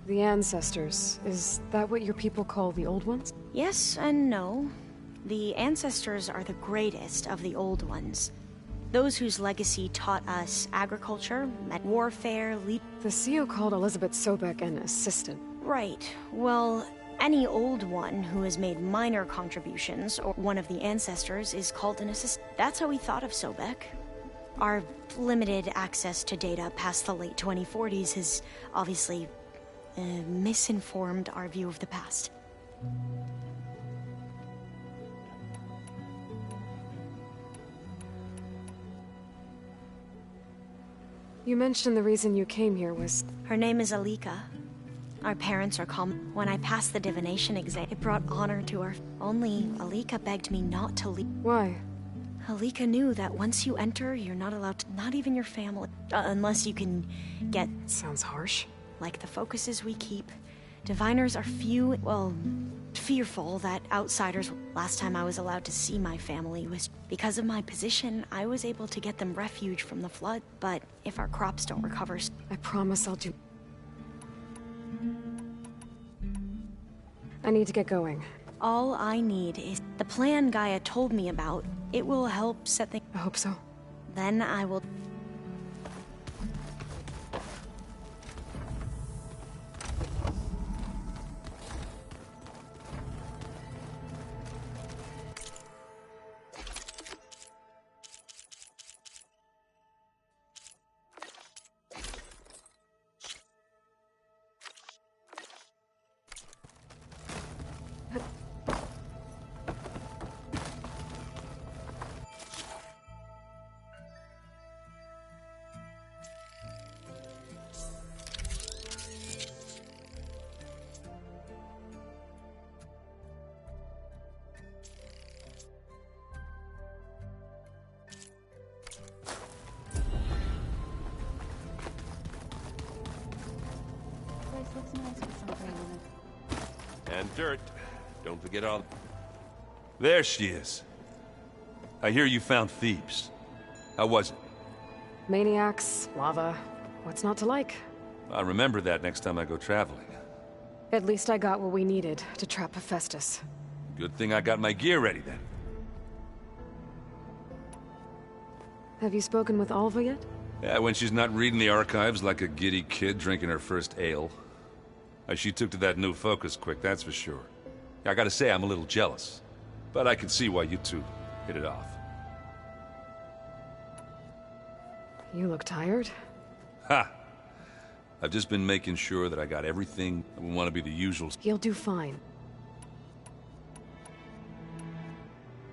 The ancestors, is that what your people call the old ones? Yes and no. The ancestors are the greatest of the old ones. Those whose legacy taught us agriculture, warfare, The CEO called Elizabeth Sobek an assistant. Right. Well, any old one who has made minor contributions, or one of the ancestors, is called an assistant. That's how we thought of Sobek. Our limited access to data past the late 2040s has obviously misinformed our view of the past. You mentioned the reason you came here was... Her name is Alika. Our parents are calm. When I passed the divination exam, it brought honor to her. Only Alika begged me not to leave. Why? Alika knew that once you enter, you're not allowed to... Not even your family. Unless you can get... Sounds harsh. Like the focuses we keep. Diviners are fearful that outsiders... Last time I was allowed to see my family was... Because of my position, I was able to get them refuge from the flood. But if our crops don't recover... I promise I'll do... I need to get going. All I need is the plan Gaia told me about. It will help set things. I hope so. Then I will. And dirt. Don't forget all... There she is. I hear you found Thebes. How was it? Maniacs, lava. What's not to like? I'll remember that next time I go traveling. At least I got what we needed to trap Hephaestus. Good thing I got my gear ready then. Have you spoken with Alva yet? Yeah, when she's not reading the archives like a giddy kid drinking her first ale. She took to that new focus quick, that's for sure. I gotta say, I'm a little jealous. But I can see why you two hit it off. You look tired. Ha! I've just been making sure that I got everything that would want to be the usual. You'll do fine.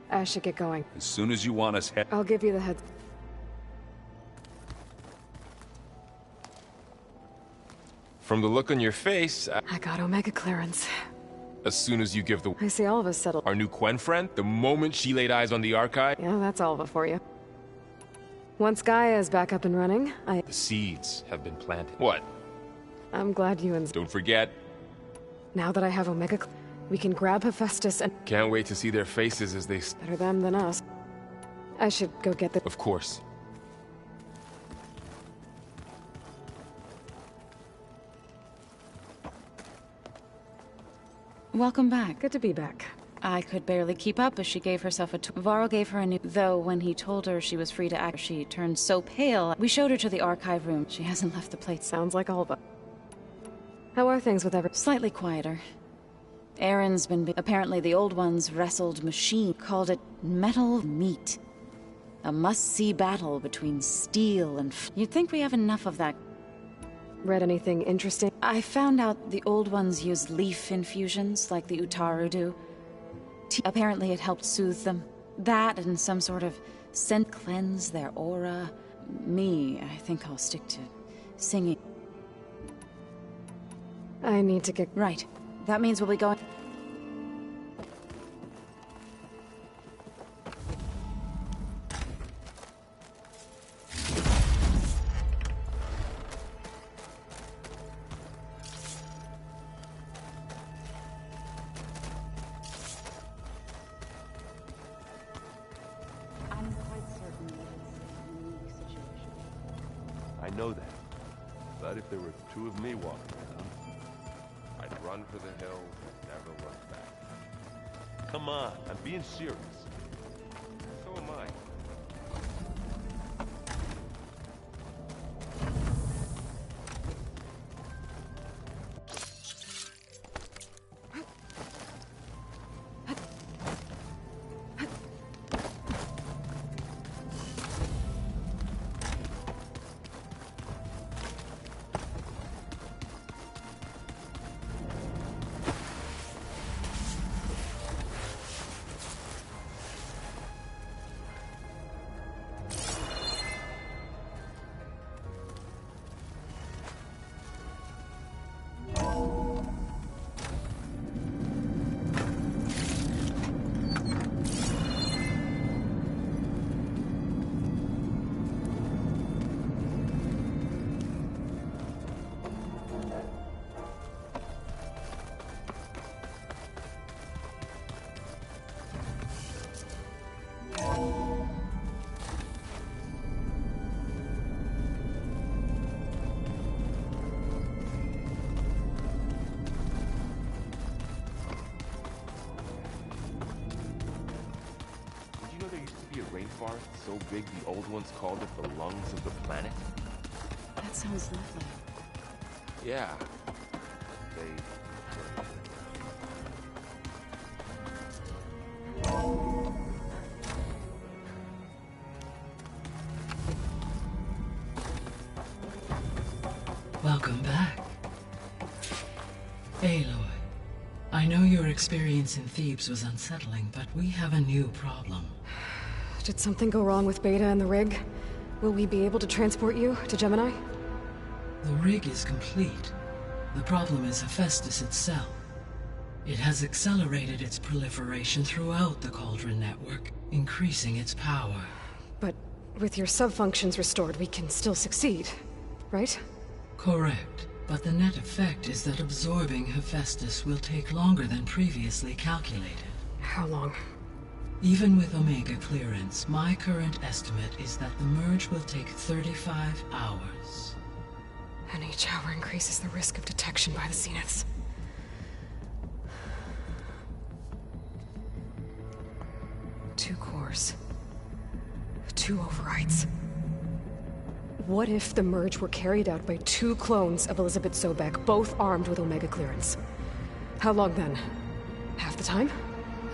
I should get going. As soon as you want us I'll give you the heads. From the look on your face, I got Omega clearance. As soon as you give the... I see Alva's settled. Our new Quen friend, the moment she laid eyes on the archive... Yeah, that's Alva for you. Once Gaia is back up and running, The seeds have been planted. What? I'm glad you and... Don't forget. Now that I have Omega, we can grab Hephaestus and... Can't wait to see their faces as they... Better them than us. I should go get the... Of course. Welcome back. Good to be back. I could barely keep up as she gave herself a Varl gave her a new... Though when he told her she was free to act, she turned so pale. We showed her to the archive room. She hasn't left the place. Sounds like Alva. How are things with every... Slightly quieter. Aaron's been... Apparently the old ones wrestled machine. Called it metal meat. A must-see battle between steel and... You'd think we have enough of that. Read anything interesting? I found out the old ones use leaf infusions, like the Utaru do. Apparently it helped soothe them. That and some sort of scent cleanse their aura. Me, I think I'll stick to singing. I need to get... Right. That means we'll be going... I know that. But if there were two of me walking around, I'd run for the hills and never look back. Come on, I'm being serious. So am I. Earth so big the Old Ones called it the lungs of the planet? That sounds lovely. Yeah. Welcome back. Aloy, I know your experience in Thebes was unsettling, but we have a new problem. Did something go wrong with Beta and the rig? Will we be able to transport you to Gemini? The rig is complete. The problem is Hephaestus itself. It has accelerated its proliferation throughout the Cauldron network, increasing its power. But with your sub-functions restored, we can still succeed, right? Correct. But the net effect is that absorbing Hephaestus will take longer than previously calculated. How long? Even with Omega clearance, my current estimate is that the merge will take 35 hours. And each hour increases the risk of detection by the Zeniths. Two cores. 2 overrides. What if the merge were carried out by 2 clones of Elizabeth Sobek, both armed with Omega clearance? How long then? Half the time?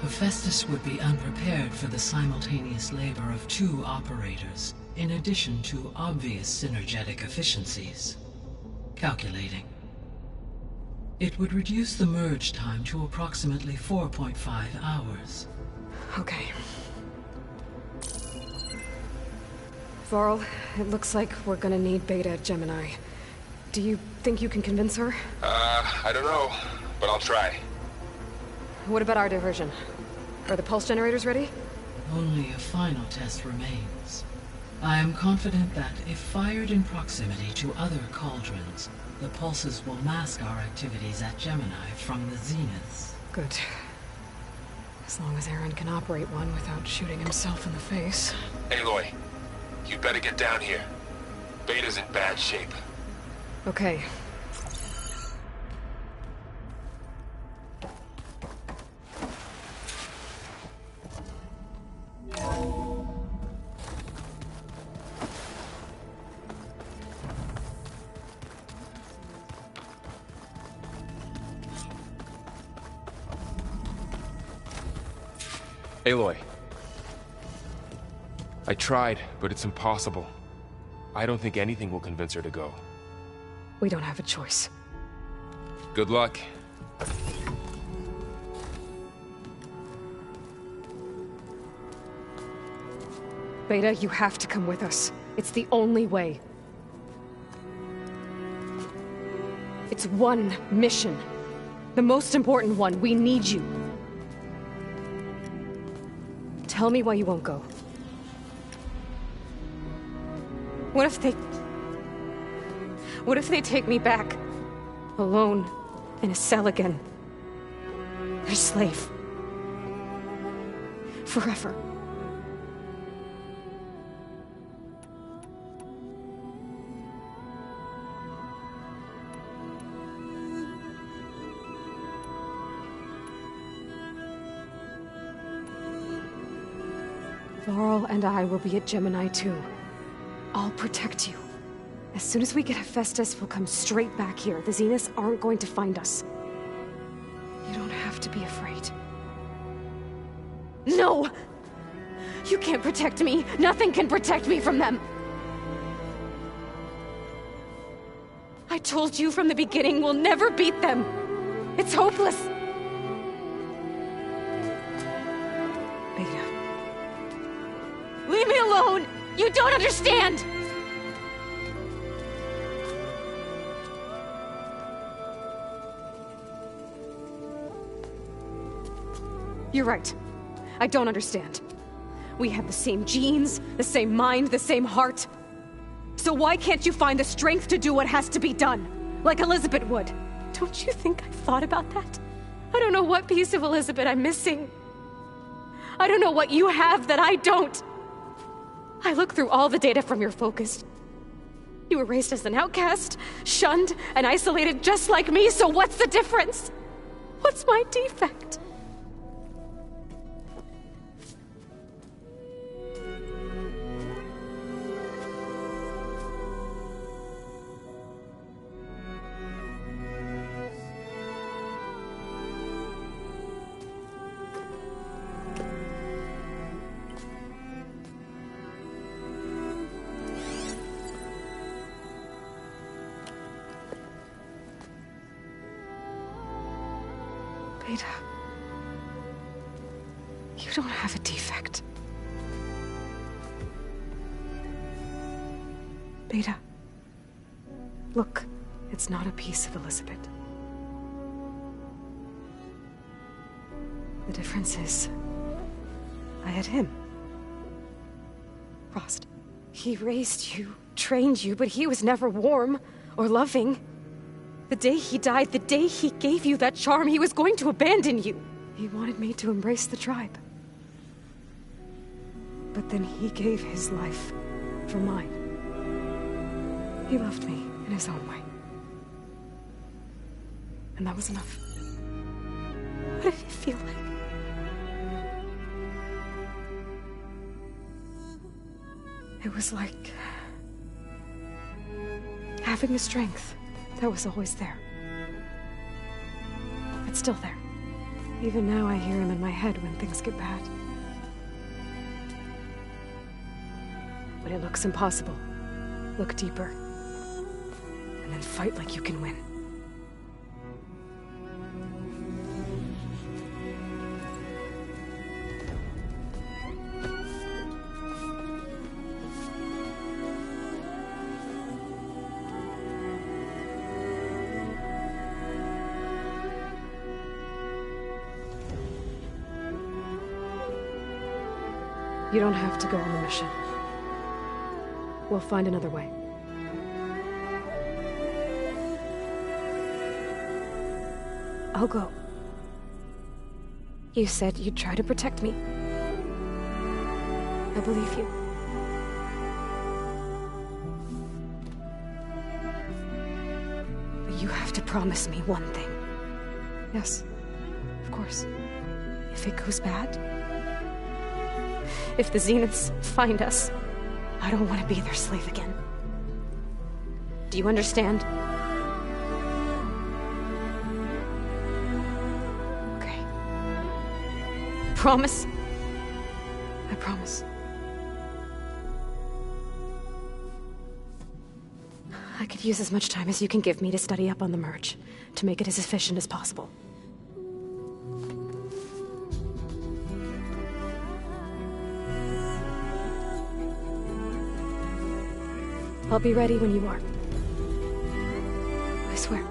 Hephaestus would be unprepared for the simultaneous labor of 2 operators, in addition to obvious synergetic efficiencies. Calculating. It would reduce the merge time to approximately 4.5 hours. Okay. Varl, it looks like we're gonna need Beta at Gemini. Do you think you can convince her? I don't know, but I'll try. What about our diversion? Are the pulse generators ready? Only a final test remains. I am confident that if fired in proximity to other cauldrons, the pulses will mask our activities at Gemini from the Zeniths. Good. As long as Aaron can operate one without shooting himself in the face. Aloy, you better get down here. Beta's in bad shape. Okay. Aloy. I tried, but it's impossible. I don't think anything will convince her to go. We don't have a choice. Good luck. Beta, you have to come with us. It's the only way. It's one mission. The most important one. We need you. Tell me why you won't go. What if they take me back? Alone, in a cell again. A slave. Forever. Varl and I will be at Gemini too. I'll protect you. As soon as we get Hephaestus, we'll come straight back here. The Zeniths aren't going to find us. You don't have to be afraid. No! You can't protect me. Nothing can protect me from them. I told you from the beginning, we'll never beat them. It's hopeless. Beta. Leave me alone! You don't understand! You're right. I don't understand. We have the same genes, the same mind, the same heart. So why can't you find the strength to do what has to be done? Like Elizabeth would. Don't you think I've thought about that? I don't know what piece of Elizabeth I'm missing. I don't know what you have that I don't. I look through all the data from your focus. You were raised as an outcast, shunned, and isolated just like me, so what's the difference? What's my defect? Beta. You don't have a defect. Beta. Look, it's not a piece of Elizabeth. The difference is, I had him. Frost. He raised you, trained you, but he was never warm or loving. The day he died, the day he gave you that charm, he was going to abandon you. He wanted me to embrace the tribe. But then he gave his life for mine. He loved me in his own way. And that was enough. What did it feel like? It was like having a strength that was always there. It's still there. Even now I hear him in my head when things get bad. When it looks impossible, look deeper. And then fight like you can win. You don't have to go on the mission. We'll find another way. I'll go. You said you'd try to protect me. I believe you. But you have to promise me one thing. Yes, of course. If it goes bad, if the Zeniths find us, I don't want to be their slave again. Do you understand? Okay. Promise? I promise. I could use as much time as you can give me to study up on the merge, to make it as efficient as possible. I'll be ready when you are. I swear.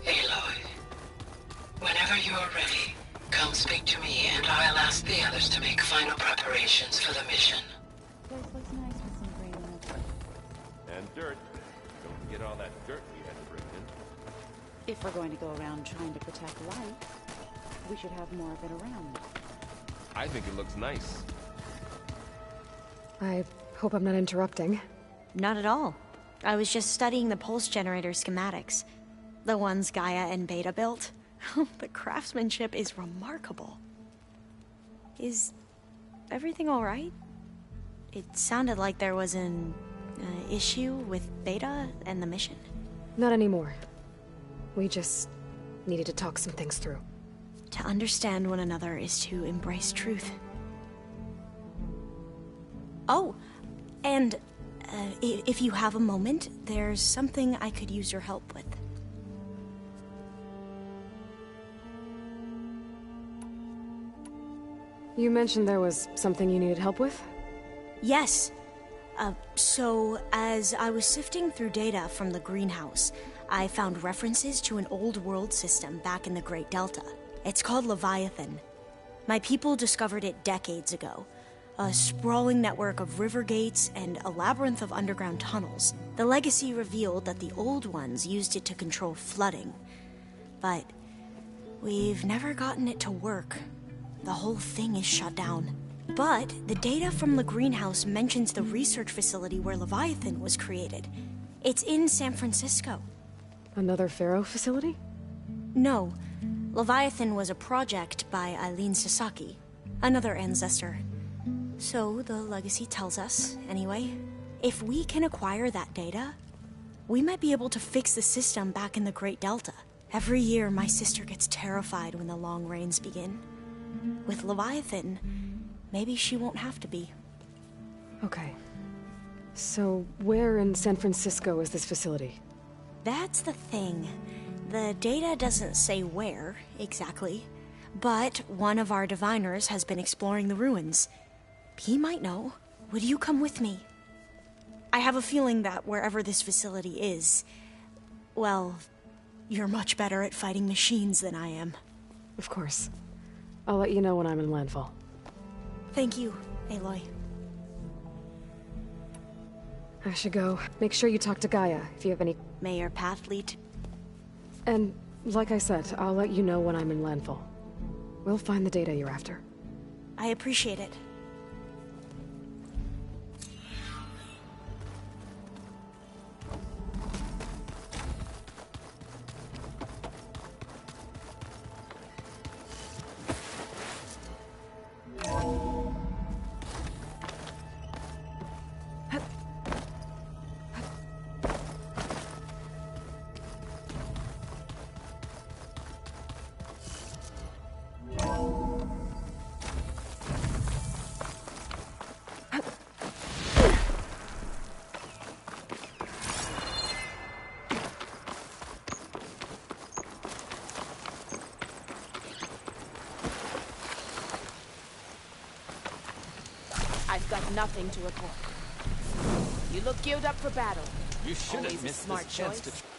Aloy, whenever you are ready, come speak to me and I'll ask the others to make final preparations for the mission. And dirt. Don't forget all that dirt we had to bring in. If we're going to go around trying to protect life, we should have more of it around. I think it looks nice. I hope I'm not interrupting. Not at all. I was just studying the pulse generator schematics. The ones Gaia and Beta built. The craftsmanship is remarkable. Is everything all right? It sounded like there was an issue with Beta and the mission. Not anymore. We just needed to talk some things through. To understand one another is to embrace truth. Oh, and if you have a moment, there's something I could use your help with. You mentioned there was something you needed help with? Yes. So, as I was sifting through data from the greenhouse, I found references to an old world system back in the Great Delta. It's called Leviathan. My people discovered it decades ago. A sprawling network of river gates and a labyrinth of underground tunnels. The legacy revealed that the old ones used it to control flooding. But we've never gotten it to work. The whole thing is shut down. But the data from the greenhouse mentions the research facility where Leviathan was created. It's in San Francisco. Another Pharaoh facility? No. Leviathan was a project by Eileen Sasaki, another ancestor. So the legacy tells us, anyway, if we can acquire that data, we might be able to fix the system back in the Great Delta. Every year, my sister gets terrified when the long rains begin. With Leviathan, maybe she won't have to be. Okay. So, where in San Francisco is this facility? That's the thing. The data doesn't say where, exactly. But one of our diviners has been exploring the ruins. He might know. Would you come with me? I have a feeling that wherever this facility is, well, you're much better at fighting machines than I am. Of course. I'll let you know when I'm in landfall. Thank you, Aloy. I should go. Make sure you talk to Gaia if you have any... May your path lead to... And, like I said, I'll let you know when I'm in landfall. We'll find the data you're after. I appreciate it. I've got nothing to report. You look geared up for battle. You should Always have a missed smart this chance choice. to...